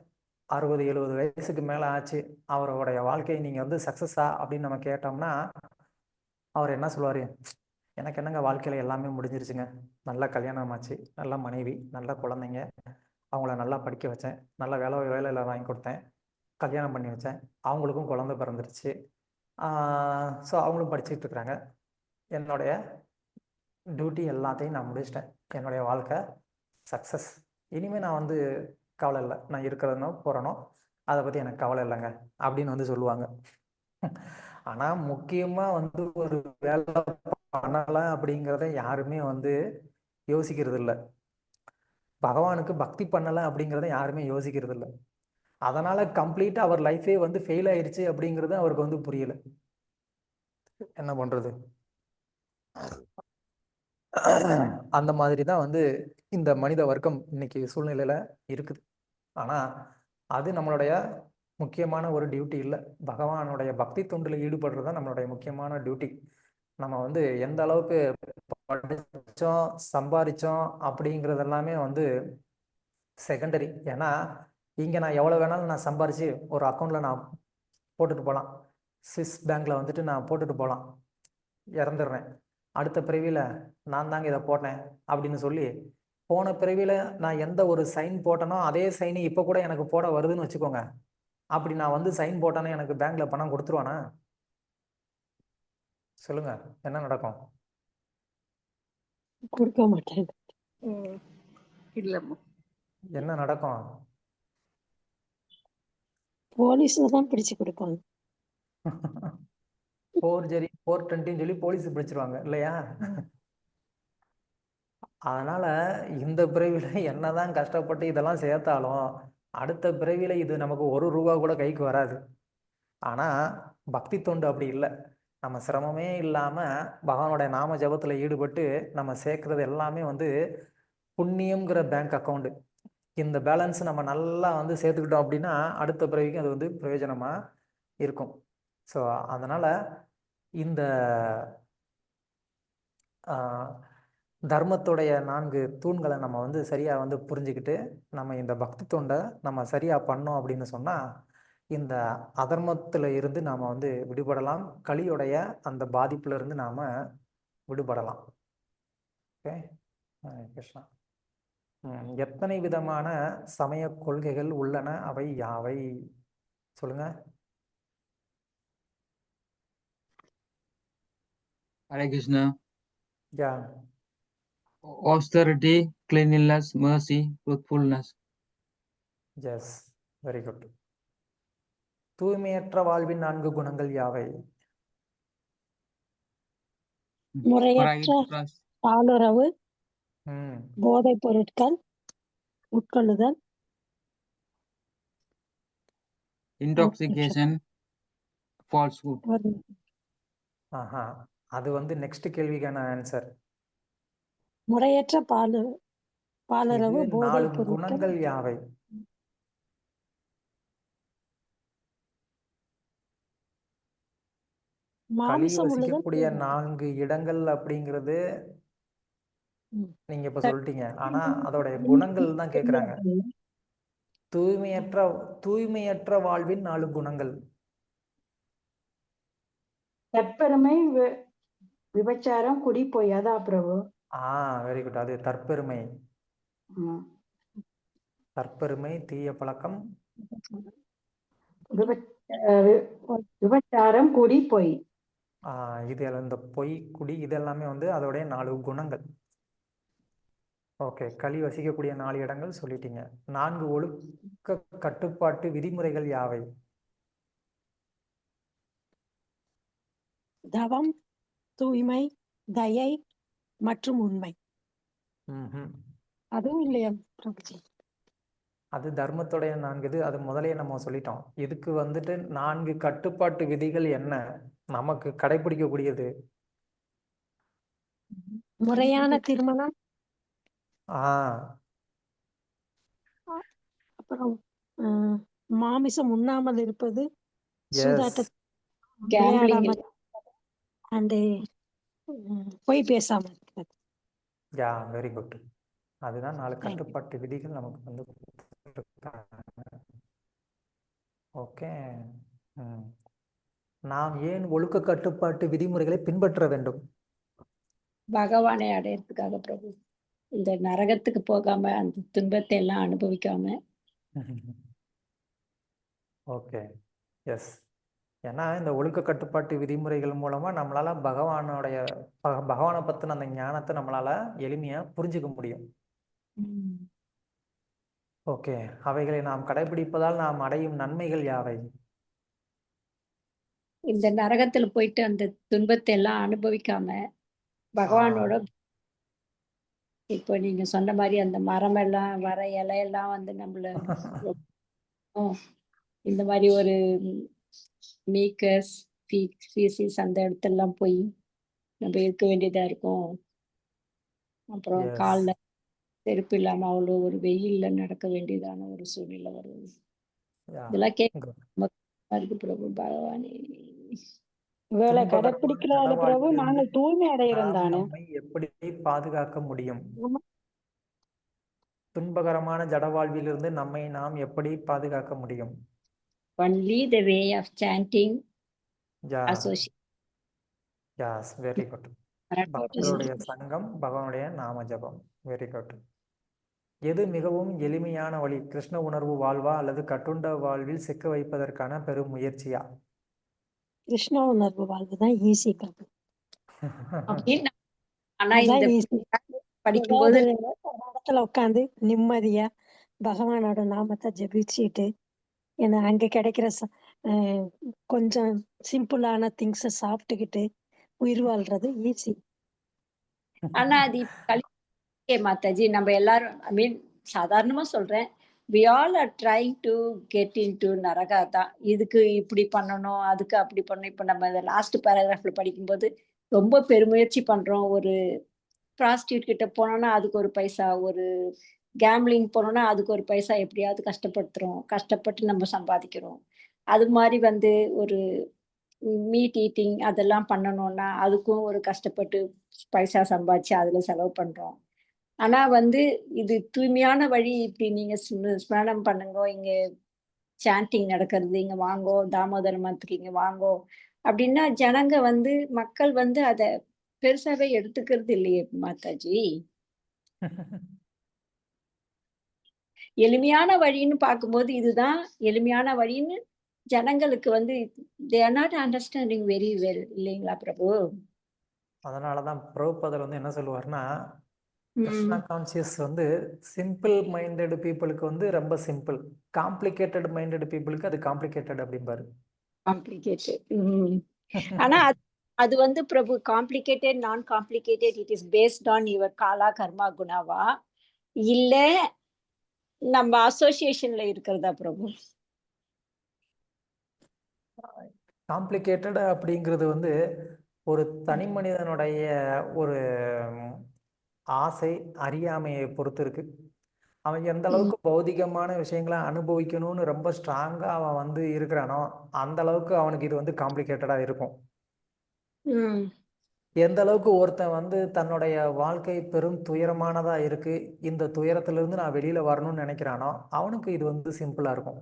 60-70 வயசுக்கு மேல ஆச்சு, அவருடைய வாழ்க்கை நீங்க வந்து சக்சஸா அப்படின்னு நம்ம கேட்டோம்னா அவர் என்ன சொல்லுவாரு? எனக்கு என்னங்க வாழ்க்கையில எல்லாமே முடிஞ்சிருச்சுங்க. நல்ல கல்யாணம் ஆச்சு, நல்ல மனைவி, நல்ல குழந்தைங்க, அவங்கள நல்லா படிக்க வச்சேன், நல்ல வேலையில வாங்கி கொடுத்தேன், கல்யாணம் பண்ணி வச்சேன், அவங்களுக்கும் குழந்தை பிறந்துருச்சு. ஸோ அவங்களும் படிச்சுட்டு இருக்கிறாங்க. என்னுடைய டியூட்டி எல்லாத்தையும் நான் முடிச்சிட்டேன். என்னுடைய வாழ்க்கை சக்ஸஸ். இனிமேல் நான் வந்து கவலை இல்லை. நான் இருக்கிறதுனோ போகிறனோ அதை பற்றி எனக்கு கவலை இல்லைங்க அப்படின்னு வந்து சொல்லுவாங்க. ஆனால் முக்கியமாக வந்து ஒரு வேலை பண்ணலாம் அப்படிங்கிறத யாருமே வந்து யோசிக்கிறது இல்லை. பகவானுக்கு பக்தி பண்ணலாம் அப்படிங்கிறத யாருமே யோசிக்கிறது இல்லை. அதனால கம்ப்ளீட்டா அவர் லைஃபே வந்து ஃபெயில் ஆயிருச்சு அப்படிங்கிறது அவருக்கு வந்து புரியல. என்ன பண்றது? அந்த மாதிரி தான் வந்து இந்த மனித வர்க்கம் இன்னைக்கு சூழ்நிலையில இருக்குது. ஆனா அது நம்மளுடைய முக்கியமான ஒரு டியூட்டி இல்லை. பகவானுடைய பக்தி தொண்டில் ஈடுபடுறது தான் நம்மளுடைய முக்கியமான டியூட்டி. நம்ம வந்து எந்த அளவுக்கு படித்தோம் சம்பாதிச்சோம் அப்படிங்கிறது எல்லாமே வந்து செகண்டரி. ஏன்னா இங்கே நான் எவ்வளோ வேணாலும் நான் சம்பாரித்து ஒரு அக்கௌண்ட்டில் நான் போட்டுட்டு போகலாம். ஸ்விஸ் பேங்க்கில் வந்துட்டு நான் போட்டுட்டு போகலாம், இறந்துடுறேன். அடுத்த பிறவியில் நான் தாங்க இதை போட்டேன் அப்படின்னு சொல்லி போன பிறவியில் நான் எந்த ஒரு சைன் போட்டனோ அதே சைன் இப்போ கூட எனக்கு போட வருதுன்னு வச்சுக்கோங்க. அப்படி நான் வந்து சைன் போட்டேன்னா எனக்கு பேங்க்கில் பணம் கொடுத்துருவானா? சொல்லுங்க, என்ன நடக்கும்? கொடுக்க மாட்டேன். இல்லம்மா. என்ன நடக்கும்? போலீஸ்ல தான் பிடிச்சு கொடுப்பாங்க. ஃபோர்ஜரி 420 சொல்லி போலீஸ் பிடிச்சிருவாங்க இல்லையா? அதனால இந்த பிறவில என்னதான் கஷ்டப்பட்டு இதெல்லாம் சேர்த்தாலும் அடுத்த பிறவில இது நமக்கு ₹1 கூட கைக்கு வராது. ஆனா பக்தி தொண்டு அப்படி இல்லை. நம்ம சிரமமே இல்லாம பகவானுடைய நாம ஜபத்துல ஈடுபட்டு நம்ம சேர்க்கறது எல்லாமே வந்து புண்ணியம்ங்கிற பேங்க் அக்கௌண்ட். இந்த பேலன்ஸ் நம்ம நல்லா வந்து சேர்த்துக்கிட்டோம் அப்படின்னா அடுத்த பிறவிக்கும் அது வந்து பிரயோஜனமா இருக்கும். ஸோ அதனால இந்த தர்மத்துடைய 4 தூண்களை நம்ம வந்து சரியாக வந்து புரிஞ்சுக்கிட்டு நம்ம இந்த பக்தி தொண்டை நம்ம சரியாக பண்ணோம் அப்படின்னு சொன்னால் இந்த அதர்மத்தில் இருந்து நாம் வந்து விடுபடலாம். கலியுடைய அந்த பாதிப்புல இருந்து நாம் விடுபடலாம். ஓகே, கிருஷ்ணா. எத்தனை விதமான சமய கொள்கைகள் உள்ளன, அவை யாவை? சொல்லுங்க. Hare Krishna. Yeah. Austerity, cleanliness, mercy, truthfulness. Yes, very good. தூய்மையற்ற வாழ்வின் 4 குணங்கள் யாவை? முறையற்ற Pride, பாலுறவு, போதைப் பொருட்கள் உட்கொள்ளுதல், intoxication, falsehood. ஆஹா, அது வந்து நெக்ஸ்ட் கேள்விக்கான ஆன்சர். முறையற்ற பாலுறவு, இது போதைப் 4 பொருட்கள், குணங்கள் யாவை? கலி மாமிசம் வசிக்கக்கூடிய உள்ளுதல். 4 இடங்கள் அப்படிங்கிறது நீங்க இப்ப சொல்லிட்டீங்க. ஆனா அதோடைய குணங்கள் தான் கேக்குறாங்க. தூய்மையற்ற வாழ்வின் 4 குணங்கள். தற்பெருமை, விபச்சாரம், குடி, பொய். அதா பிரபு. Very good. அது தற்பெருமை. தற்பெருமை, தீய பழக்கம், விபச்சாரம், குடி, பொய். இது இந்த பொய், குடி இதெல்லாமே வந்து அதோடைய 4 குணங்கள். ஓகே, களி வசிக்கக்கூடிய 4 இடங்கள் சொல்லிட்டீங்க. 4 ஒழுக்க கட்டுப்பாட்டு விதிமுறைகள் யாவை? தவம், தூய்மை, தயை மற்றும் உண்மை. அதுவும் இல்லையா பிரபுஜி? அது தர்மத்துடைய 4 இது. அது முதலே நம்ம சொல்லிட்டோம். இதுக்கு வந்துட்டு 4 கட்டுப்பாட்டு விதிகள் என்ன நமக்கு கடைபிடிக்கக்கூடியது? முறையான திருமணம், அப்புறம் மாமிசம் உண்ணாமல் இருப்பது, எஸ். சூதாட்ட கேம்பிளிங் விளையாடாம அண்டு பொய் பேசாம இருக்கிறது. யா, வெரி குட். அதுதான் 4 Thank you. கட்டுப்பாட்டு விதிகள் நமக்கு வந்து கொடுத்திருக்காங்க. ஓகே. நாம் ஏன் ஒழுக்க கட்டுப்பாட்டு விதிமுறைகளை பின்பற்ற வேண்டும்? பகவானை அடையறதுக்காக பிரபு. இந்த நரகத்துக்கு போகாம அந்த துன்பத்தை எல்லாம் அனுபவிக்காம. Okay, S. ஏன்னா இந்த ஒழுக்க கட்டுப்பாட்டு விதிமுறைகள் மூலமா நம்மளால பகவானை பத்தின அந்த ஞானத்தை நம்மளால எளிமையா புரிஞ்சுக்க முடியும். ஓகே, அவைகளை நாம் கடைபிடிப்பதால் நாம் அடையும் நன்மைகள் யாவை? இந்த நரகத்துல போயிட்டு அந்த துன்பத்தை எல்லாம் அனுபவிக்காம பகவானோட இப்போ நீங்க சொன்ன மாதிரி அந்த மரம் எல்லாம் வர இலையெல்லாம் வந்து நம்மள இந்த மாதிரி ஒரு மீக்கஸ் ஃபீசிஸ் அந்த இடத்தெல்லாம் போய் நம்ம இருக்க வேண்டியதா இருக்கும். அப்புறம் Yes. கால்ல செருப்பு இல்லாம அவ்வளோ ஒரு வெயில்ல நடக்க வேண்டியதான ஒரு சூழ்நிலை வரும். Yeah. இதெல்லாம் Good. கேட்க பிரபு பகவானே. இவளை துன்பகரமான கடைப்பிடிக்கலாத பிரபு ஜடவாழ்விலிருந்து நாங்கள் தூய்மை அடைகிறோம் நாம் தானே. நம்மை எப்படி பாதுகாக்க முடியும்? ஆமா. துன்பகரமான ஜடவாழ்விலிருந்து நம்மை நாம் எப்படி பாதுகாக்க முடியும்? Only the way of chanting, Yeah. association. Yes, very good. பக்தருடைய சங்கம், பகவானுடைய நாம ஜபம். Very good. எது மிகவும் எளிமையான வழி? கிருஷ்ண உணர்வு வாழ்வா அல்லது கட்டுண்ட வாழ்வில் சிக்க வைப்பதற்கான பெரும் முயற்சியா? கிருஷ்ண உணர்வு வாழ்வு தான் ஈஸி பிரபு. அப்படின்னு ஆனா அதான் இந்த easy. படிக்கும்போது ஒரு இடத்துல உட்காந்து நிம்மதியா பகவானோட நாமத்தை ஜெபிச்சுட்டு ஏன்னா அங்க கிடைக்கிற கொஞ்சம் சிம்பிளான திங்ஸ சாப்பிட்டுக்கிட்டு உயிர் வாழ்றது ஈஸி. ஆனா அது மாதாஜி நம்ம எல்லாரும் ஐ மீன் சாதாரணமா சொல்றேன், we all are trying to get into நரகா தான். இதுக்கு இப்படி பண்ணணும், அதுக்கு அப்படி பண்ணணும். இப்ப நம்ம இந்த லாஸ்ட் பேராகிராஃப்ல படிக்கும்போது ரொம்ப பெருமுயற்சி பண்றோம். ஒரு ப்ராஸ்டியூட் கிட்ட போனோம்னா அதுக்கு ஒரு பைசா, ஒரு கேம்லிங் போனோம்னா அதுக்கு ஒரு பைசா, எப்படியாவது கஷ்டப்பட்டு நம்ம சம்பாதிக்கிறோம். அது மாதிரி வந்து ஒரு மீட் ஈட்டிங் அதெல்லாம் பண்ணணும்னா அதுக்கும் ஒரு கஷ்டப்பட்டு பைசா சம்பாதிச்சு அதுல செலவு பண்றோம். ஆனா வந்து இது தூய்மையான வழி. இப்படி நீங்க ஸ்மரணம் பண்ணுங்க, இங்க சாண்டிங் நடக்கிறது, இங்க வாங்கோ, தாமோதர மந்திரிக்கு இங்க வாங்கோ அப்படின்னா ஜனங்க வந்து மக்கள் வந்து அத பெருசாவே எடுத்துக்கிறது இல்லையே மாதாஜி. எளிமையான வழின்னு பார்க்கும்போது இதுதான் எளிமையான வழின்னு ஜனங்களுக்கு வந்து they are not understanding very well இல்லைங்களா பிரபு? அதனாலதான் பிரபுபாதர் வந்து என்ன சொல்லுவார்னா, கிருஷ்ணா கான்சியஸ் வந்து சிம்பிள் மைண்டட் பீப்புளுக்கு வந்து ரொம்ப சிம்பிள், காம்ப்ளிகேட்டட் மைண்டட் பீப்புளுக்கு அது காம்ப்ளிகேட்டட் அப்படிம்பாரு. காம்ப்ளிகேட்டட். ஆனா அது வந்து பிரபு காம்ப்ளிகேட்டட் நான் complicated it is based on your kala karma குணாவா இல்ல நம்ம அசோசியேஷன்ல இருக்கிறதா பிரபு? காம்ப்ளிகேட்டட் அப்படிங்கிறது வந்து ஒரு தனி மனிதனுடைய ஒரு ஆசை, அறியாமையை பொறுத்து இருக்கு. அவன் எந்த அளவுக்கு பௌதிகமான விஷயங்களை அனுபவிக்கணும்னு ரொம்ப ஸ்ட்ராங்கா அவன் வந்து இருக்கிறானோ அந்த அளவுக்கு அவனுக்கு இது வந்து காம்ப்ளிகேட்டடா இருக்கும். எந்த அளவுக்கு ஒருத்தன் வந்து தன்னுடைய வாழ்க்கை பெரும் துயரமானதா இருக்கு, இந்த துயரத்திலிருந்து நான் வெளியில வரணும்னு நினைக்கிறானோ அவனுக்கு இது வந்து சிம்பிளா இருக்கும்.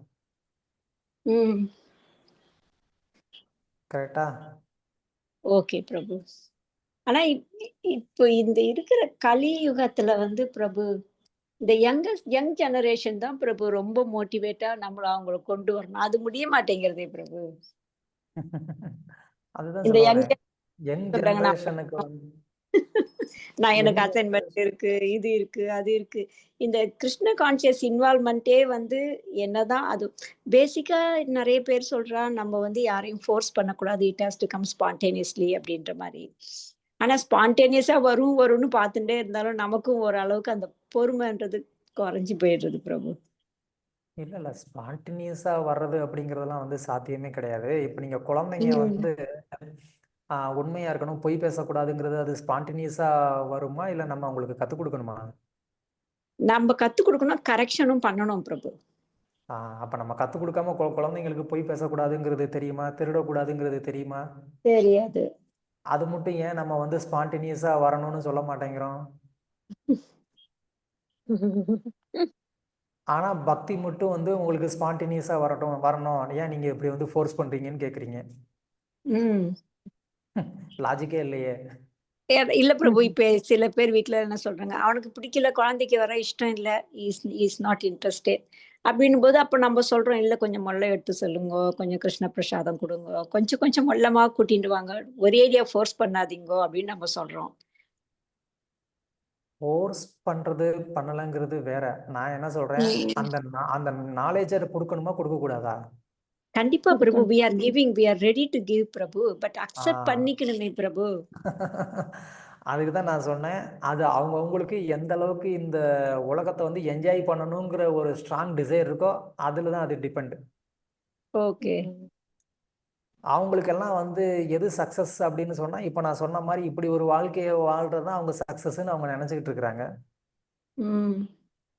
கரெக்டா? ஓகே பிரபு. ஆனா இப்போ இந்த இருக்கிற கலியுகத்துல வந்து பிரபு இந்த யங் ஜெனரேஷன் தான் பிரபு ரொம்ப மோட்டிவேட்டா நம்மள அவங்கள கொண்டு வரணும். அது முடிய மாட்டேங்கிறதே பிரபு. அதுதான் இந்த சொல்லுவாங்க, யங் ஜெனரேஷனுக்கு வந்து நான் எனக்கு அசைன்மெண்ட் இருக்கு, இது இருக்கு, அது இருக்கு. இந்த கிருஷ்ண கான்சியஸ் இன்வால்வ்மெண்ட்டே வந்து என்னதான் அது பேசிக்கா நிறைய பேர் சொல்றா நம்ம வந்து யாரையும் ஃபோர்ஸ் பண்ணக்கூடாது, it has to come spontaneously அப்படின்ற மாதிரி. ஆனா ஸ்பான்டேனியஸா வரும்னு பார்த்துட்டே இருந்தாலும் நமக்கும் ஓரளவுக்கு அந்த பொறுமைன்றது குறைஞ்சு போயிடுறது பிரபு. இல்ல ஸ்பான்டேனியஸா வர்றது அப்படிங்கறதெல்லாம் வந்து சாத்தியமே கிடையாது. இப்ப நீங்க குழந்தைங்க வந்து உண்மையா இருக்கணும், பொய் பேசக்கூடாதுங்கிறது அது ஸ்பான்டேனியஸா வருமா இல்ல நம்ம அவங்களுக்கு கத்துக் கொடுக்கணுமா? நம்ம கத்துக் கொடுக்கணும், கரெக்ஷனும் பண்ணணும் பிரபு. அப்ப நம்ம கத்துக் கொடுக்காம குழந்தைங்களுக்கு பொய் பேசக்கூடாதுங்கிறது தெரியுமா? திருடக்கூடாதுங்கிறது தெரியுமா? தெரியாது. அது மட்டும் ஏன் நம்ம வந்து ஸ்பான்டேனியஸா வரணும்னு சொல்ல மாட்டேங்கிறோம்? ஆனா பக்தி மட்டும் வந்து உங்களுக்கு ஸ்பான்டேனியஸா வரணும். ஏன் நீங்க இப்படி வந்து ஃபோர்ஸ் பண்றீங்கன்னு கேக்குறீங்க. ம். லாஜிக்கே இல்லையே. இல்ல பிரபு, இப்ப சில பேர் வீட்ல என்ன சொல்றாங்க, அவனுக்கு பிடிக்கல, குழந்தைக்கு வர இஷ்டம் இல்ல, இஸ் நாட் இன்ட்ரெஸ்டட் அப்படின்னும்போது, அப்ப நம்ம சொல்றோம், இல்ல கொஞ்சம் மொல்ல எடுத்து சொல்லுங்க, கொஞ்சம் கிருஷ்ண பிரசாதம் கொடுங்க, கொஞ்சம் கொஞ்சம் மொல்லமா கூட்டிட்டு வாங்க, ஒரேடியா ஃபோர்ஸ் பண்ணாதீங்கோ அப்படின்னு நம்ம சொல்றோம். ஃபோர்ஸ் பண்றது பண்ணலங்கிறது வேற. நான் என்ன சொல்றேன், அந்த நாலேஜை கொடுக்கணுமா கொடுக்க கூடாதா? கண்டிப்பா Prabhu, we are giving, we are ready to give Prabhu, but accept ஆ. பண்ணிக்கணுமே பிரபு. அதுக்கு தான் நான் சொன்னேன், அது அவங்களுக்கு எந்த அளவுக்கு இந்த உலகத்தை வந்து என்ஜாய் பண்ணணுங்கிற ஒரு ஸ்ட்ராங் டிசைர் இருக்கோ அதுல தான் அது டிபெண்ட். ஓகே. அவங்களுக்கெல்லாம் வந்து எது சக்சஸ் அப்படின்னு சொன்னா, இப்ப நான் சொன்ன மாதிரி இப்படி ஒரு வாழ்க்கையை வாழ்றது தான் அவங்க சக்சஸ்ன்னு அவங்க நினைச்சுக்கிட்டு இருக்கிறாங்க. ம்.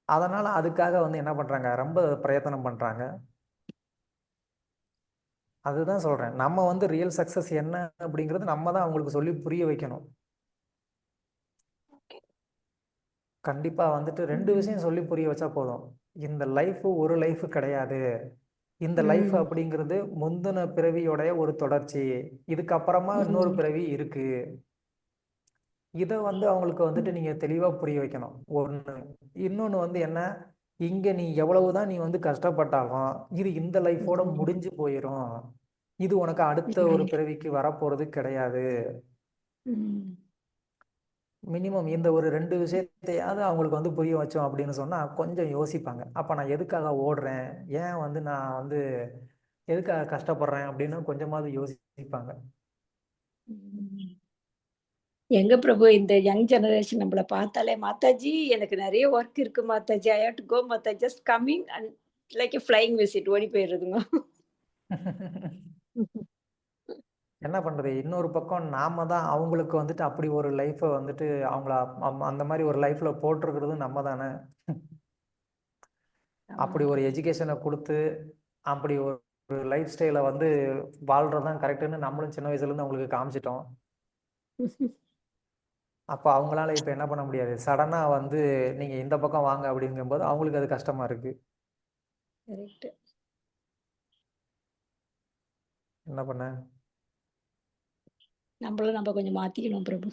அதனால அதுக்காக வந்து என்ன பண்றாங்க, ரொம்ப பிரயத்தனம் பண்றாங்க. அதுதான் சொல்றேன், நம்ம வந்து ரியல் சக்சஸ் என்ன அப்படிங்கிறது நம்ம தான் அவங்களுக்கு சொல்லி புரிய வைக்கணும். கண்டிப்பா வந்துட்டு 2 விஷயம் சொல்லி புரிய வச்சா போதும். இந்த லைஃப் ஒரு லைஃப் கிடையாது. இந்த லைஃப் ம். அப்படிங்கிறது முந்தின பிறவியோடைய ஒரு தொடர்ச்சி. இதுக்கப்புறமா இன்னொரு பிறவி இருக்கு. இத வந்து அவங்களுக்கு வந்துட்டு நீங்க தெளிவா புரிய வைக்கணும். ஒண்ணு. இன்னொன்னு வந்து என்ன, இங்க நீ எவ்வளவுதான் நீ வந்து கஷ்டப்பட்டாலும், இது இந்த லைஃபோட முடிஞ்சு போயிரும். இது உனக்கு அடுத்த ஒரு பிறவிக்கு வரப்போறது கிடையாது. ம். மினிமம் இந்த ஒரு 2 விஷயத்தையாவது அவங்களுக்கு வந்து புரிய வச்சோம் அப்படின்னு சொன்னா கொஞ்சம் யோசிப்பாங்க. அப்ப நான் எதுக்காக ஓடுறேன்? ஏன் வந்து நான் வந்து எதுக்காக கஷ்டப்படுறேன் அப்படின்னு கொஞ்சமாவது யோசிப்பாங்க. ம். எங்க பிரபு, இந்த யங் ஜெனரேஷன் நம்மள பார்த்தாலே, மாதாஜி எனக்கு நிறைய ஒர்க் இருக்கு Mataji, I have to go Mataji, just coming and like a flying visit ஓடி போயிடுறதுங்க. என்ன பண்றது? இன்னொரு பக்கம் நாம தான் அவங்களுக்கு வந்துட்டு அப்படி ஒரு லைஃப்ப வந்துட்டு அவங்கள அந்த மாதிரி ஒரு லைஃப்ல போட்டிருக்கிறது நம்ம தானே. அப்படி ஒரு எஜுகேஷனை கொடுத்து அப்படி ஒரு லைஃப் ஸ்டைலை வந்து வாழ்றது தான் கரெக்டுன்னு நம்மளும் சின்ன வயசுல இருந்து அவங்களுக்கு காமிச்சிட்டோம். அப்ப அவங்களால இப்ப என்ன பண்ண முடியாது. சடனா வந்து நீங்க இந்த பக்கம் வாங்க அப்படிங்கும்போது அவங்களுக்கு அது கஷ்டமா இருக்கு. கரெக்ட். என்ன பண்ண? நம்ம கொஞ்சம் மாத்திக்கணும் பிரபு.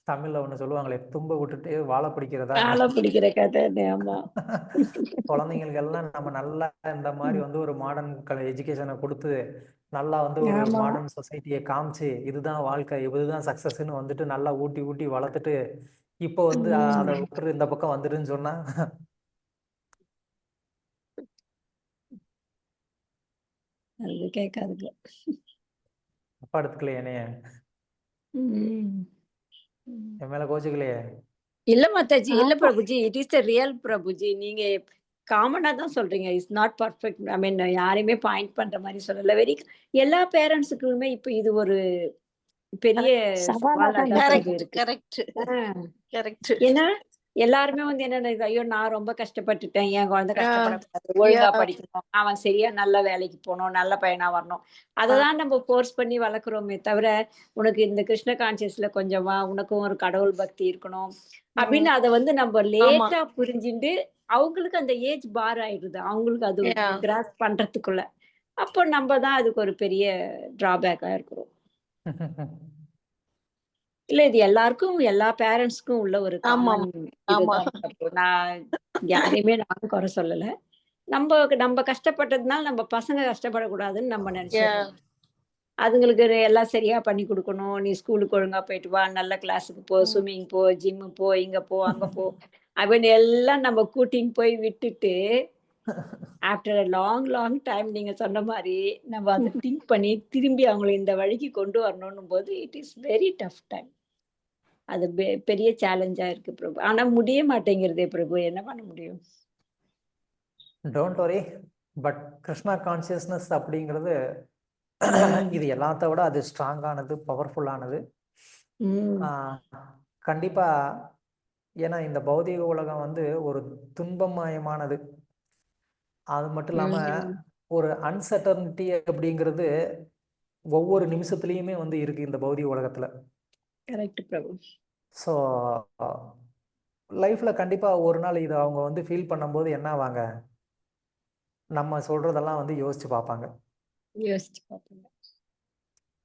தமிழ்ல ஒண்ணு சொல்லுவாங்களே, தும்ப விட்டுட்டு வாழ பிடிக்கிறதா. ஆள பிடிக்கிற கதை. ஆமா. குழந்தைங்களுக்கு எல்லாம் நம்ம நல்லா இந்த மாதிரி வந்து ஒரு மாடர்ன் எஜுகேஷனை கொடுத்து நல்லா வந்து ஒரு ஆமா. மாடர்ன் சொசைட்டியை காமிச்சு இதுதான் வாழ்க்கை, இதுதான் சக்சஸ்ன்னு வந்துட்டு நல்லா ஊட்டி ஊட்டி வளர்த்துட்டு இப்போ வந்து அதை விட்டுரு இந்த பக்கம் வந்துடுன்னு சொன்னா அது கேட்காதுங்க. அப்பா எடுத்துக்கலையே என்னைய, ம். என் மேல கோச்சுக்கலையே. இல்ல மாதாஜி, இல்ல ஆமா. Prabhuji, it is the real Prabhuji. நீங்க காமனா தான் சொல்றீங்க. It's not perfect. I mean யாரையுமே பாயிண்ட் பண்ற மாதிரி சொல்லல. எல்லா பேரண்ட்ஸுக்குமே இப்ப இது ஒரு பெரிய சவாலா சவாலா தான் தான் பிரபு இருக்கு. இருக்கு. கரெக்ட் ஆ. கரெக்ட். ஏன்னா எல்லாருமே வந்து என்ன நினைக்கிறாங்க, ஐயோ நான் ரொம்ப கஷ்டப்பட்டுட்டேன், என் குழந்தை கஷ்டப்படக்கூடாது, ஒழுங்கா படிக்கணும், அவன் சரியா நல்ல வேலைக்கு போகணும், நல்ல பையனா வரணும். அததான் நம்ம ஃபோர்ஸ் பண்ணி வளர்க்குறோமே தவிர, உனக்கு இந்த கிருஷ்ண கான்சியஸ்ல கொஞ்சம் வா, உனக்கும் ஒரு கடவுள் பக்தி இருக்கணும் அப்படின்னு அதை வந்து நம்ம லேட்டா புரிஞ்சுட்டு அவங்களுக்கு அந்த ஏஜ் பார் ஆயிடுது, அவங்களுக்கு அது கிராஸ் பண்றதுக்குள்ள. அப்போ நம்ம தான் அதுக்கு ஒரு பெரிய டிராபேக்கா இருக்கிறோம். இல்ல இது எல்லாருக்கும், எல்லா பேரண்ட்ஸ்க்கும் உள்ள ஒரு காமன் இதுதான். நான் யாரையுமே நானும் குறை சொல்லல. நம்ம கஷ்டப்பட்டதுனால நம்ம பசங்க கஷ்டப்படக்கூடாதுன்னு நம்ம நினைச்சிடறோம். அதுங்களுக்கு எல்லாம் சரியா பண்ணி கொடுக்கணும். நீ ஸ்கூலுக்கு ஒழுங்கா போயிட்டு வா, நல்ல கிளாஸுக்கு போ, ஸ்விம்மிங் போ, ஜிம்மு போ, இங்க போ, அங்க போ அப்படின்னு எல்லாம் நம்ம கூட்டின்னு போய் விட்டுட்டு ஆஃப்டர் a லாங் டைம் நீங்க சொன்ன மாதிரி நம்ம அதை திங்க் பண்ணி திரும்பி அவங்களை இந்த வழிக்கு கொண்டு வரணும் போது it is very tough time. அது பெரிய சேலஞ்சா இருக்கு பிரபு. ஆனா முடிய மாட்டேங்கிறதே பிரபு, என்ன பண்ண முடியும்? Don't worry, but Krishna consciousness அப்படிங்கிறது இது எல்லாத்த விட அது ஸ்ட்ராங்கானது, பவர்ஃபுல்லானது. கண்டிப்பா. ஏன்னா இந்த பௌதிக உலகம் வந்து ஒரு துன்பமயமானது. அது மட்டும் இல்லாம ம். ஒரு அன்சர்டனிட்டி அப்படிங்கிறது ஒவ்வொரு நிமிஷத்துலயுமே வந்து இருக்கு இந்த பௌதிக உலகத்துல. கரெக்ட் பிரபு. ஸோ லைஃப்ல கண்டிப்பா ஒரு நாள் இதை அவங்க வந்து ஃபீல் பண்ணும்போது என்ன ஆவாங்க, நம்ம சொல்றதெல்லாம் வந்து யோசிச்சு பார்ப்பாங்க. யோசிச்சு பார்ப்போங்க.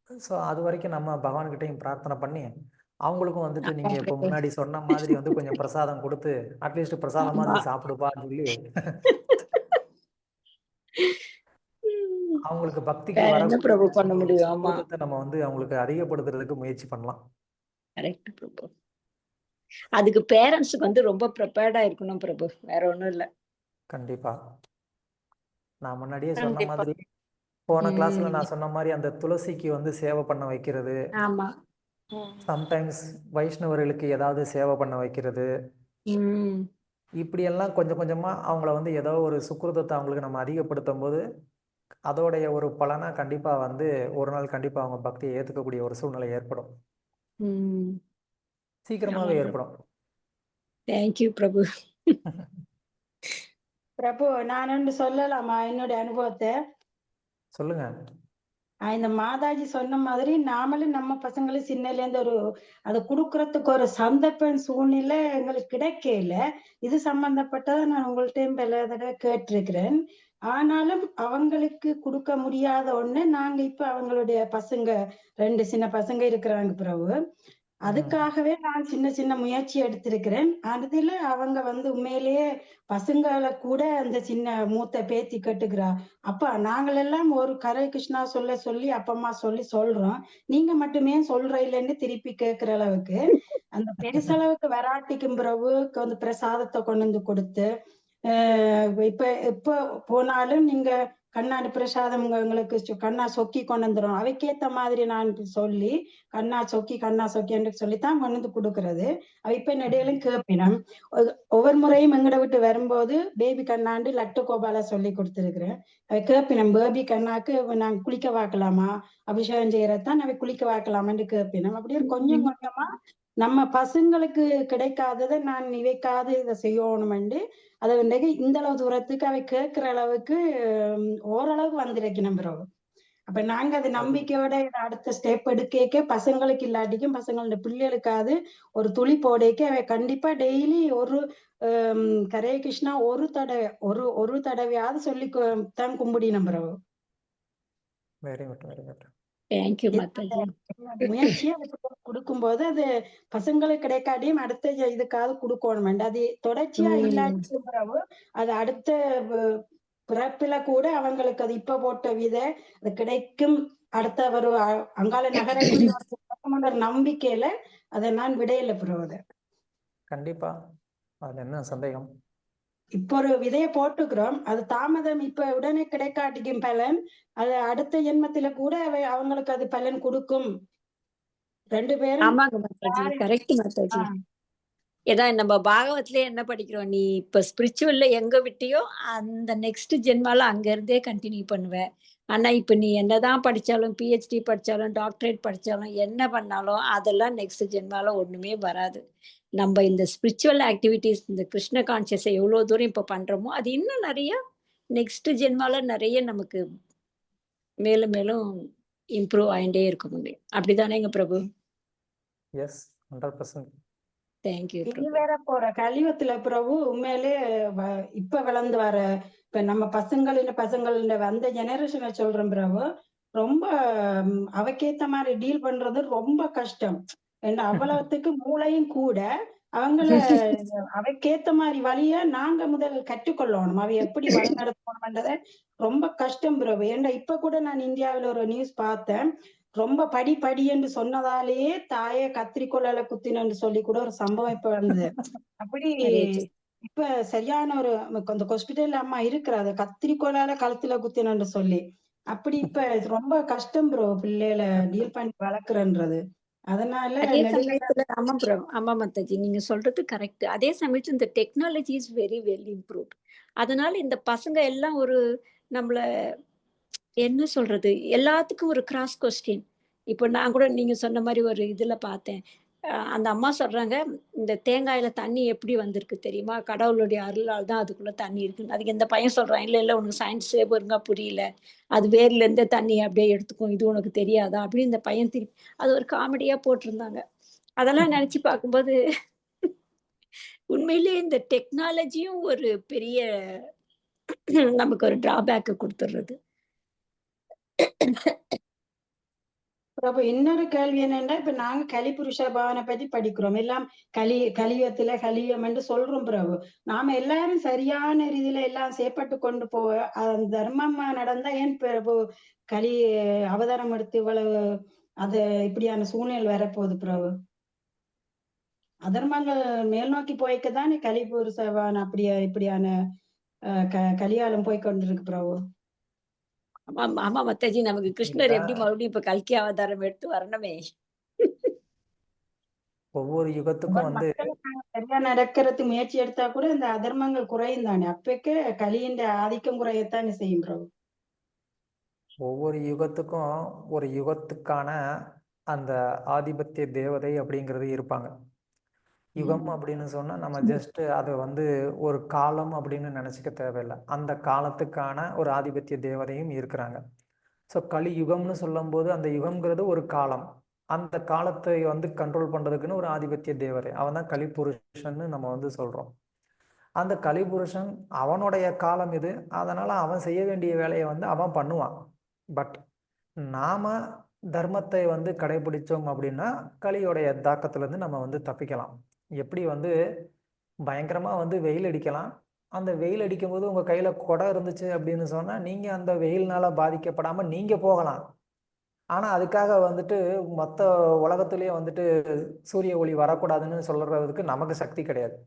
ஸோ அது வரைக்கும் நம்ம பகவான்கிட்டையும் பிரார்த்தனை பண்ணி அவங்களுக்கும் வந்துட்டு ஆமா நீங்க இப்போ பிரபு. முன்னாடி சொன்ன மாதிரி வந்து கொஞ்சம் பிரசாதம் கொடுத்து அட்லீஸ்ட் பிரசாதமா ஆமா. நீ சாப்பிடுப்பான்னு சொல்லி ம். அவங்களுக்கு பக்திக்கு வேற என்ன வரக்கூடிய பிரபு பண்ண ஒரு முடியும்? ஆமா. சுக்கிரத்தை நம்ம வந்து அவங்களுக்கு அதிகப்படுத்துறதுக்கு முயற்சி பண்ணலாம். கரெக்ட் பிரபு. அதுக்கு பேரண்ட்ஸுக்கு வந்து ரொம்ப ப்ரிப்பேர்டா இருக்கணும் பிரபு. வேற ஒண்ணும் இல்ல. கண்டிப்பா. நான் முன்னாடியே சொன்ன கண்டிப்பா. மாதிரி போன கிளாஸ்ல ம். நான் சொன்ன மாதிரி அந்த துளசிக்கு வந்து சேவை பண்ண வைக்கிறது, ஆமா. ம். சம்டைம்ஸ் வைஷ்ணவர்களுக்கு ஏதாவது சேவை பண்ண வைக்கிறது, ம். இப்படியெல்லாம் கொஞ்சம் கொஞ்சமா அவங்கள வந்து ஏதோ ஒரு சுக்கிரத்தை அவங்களுக்கு நம்ம அதிகப்படுத்தும் போது அதோடைய ஒரு பலனா கண்டிப்பா வந்து ஒரு நாள் கண்டிப்பா அவங்க பக்தியை ஏத்துக்கக்கூடிய ஒரு சூழ்நிலை ஏற்படும். ம். ஆமா சீக்கிரமாவே பிரபு. ஏற்படும். தேங்க்யூ பிரபு. பிரபு நான் ஒன்று சொல்லலாமா என்னுடைய அனுபவத்தை? சொல்லுங்க. இந்த மாதாஜி சொன்ன மாதிரி நாமளும் நம்ம பசங்களும் சின்னல இருந்து அதை கொடுக்கறதுக்கு ஒரு சந்தர்ப்பம் சூழ்நிலை எங்களுக்கு கிடைக்கல. இது சம்பந்தப்பட்டதை நான் உங்கள்கிட்டயும் பல தடவை கேட்டிருக்கிறேன். ஆனாலும் அவங்களுக்கு கொடுக்க முடியாத ஒண்ணு நாங்க இப்ப அவங்களுடைய பசங்க 2 சின்ன பசங்க இருக்கிறாங்க பிரபு. அதுக்காகவே நான் சின்ன சின்ன முயற்சி எடுத்திருக்கிறேன். அதுல அவங்க வந்து உண்மையிலேயே பசங்களை கூட அந்த சின்ன மூத்த பேத்தி கேட்டுக்கிறா, அப்பா நாங்களெல்லாம் ஒரு கரை கிருஷ்ணா சொல்ல சொல்லி அப்பம்மா சொல்றோம், நீங்க மட்டுமே சொல்ற இல்லைன்னு திருப்பி கேட்கிற அளவுக்கு அந்த பெருசளவுக்கு வராட்டிக்கும் பிறகு வந்து பிரசாதத்தை கொண்டு வந்து கொடுத்து இப்ப எப்ப போனாலும் நீங்க கண்ணாடி பிரசாதம் எங்களுக்கு கண்ணா சொக்கி கொண்டு வந்துடும் அவைக்கேத்த மாதிரி நான் சொல்லி கண்ணா சொக்கி என்று சொல்லித்தான் கொண்டு வந்து கொடுக்கறது. அவ இப்ப நடையிலும் கேப்பினம் ஒவ்வொரு முறையும் எங்கட விட்டு வரும்போது பேபி கண்ணாண்டு லட்டு கோபால சொல்லி கொடுத்துருக்கிறேன். அவை கேப்பினம் பேபி கண்ணாக்கு நாங்க குளிக்க வாக்கலாமா, அபிஷேகம் செய்யறதுதான் அவை குளிக்க வாக்கலாமான்னு கேப்பினம். அப்படியே கொஞ்சம் கொஞ்சமா நம்ம பசங்களுக்கு கிடைக்காததை நான் நினைக்காது இதை செய்யணுமெண்டு அதை இந்த அளவு தூரத்துக்கு அவை கேட்கிற அளவுக்கு ஓரளவு வந்திருக்கணும் பிறகு. அப்ப நாங்க அது நம்பிக்கையோட இதை அடுத்த ஸ்டெப் எடுக்க பசங்களுக்கு இல்லாட்டிக்கும் பசங்களோட பிள்ளைகளுக்காவது ஒரு துளி போடைக்க அவை கண்டிப்பா டெய்லி ஒரு ஹரே கிருஷ்ணா ஒரு தடவையாவது சொல்லி தான் கும்பிடினம் பிறகு. Very good, very good. Thank you Mataji. முயற்சியை கொடுக்கும்போது அது பசங்களுக்கு கிடைக்காட்டியும் அடுத்த இதுக்காவது கொடுக்கணும். அது தொடர்ச்சியா இல்லாட்டி பிறகு அது அடுத்த பிறப்பில கூட அவங்களுக்கு அது இப்ப போட்ட விதை அது கிடைக்கும். அடுத்த ஒரு அங்கால நகரக்கூடிய ஒரு நம்பிக்கையில அதை நான் விடையில பிறகு கண்டிப்பா, அதுல என்ன சந்தேகம். இப்ப ஒரு விதைய போட்டுக்கிறோம், அது தாமதம் இப்ப உடனே கிடைக்காட்டிக்கும் பலன் அது அடுத்த ஜென்மத்தில கூட அவங்களுக்கு அது பலன் கொடுக்கும். 2 பேரும் ஆமாங்க மாதாஜி. கரெக்ட் மாதாஜி. ஏதான் நம்ம பாகவத்திலே என்ன படிக்கிறோம், நீ இப்ப ஸ்பிரிச்சுவல்ல எங்க விட்டியோ அந்த நெக்ஸ்ட் ஜென்மால அங்க இருந்தே கண்டினியூ பண்ணுவ. ஆனா இப்ப நீ என்னதான் படிச்சாலும் பிஹெச்டி படிச்சாலும் டாக்டரேட் படிச்சாலும் என்ன பண்ணாலும் அதெல்லாம் நெக்ஸ்ட் ஜென்மால ஒண்ணுமே வராது. நம்ம இந்த ஸ்பிரிச்சுவல் ஆக்டிவிட்டிஸ் இந்த கிருஷ்ண கான்சியஸை எவ்வளவு தூரம் இப்ப பண்றோமோ அது இன்னும் நிறைய நெக்ஸ்ட் ஜென்மால நிறைய நமக்கு மேலும் மேலும் இம்ப்ரூவ் ஆயிட்டே இருக்க முடியும். அப்படிதானேங்க பிரபு? எஸ், 100%. தேங்க்யூ இனி பிரபு. வேற போற கலியுகத்துல பிரபு உண்மையிலே இப்ப வளர்ந்து வர இப்ப நம்ம பசங்களின் வந்த ஜெனரேஷனை சொல்றேன் பிரபு, ரொம்ப அவைக்கேத்த மாதிரி டீல் பண்றது ரொம்ப கஷ்டம். அவ்வளவுத்துக்கு மூளையும் கூட அவங்கள அவைக்கேத்த மாதிரி வழிய நாங்க முதல் கற்றுக்கொள்ளணும். அவை எப்படி வழிநடத்தணும்ன்றத ரொம்ப கஷ்டம் பிரபு. ஏன்டா இப்ப கூட நான் இந்தியாவில ஒரு நியூஸ் பார்த்தேன், ரொம்ப படி என்று சொன்னதாலேயே தாயை கத்திரிக்கோளால குத்தினு சொல்லி கூட ஒரு சம்பவம் இப்ப வந்தது. அப்படி இப்ப சரியான ஒரு அந்த ஹாஸ்பிட்டல்ல அம்மா இருக்கிறாரு கத்திரிக்கோளால கழுத்துல குத்தினு சொல்லி. அப்படி இப்ப ரொம்ப கஷ்டம் ப்ரோ பிள்ளைகளை டீல் பண்ணி வளர்க்குறன்றது. அதனால அதே சமயத்துல ஆமா மாதாஜி, நீங்க சொல்றது கரெக்ட். அதே சமயத்துல இந்த technology is very well improved. அதனால இந்த பசங்க எல்லாம் ஒரு நம்மள என்ன சொல்றது, எல்லாத்துக்கும் ஒரு கிராஸ் கொஸ்டின். இப்போ நான் கூட நீங்க சொன்ன மாதிரி ஒரு இதுல பார்த்தேன், அந்த அம்மா சொல்றாங்க, "இந்த தேங்காயில தண்ணி எப்படி வந்திருக்கு தெரியுமா? கடவுளுடைய அருளால தான் அதுக்குள்ள தண்ணி இருக்குன்னு." அதுக்கு இந்த பையன் சொல்றான், "இல்ல, இல்ல உனக்கு சயின்ஸே ஒழுங்கா புரியல. அது வேர்லேருந்து தண்ணிய அப்படியே எடுத்துக்கும். இது உனக்கு தெரியாதா?" அப்படின்னு இந்த பையன் அது ஒரு காமெடியா போட்டிருந்தாங்க. அதெல்லாம் நெனச்சு பார்க்கும்போது, உண்மையிலேயே இந்த டெக்னாலஜியும் ஒரு பெரிய நமக்கு ஒரு டிராபேக்க குடுத்துடுறது. அப்ப இன்னொரு கேள்வி என்னன்னா, இப்ப நாங்க கலிபுருஷ பாவனை பத்தி படிக்கிறோம். எல்லாம் கலியுகத்துல கலியுகம் என்று சொல்றோம் பிரபு. நாம எல்லாரும் சரியான ரீதியில எல்லாம் செயற்பட்டு கொண்டு தர்மமா நடந்தா ஏன் பிரபு கலி அவதாரம் எடுத்து இவ்வளவு அது இப்படியான சூழ்நிலை வரப்போகுது பிரபு? அதர்மங்கள் மேல் நோக்கி போய்க்கதானே கலிபுருஷவான் அப்படியா இப்படியான கலிகாலம் போய் கொண்டிருக்கு பிரபு. ஆமா, ஆமா மத்தாஜி நமக்கு கிருஷ்ணர் எப்படி மறுபடியும் இப்ப கல்கி அவதாரம் எடுத்து வரணுமே. ஒவ்வொரு யுகத்துக்கும் வந்து சரியா நடக்கிறதுக்கு முயற்சி எடுத்தா கூட இந்த அதர்மங்கள் குறையும் தானே. அப்பக்கே கலியின் ஆதிக்கம் குறையத்தானே செய்யும் பிரபு. ஒவ்வொரு யுகத்துக்கும் ஒரு யுகத்துக்கான அந்த ஆதிபத்திய தேவதை அப்படிங்கிறது இருப்பாங்க. யுகம் அப்படின்னு சொன்னா நம்ம ஜஸ்ட் அதை வந்து ஒரு காலம் அப்படின்னு நினைச்சுக்க தேவையில்லை. அந்த காலத்துக்கான ஒரு ஆதிபத்திய தேவதையும் இருக்கிறாங்க. ஸோ கலி யுகம்னு சொல்லும்போது அந்த யுகம்ங்கிறது ஒரு காலம். அந்த காலத்தை வந்து கண்ட்ரோல் பண்றதுக்குன்னு ஒரு ஆதிபத்திய தேவதை, அவன் தான் கலிபுருஷன்னு நம்ம வந்து சொல்றோம். அந்த கலிபுருஷன் அவனுடைய காலம் இது, அதனால அவன் செய்ய வேண்டிய வேலையை வந்து அவன் பண்ணுவான். பட் நாம தர்மத்தை வந்து கடைபிடிச்சோம் அப்படின்னா கலியோடைய தாக்கத்திலிருந்து நம்ம வந்து தப்பிக்கலாம். எப்படி வந்து பயங்கரமா வந்து வெயில் அடிக்கலாம். அந்த வெயில் அடிக்கும்போது உங்க கையில குடை இருந்துச்சு அப்படின்னு சொன்னா நீங்க அந்த வெயில்னால பாதிக்கப்படாம நீங்க போகலாம். ஆனா அதுக்காக வந்துட்டு மொத்த உலகத்திலேயே வந்துட்டு சூரிய ஒளி வரக்கூடாதுன்னு சொல்றதுக்கு நமக்கு சக்தி கிடையாது.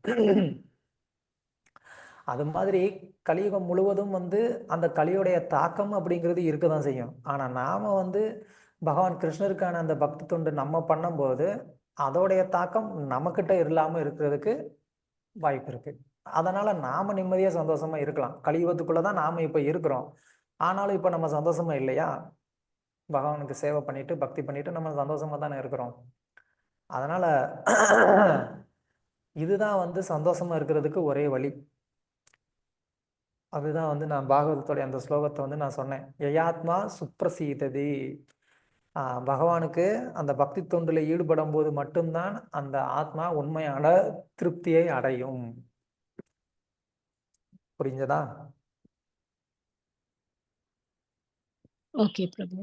அது மாதிரி கலியுகம் முழுவதும் வந்து அந்த கலியுடைய தாக்கம் அப்படிங்கிறது இருக்க தான் செய்யும். ஆனா நாம வந்து பகவான் கிருஷ்ணருக்கான அந்த பக்தி தொண்டு நம்ம பண்ணும்போது அதோடைய தாக்கம் நம்மக்கிட்ட இல்லாம இருக்கிறதுக்கு வாய்ப்பு இருக்கு. அதனால நாம நிம்மதியா சந்தோஷமா இருக்கலாம். கலியுகத்துக்குள்ளதான் நாம இப்ப இருக்கிறோம். ஆனாலும் இப்ப நம்ம சந்தோஷமா இல்லையா? பகவானுக்கு சேவை பண்ணிட்டு பக்தி பண்ணிட்டு நம்ம சந்தோஷமா தானே இருக்கிறோம். அதனால இதுதான் வந்து சந்தோஷமா இருக்கிறதுக்கு ஒரே வழி. அதுதான் வந்து நான் பாகவதத்துடைய அந்த ஸ்லோகத்தை வந்து நான் சொன்னேன். யயாத்மா சுப்ரசீததி. பகவானுக்கு அந்த பக்தி தொண்டுல ஈடுபடும் போது மட்டும்தான் அந்த ஆத்மா உண்மையான திருப்தியை அடையும். புரிஞ்சதா? ஓகே பிரபு.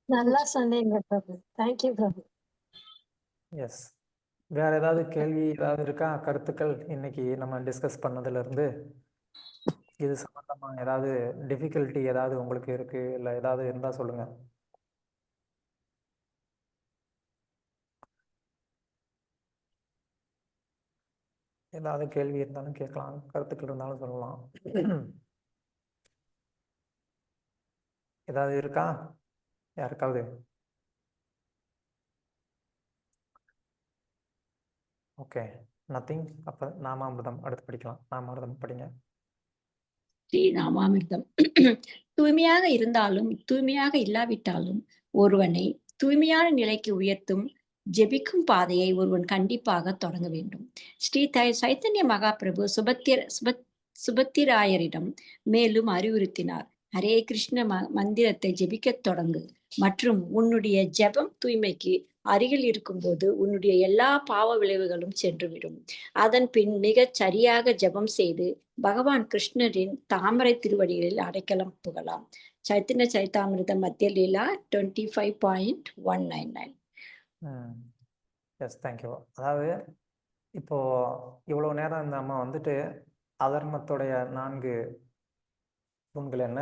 நல்லா சொன்னீங்க பிரபு. தேங்க்யூ பிரபு. எஸ். வேற ஏதாவது கேள்வி ஏதாவது இருக்கா? கருத்துக்கள் இன்னைக்கு நம்ம டிஸ்கஸ் பண்ணதுல இருந்து இது சம்பந்தமா ஏதாவது டிஃபிகல்ட்டி ஏதாவது உங்களுக்கு இருக்கு இல்ல ஏதாவது இருந்தா சொல்லுங்க. ஏதாவது கேள்வி இருந்தாலும் கேட்கலாம், கருத்துக்கள் இருந்தாலும் சொல்லலாம். ஏதாவது இருக்கா யாருக்காவது? Okay, nothing. அப்ப நாமாமிர்தம் அடுத்து படிக்கலாம். நாமாமிர்தம் படிங்க. ஸ்ரீ நாமாமிர்தம். தூய்மையாக இருந்தாலும் தூய்மையாக இல்லாவிட்டாலும் ஒருவனை தூய்மையான நிலைக்கு உயர்த்தும் ஜெபிக்கும் பாதையை ஒருவன் கண்டிப்பாக தொடங்க வேண்டும். ஸ்ரீ சைத்தன்ய மகாபிரபு சுபத்திராயரிடம் மேலும் அறிவுறுத்தினார். ஹரே கிருஷ்ண மந்திரத்தை ஜெபிக்கத் தொடங்கு மற்றும் உன்னுடைய ஜெபம் தூய்மைக்கு அருகில் இருக்கும்போது உன்னுடைய எல்லா பாவ விளைவுகளும் சென்றுவிடும். அதன் பின் மிகச் சரியாக ஜெபம் செய்து பகவான் கிருஷ்ணரின் தாமரை திருவடிகளில் அடைக்கலம் புகலாம். சைத்தன்ய சரிதாமிர்த மத்திய லீலா 25.199. S, thank you. அதாவது இப்போ இவ்வளவு நேரம் நம்ம வந்துட்டு அதர்மத்துடைய 4 தூண்கள் என்ன,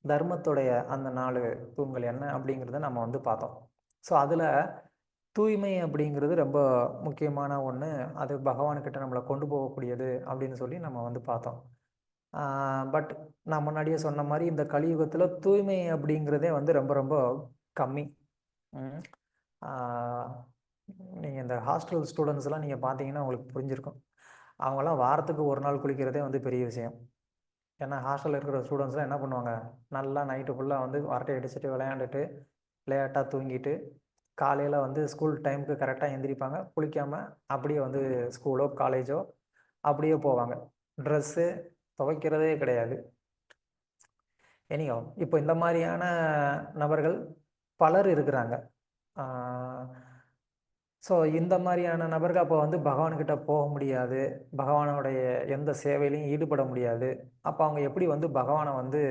தர்மத்துடைய அந்த 4 தூண்கள் என்ன அப்படிங்கிறத நம்ம வந்து பார்த்தோம். ஸோ அதில் தூய்மை அப்படிங்கிறது ரொம்ப முக்கியமான ஒன்று. அது பகவான்கிட்ட நம்மளை கொண்டு போகக்கூடியது அப்படின்னு சொல்லி நம்ம வந்து பார்த்தோம். பட் நான் முன்னாடியே சொன்ன மாதிரி இந்த கலியுகத்தில் தூய்மை அப்படிங்கிறதே வந்து ரொம்ப ரொம்ப கம்மி. நீங்கள் இந்த ஹாஸ்டல் ஸ்டூடெண்ட்ஸ்லாம் நீங்கள் பார்த்தீங்கன்னா உங்களுக்கு புரிஞ்சிருக்கும். அவங்களாம் வாரத்துக்கு ஒரு நாள் குளிக்கிறதே வந்து பெரிய விஷயம். ஏன்னா ஹாஸ்டலில் இருக்கிற ஸ்டூடெண்ட்ஸ்லாம் என்ன பண்ணுவாங்க, நல்லா நைட்டு ஃபுல்லாக வந்து அரட்டை அடிச்சுட்டு விளையாண்டுட்டு லேட்டாக தூங்கிட்டு காலையில் வந்து ஸ்கூல் டைமுக்கு கரெக்டாக எந்திரிப்பாங்க, குளிக்காமல் அப்படியே வந்து ஸ்கூலோ காலேஜோ அப்படியே போவாங்க. ட்ரெஸ்ஸு துவைக்கிறதே கிடையாது. எனியோ இப்போ இந்த மாதிரியான நபர்கள் பலர் இருக்கிறாங்க. ஸோ இந்த மாதிரியான நபர்கள் அப்போ வந்து பகவான்கிட்ட போக முடியாது, பகவானுடைய எந்த சேவையிலையும் ஈடுபட முடியாது. அப்போ அவங்க எப்படி வந்து பகவானை வந்து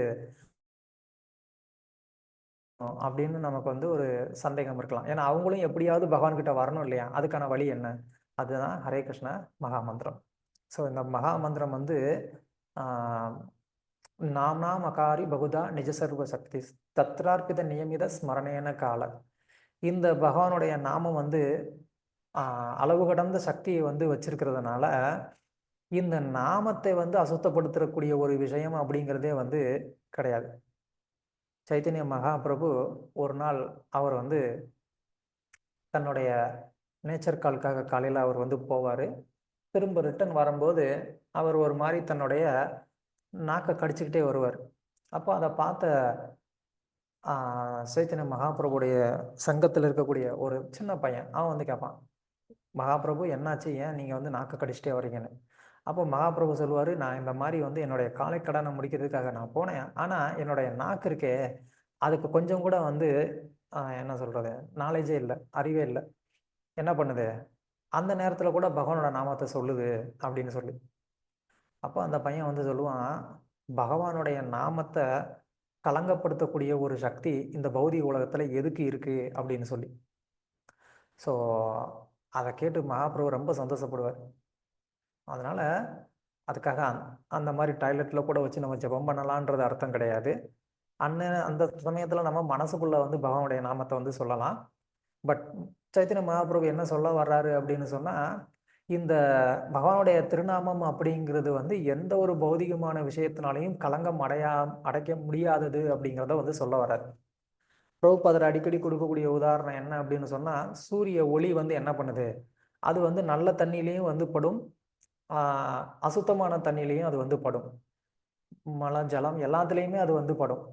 அப்படின்னு நமக்கு வந்து ஒரு சந்தேகம் இருக்கலாம். ஏன்னா அவங்களும் எப்படியாவது பகவான்கிட்ட வரணும் இல்லையா? அதுக்கான வழி என்ன? அதுதான் ஹரே கிருஷ்ண மகா மந்திரம். ஸோ இந்த மகா மந்திரம் வந்து நாம்னா மகாரி பகுதா நிஜசர்வ சக்தி தத்ரார்ப்பித நியமித ஸ்மரணேன கால. இந்த பகவானுடைய நாமம் வந்து அளவு கடந்த சக்தியை வந்து வச்சிருக்கிறதுனால இந்த நாமத்தை வந்து அசுத்தப்படுத்தக்கூடிய ஒரு விஷயம் அப்படிங்கிறதே வந்து கிடையாது. சைத்தன்ய மகாபிரபு ஒரு நாள் அவர் வந்து தன்னுடைய நேச்சர் கால்க்காக காலையில் அவர் வந்து போவார். திரும்ப ரிட்டர்ன் வரும்போது அவர் ஒரு மாதிரி தன்னுடைய நாக்கை கடிச்சிக்கிட்டே வருவார். அப்போ அதை பார்த்த சைத்தன்ய மகாபிரபுடைய சங்கத்தில் இருக்கக்கூடிய ஒரு சின்ன பையன் அவன் வந்து கேட்பான், மகாபிரபு என்னாச்சு, ஏன் நீங்கள் வந்து நாக்கை கடிச்சிட்டே வரீங்கன்னு. அப்போ மகாபிரபு சொல்லுவார், நான் இந்த மாதிரி வந்து என்னுடைய காலை கடனை முடிக்கிறதுக்காக நான் போனேன், ஆனால் என்னுடைய நாக்கு இருக்கே அதுக்கு கொஞ்சம் கூட வந்து என்ன சொல்கிறது நாலேஜே இல்லை, அறிவே இல்லை. என்ன பண்ணுது, அந்த நேரத்தில் கூட பகவானோட நாமத்தை சொல்லுது அப்படின்னு சொல்லி. அப்போ அந்த பையன் வந்து சொல்லுவான், பகவானுடைய நாமத்தை கலங்கப்படுத்தக்கூடிய ஒரு சக்தி இந்த பௌதிக உலகத்தில் எதுக்கு இருக்குது அப்படின்னு சொல்லி. ஸோ அதை கேட்டு மகாபிரபு ரொம்ப சந்தோஷப்படுவார். அதனால் அதுக்காக அந்த மாதிரி டாய்லெட்டில் கூட வச்சு நம்ம ஜெபம் பண்ணலான்றது அர்த்தம் கிடையாது. அந்த சமயத்தில் நம்ம மனசுக்குள்ளே வந்து பகவானுடைய நாமத்தை வந்து சொல்லலாம். பட் சைத்தன்ய மகாபிரபு என்ன சொல்ல வர்றாரு அப்படின்னு சொன்னால், இந்த பகவானுடைய திருநாமம் அப்படிங்கிறது வந்து எந்த ஒரு பௌதிகமான விஷயத்தினாலையும் களங்கம் அடைக்க முடியாதது அப்படிங்கிறத வந்து சொல்ல வர்றாரு. பிரபுபாதர் அடிக்கடி கொடுக்கக்கூடிய உதாரணம் என்ன அப்படின்னு சொன்னால், சூரிய ஒளி வந்து என்ன பண்ணுது, அது வந்து நல்ல தண்ணிலையும் வந்து படும், அசுத்தமான தண்ணிலையும் அது வந்து படும், மழை ஜலம் எல்லாத்துலேயுமே அது வந்து படும்.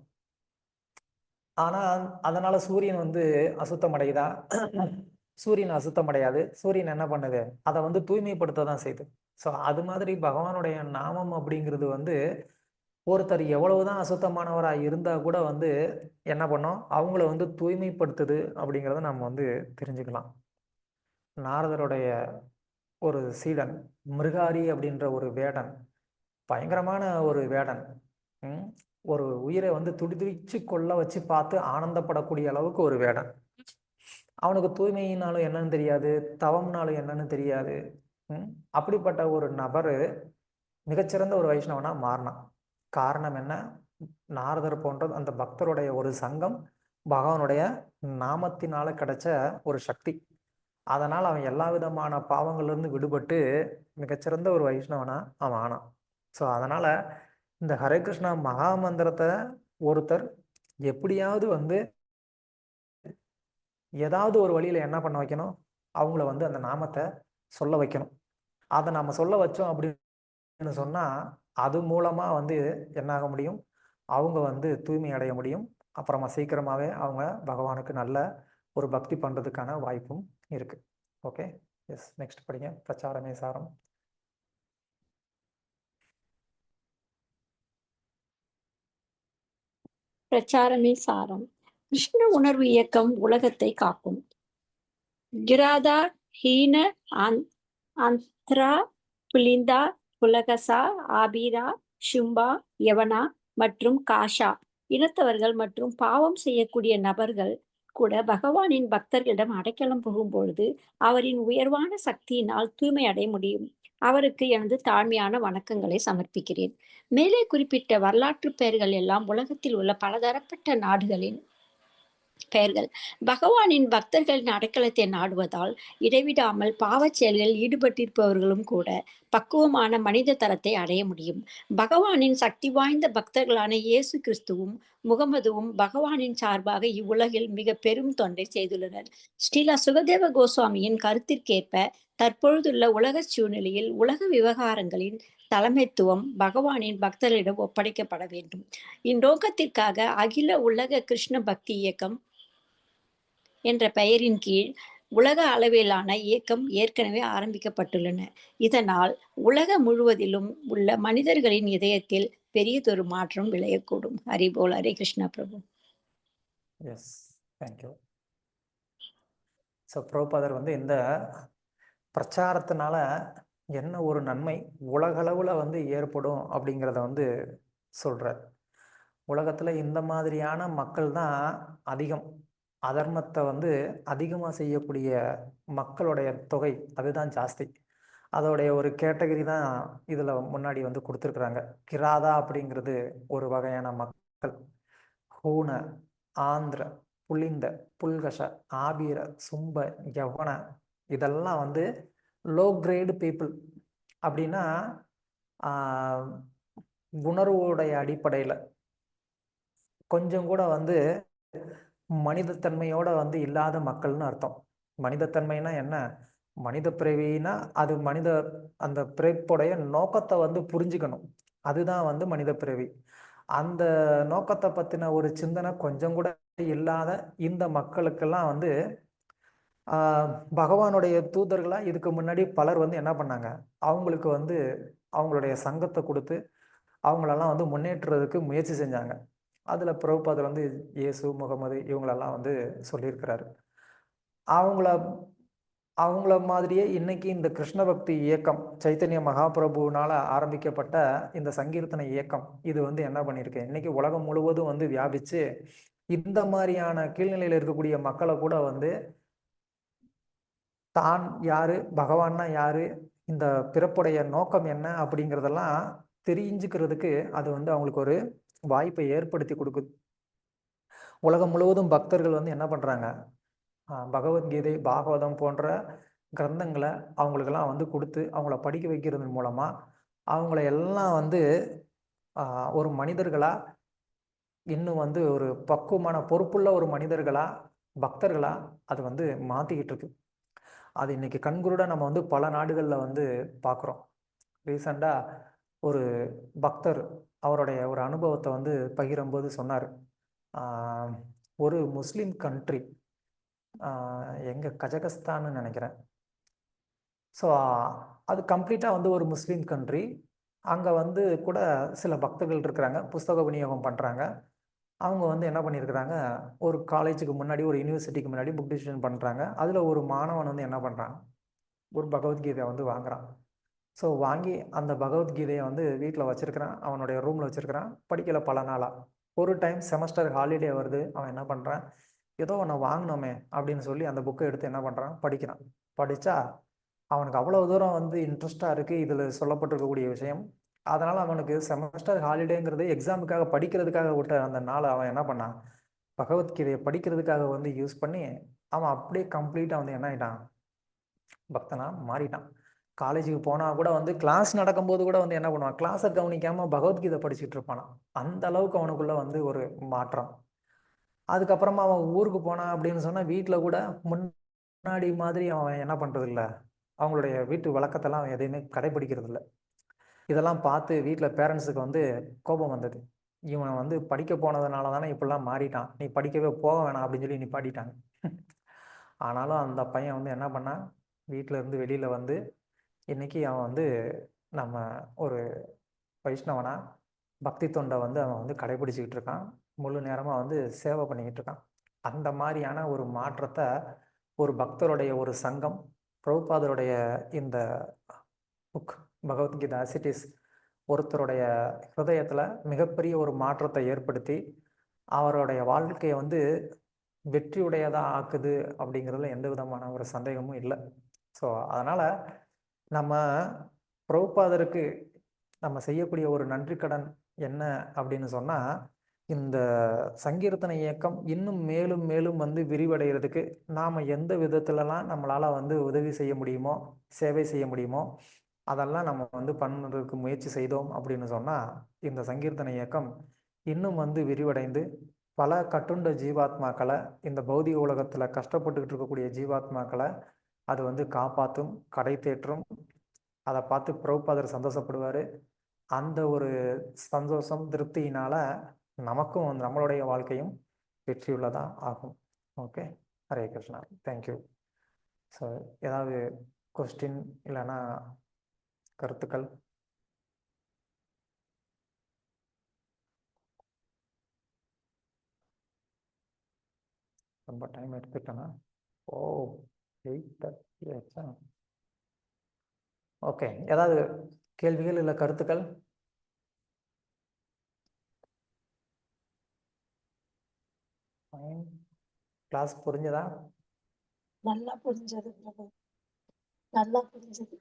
ஆனால் அதனால் சூரியன் வந்து அசுத்தமடையுதா? சூரியன் அசுத்தமடையாது. சூரியன் என்ன பண்ணுது, அதை வந்து தூய்மைப்படுத்த தான் செய்யுது. ஸோ அது மாதிரி பகவானுடைய நாமம் அப்படிங்கிறது வந்து ஒருத்தர் எவ்வளவுதான் அசுத்தமானவராக இருந்தால் கூட வந்து என்ன பண்ணோம், அவங்கள வந்து தூய்மைப்படுத்துது அப்படிங்கிறத நம்ம வந்து தெரிஞ்சுக்கலாம். நாரதருடைய ஒரு சீடன் மிருகாரி அப்படின்ற ஒரு வேடன், பயங்கரமான ஒரு வேடன், ஒரு உயிரை வந்து துடிதுடிச்சு கொள்ள வச்சு பார்த்து ஆனந்தப்படக்கூடிய அளவுக்கு ஒரு வேடன். அவனுக்கு தூய்மையினாலும் என்னன்னு தெரியாது, தவம்னாலும் என்னன்னு தெரியாது. அப்படிப்பட்ட ஒரு நபர் மிகச்சிறந்த ஒரு வைஷ்ணவனா மாறினான். காரணம் என்ன, நாரதர் போன்ற அந்த பக்தருடைய ஒரு சங்கம், பகவானுடைய நாமத்தினால கிடைச்ச ஒரு சக்தி. அதனால் அவன் எல்லா விதமான பாவங்கள்லேருந்து விடுபட்டு மிகச்சிறந்த ஒரு வைஷ்ணவனா அவன் ஆனான். ஸோ அதனால் இந்த ஹரே கிருஷ்ணா மகா மந்திரத்தை ஒருத்தர் எப்படியாவது வந்து ஏதாவது ஒரு வழியில் என்ன பண்ண வைக்கணும், அவங்கள வந்து அந்த நாமத்தை சொல்ல வைக்கணும். அதை நம்ம சொல்ல வச்சோம் அப்படின்னு சொன்னால் அது மூலமாக வந்து என்னாக முடியும், அவங்க வந்து தூய்மை அடைய முடியும். அப்புறமா சீக்கிரமாகவே அவங்க பகவானுக்கு நல்ல ஒரு பக்தி பண்ணுறதுக்கான வாய்ப்பும் இருக்குது. ஓகே, எஸ், நெக்ஸ்ட் படிங்க. பிரச்சாரமே சாரம். பிரச்சாரமே சாரம். கிருஷ்ண உணர்வு இயக்கம் உலகத்தை காக்கும். கிராதா ஹீன அந்த்ரா புலிந்தா புலகசா ஆபீரா ஷும்பா யவனா மற்றும் காஷா இனத்தவர்கள் மற்றும் பாவம் செய்யக்கூடிய நபர்கள் கூட பகவானின் பக்தர்களிடம் அடைக்கலம் புகும்பொழுது அவரின் உயர்வான சக்தியினால் தூய்மை அடைய முடியும். அவருக்கு எனது தாழ்மையான வணக்கங்களை சமர்ப்பிக்கிறேன். மேலே குறிப்பிட்ட வரலாற்று பெயர்கள் எல்லாம் உலகத்தில் உள்ள பலதரப்பட்ட நாடுகளின் பெயர்கள். பகவானின் பக்தர்களின் அடைக்கலத்தை நாடுவதால் இடைவிடாமல் பாவச் செயல்களில் ஈடுபட்டிருப்பவர்களும் கூட பக்குவமான மனித தரத்தை அடைய முடியும். பகவானின் சக்தி வாய்ந்த பக்தர்களான இயேசு கிறிஸ்துவும் முகமதுவும் பகவானின் சார்பாக இவ்வுலகில் மிக பெரும் தொண்டை செய்துள்ளனர். ஸ்ரீலா சுகதேவ கோஸ்வாமியின் கருத்திற்கேற்ப தற்பொழுதுள்ள உலக சூழ்நிலையில் உலக விவகாரங்களின் தலைமைத்துவம் பகவானின் பக்தர்களிடம் ஒப்படைக்கப்பட வேண்டும். இந்நோக்கத்திற்காக அகில உலக கிருஷ்ண பக்தி இயக்கம் என்ற பெயரின் கீழ் உலக அளவிலான இயக்கம் ஏற்கனவே ஆரம்பிக்கப்பட்டுள்ளன. இதனால் உலக முழுவதிலும் உள்ள மனிதர்களின் இதயத்தில் பெரியதொரு மாற்றம் விளையக்கூடும். ஹரி போல். Hare Krishna Prabhu. Yes, thank you. So பிரபுபாதர் வந்து இந்த பிரச்சாரத்தினால என்ன ஒரு நன்மை உலகளவில் வந்து ஏற்படும் அப்படிங்கிறத வந்து சொல்கிறார். உலகத்தில் இந்த மாதிரியான மக்கள் தான் அதிகம். அதர்மத்தை வந்து அதிகமாக செய்யக்கூடிய மக்களுடைய தொகை அதுதான் ஜாஸ்தி. அதோடைய ஒரு கேட்டகரி தான் இதில் முன்னாடி வந்து கொடுத்துருக்குறாங்க. கிராதா அப்படிங்கிறது ஒரு வகையான மக்கள். ஹூன, ஆந்திர, புலிந்த, புல்கஷ, ஆபீர, சும்ப, யவன இதெல்லாம் வந்து லோ கிரேடு பீப்புள். அப்படின்னா உணர்வுடைய அடிப்படையில் கொஞ்சம் கூட வந்து மனிதத்தன்மையோட வந்து இல்லாத மக்கள்னு அர்த்தம். மனிதத்தன்மைனா என்ன? மனித பிறவினா அது அந்த பிறப்புடைய நோக்கத்தை வந்து புரிஞ்சுக்கணும். அதுதான் வந்து மனித பிறவி. அந்த நோக்கத்தை பற்றின ஒரு சிந்தனை கொஞ்சம் கூட இல்லாத இந்த மக்களுக்கெல்லாம் வந்து பகவானுடைய தூதர்களாக இதுக்கு முன்னாடி பலர் வந்து என்ன பண்ணாங்க, அவங்களுக்கு வந்து அவங்களுடைய சங்கத்தை கொடுத்து அவங்களெல்லாம் வந்து முன்னேற்றுறதுக்கு முயற்சி செஞ்சாங்க. அதில் பிரபுபாதர் வந்து இயேசு, முகமது இவங்களெல்லாம் வந்து சொல்லியிருக்கிறாரு. அவங்கள மாதிரியே இன்னைக்கு இந்த கிருஷ்ண பக்தி இயக்கம் சைத்தன்ய மகாபிரபுனால ஆரம்பிக்கப்பட்ட இந்த சங்கீர்த்தனை இயக்கம் இது வந்து என்ன பண்ணியிருக்கு, இன்னைக்கு உலகம் முழுவதும் வந்து வியாபிச்சு இந்த மாதிரியான கீழ்நிலையில் இருக்கக்கூடிய மக்களை கூட வந்து தான் யாரு, பகவான்னா யாரு, இந்த பிறப்புடைய நோக்கம் என்ன அப்படிங்கிறதெல்லாம் தெரிஞ்சுக்கிறதுக்கு அது வந்து அவங்களுக்கு ஒரு வாய்ப்பை ஏற்படுத்தி கொடுக்குது. உலகம் முழுவதும் பக்தர்கள் வந்து என்ன பண்றாங்க, பகவத்கீதை, பாகவதம் போன்ற கிரந்தங்களை அவங்களுக்கெல்லாம் வந்து கொடுத்து அவங்கள படிக்க வைக்கிறது மூலமா அவங்கள எல்லாம் வந்து ஒரு மனிதர்களா, இன்னும் வந்து ஒரு பக்குவமான பொறுப்புள்ள ஒரு மனிதர்களா, பக்தர்களா அது வந்து மாத்திக்கிட்டு இருக்கு. அது இன்னைக்கு கண்குருட நம்ம வந்து பல நாடுகளில் வந்து பார்க்குறோம். ரீசண்டாக ஒரு பக்தர் அவருடைய ஒரு அனுபவத்தை வந்து பகிரும்போது சொன்னார். ஒரு முஸ்லீம் கண்ட்ரி, எங்கே கஜகஸ்தான்னு நினைக்கிறேன். ஸோ அது கம்ப்ளீட்டாக வந்து ஒரு முஸ்லீம் கண்ட்ரி. அங்கே வந்து கூட சில பக்தர்கள் இருக்கிறாங்க, புஸ்தக விநியோகம் பண்ணுறாங்க. அவங்க வந்து என்ன பண்ணியிருக்கிறாங்க, ஒரு காலேஜுக்கு முன்னாடி, ஒரு யூனிவர்சிட்டிக்கு முன்னாடி புக் டிஸ்ட்ரிபியூஷன் பண்ணுறாங்க. அதில் ஒரு மாணவன் வந்து என்ன பண்ணுறான், ஒரு பகவத்கீதையை வந்து வாங்குறான். ஸோ வாங்கி அந்த பகவத்கீதையை வந்து வீட்டில் வச்சுருக்கிறான், அவனுடைய ரூமில் வச்சுருக்கிறான். படிக்கலை பல நாளாக. ஒரு டைம் செமஸ்டர் ஹாலிடே வருது, அவன் என்ன பண்ணுறான், ஏதோ ஒன்று வாங்கினோமே அப்படின்னு சொல்லி அந்த புக்கை எடுத்து என்ன பண்ணுறான், படிக்கிறான். படித்தா அவனுக்கு அவ்வளோ தூரம் வந்து இன்ட்ரெஸ்டாக இருக்குது இதில் சொல்லப்பட்டிருக்கக்கூடிய விஷயம். அதனால் அவனுக்கு செமஸ்டர் ஹாலிடேங்கிறது எக்ஸாமுக்காக படிக்கிறதுக்காக விட்ட அந்த நாளை அவன் என்ன பண்ணான், பகவத்கீதையை படிக்கிறதுக்காக வந்து யூஸ் பண்ணி அவன் அப்படியே கம்ப்ளீட்டாக வந்து என்ன ஆகிட்டான், பக்தனாக மாறிட்டான். காலேஜுக்கு போனால் கூட வந்து கிளாஸ் நடக்கும்போது கூட வந்து என்ன பண்ணுவான், கிளாஸை கவனிக்காமல் பகவத்கீதை படிச்சுட்டு இருப்பானான். அந்த அளவுக்கு அவனுக்குள்ள வந்து ஒரு மாற்றம். அதுக்கப்புறமா அவன் ஊருக்கு போனான் அப்படின்னு சொன்னால் வீட்டில் கூட முன்னாடி மாதிரி அவன் என்ன பண்ணுறது இல்லை, அவங்களுடைய வீட்டு வழக்கத்தெல்லாம் அவன் எதையுமே கடைபிடிக்கிறது இல்லை. இதெல்லாம் பார்த்து வீட்டில் பேரண்ட்ஸுக்கு வந்து கோபம் வந்தது. இவன் வந்து படிக்க போனதுனால தானே இப்படிலாம் மாறிட்டான், நீ படிக்கவே போக வேணாம் அப்படின்னு சொல்லி நிப்பாட்டிட்டாங்க. ஆனாலும் அந்த பையன் வந்து என்ன பண்ணான், வீட்டில் இருந்து வெளியில் வந்து இன்னைக்கு அவன் வந்து நம்ம ஒரு வைஷ்ணவனா பக்தி தொண்டை வந்து அவன் வந்து கடைபிடிச்சிக்கிட்டு இருக்கான். முழு நேரமாக வந்து சேவை பண்ணிக்கிட்டு இருக்கான். அந்த மாதிரியான ஒரு மாற்றத்தை ஒரு பக்தருடைய ஒரு சங்கம், பிரபுபாதருடைய இந்த புக் பகவத்கீதா ஆசிட்டிஸ் ஒருத்தருடைய ஹிருதயத்தில் மிகப்பெரிய ஒரு மாற்றத்தை ஏற்படுத்தி அவருடைய வாழ்க்கையை வந்து வெற்றியுடையதாக ஆக்குது அப்படிங்கிறதுல எந்த விதமான ஒரு சந்தேகமும் இல்லை. ஸோ அதனால் நம்ம பிரபுபாதருக்கு நம்ம செய்யக்கூடிய ஒரு நன்றி கடன் என்ன அப்படின்னு சொன்னால், இந்த சங்கீர்த்தனை இயக்கம் இன்னும் மேலும் மேலும் வந்து விரிவடைகிறதுக்கு நாம் எந்த விதத்துலலாம் நம்மளால் வந்து உதவி செய்ய முடியுமோ, சேவை செய்ய முடியுமோ அதெல்லாம் நம்ம வந்து பண்ணுறதுக்கு முயற்சி செய்தோம் அப்படின்னு சொன்னால், இந்த சங்கீர்த்தனை இயக்கம் இன்னும் வந்து விரிவடைந்து பல கட்டுண்ட ஜீவாத்மாக்களை, இந்த பௌதிக உலகத்தில் கஷ்டப்பட்டுக்கிட்டு இருக்கக்கூடிய ஜீவாத்மாக்களை அது வந்து காப்பாற்றும், கடை தேற்றும். அதை பார்த்து பிரபுபாதர் சந்தோஷப்படுவார். அந்த ஒரு சந்தோஷம், திருப்தியினால் நமக்கும் நம்மளுடைய வாழ்க்கையும் வெற்றியுள்ளதாக ஆகும். Okay. Hare Krishna. Thank you. So ஏதாவது கொஸ்டின் இல்லைன்னா கருத்துக்கள்? ரொம்ப டைம் எடுத்துக்கிட்டேன்னா. ஓ 8:30 ஆச்சா? ஓகே, ஏதாவது கேள்விகள் இல்லை கருத்துக்கள்? கிளாஸ் புரிஞ்சதா? நல்லா புரிஞ்சது பிரபு, நல்லா புரிஞ்சது.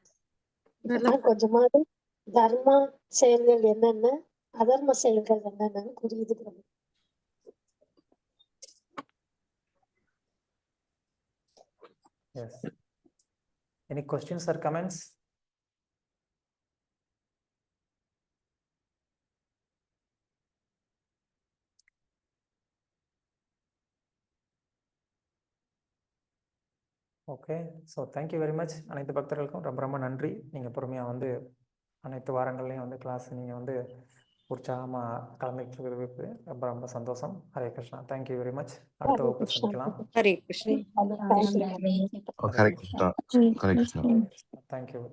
இப்பதான் கொஞ்சமாவது தர்ம செயல்கள் என்னென்ன, அதர்ம செயல்கள் என்னென்னு புரியுது Prabhu. Yes. Any questions or comments? Okay, so thank you very much. அனைத்து பக்தர்களுக்கும் ரொம்ப ரொம்ப நன்றி. நீங்கள் பொறுமையாக வந்து அனைத்து வாரங்கள்லையும் வந்து கிளாஸ் நீங்கள் வந்து உற்சாகமாக கலந்துக்கிட்டு இருக்கிறதுக்கு ரொம்ப ரொம்ப சந்தோஷம். Hare Krishna. Thank you very much. அடுத்த ஹரே வகுப்பு கிருஷ்ணா சந்திக்கலாம். பிரபு. ஹரே கிருஷ்ணா. தேங்க்யூ. ஹரே கிருஷ்ணா. ஹரே கிருஷ்ணா. தேங்க்யூ.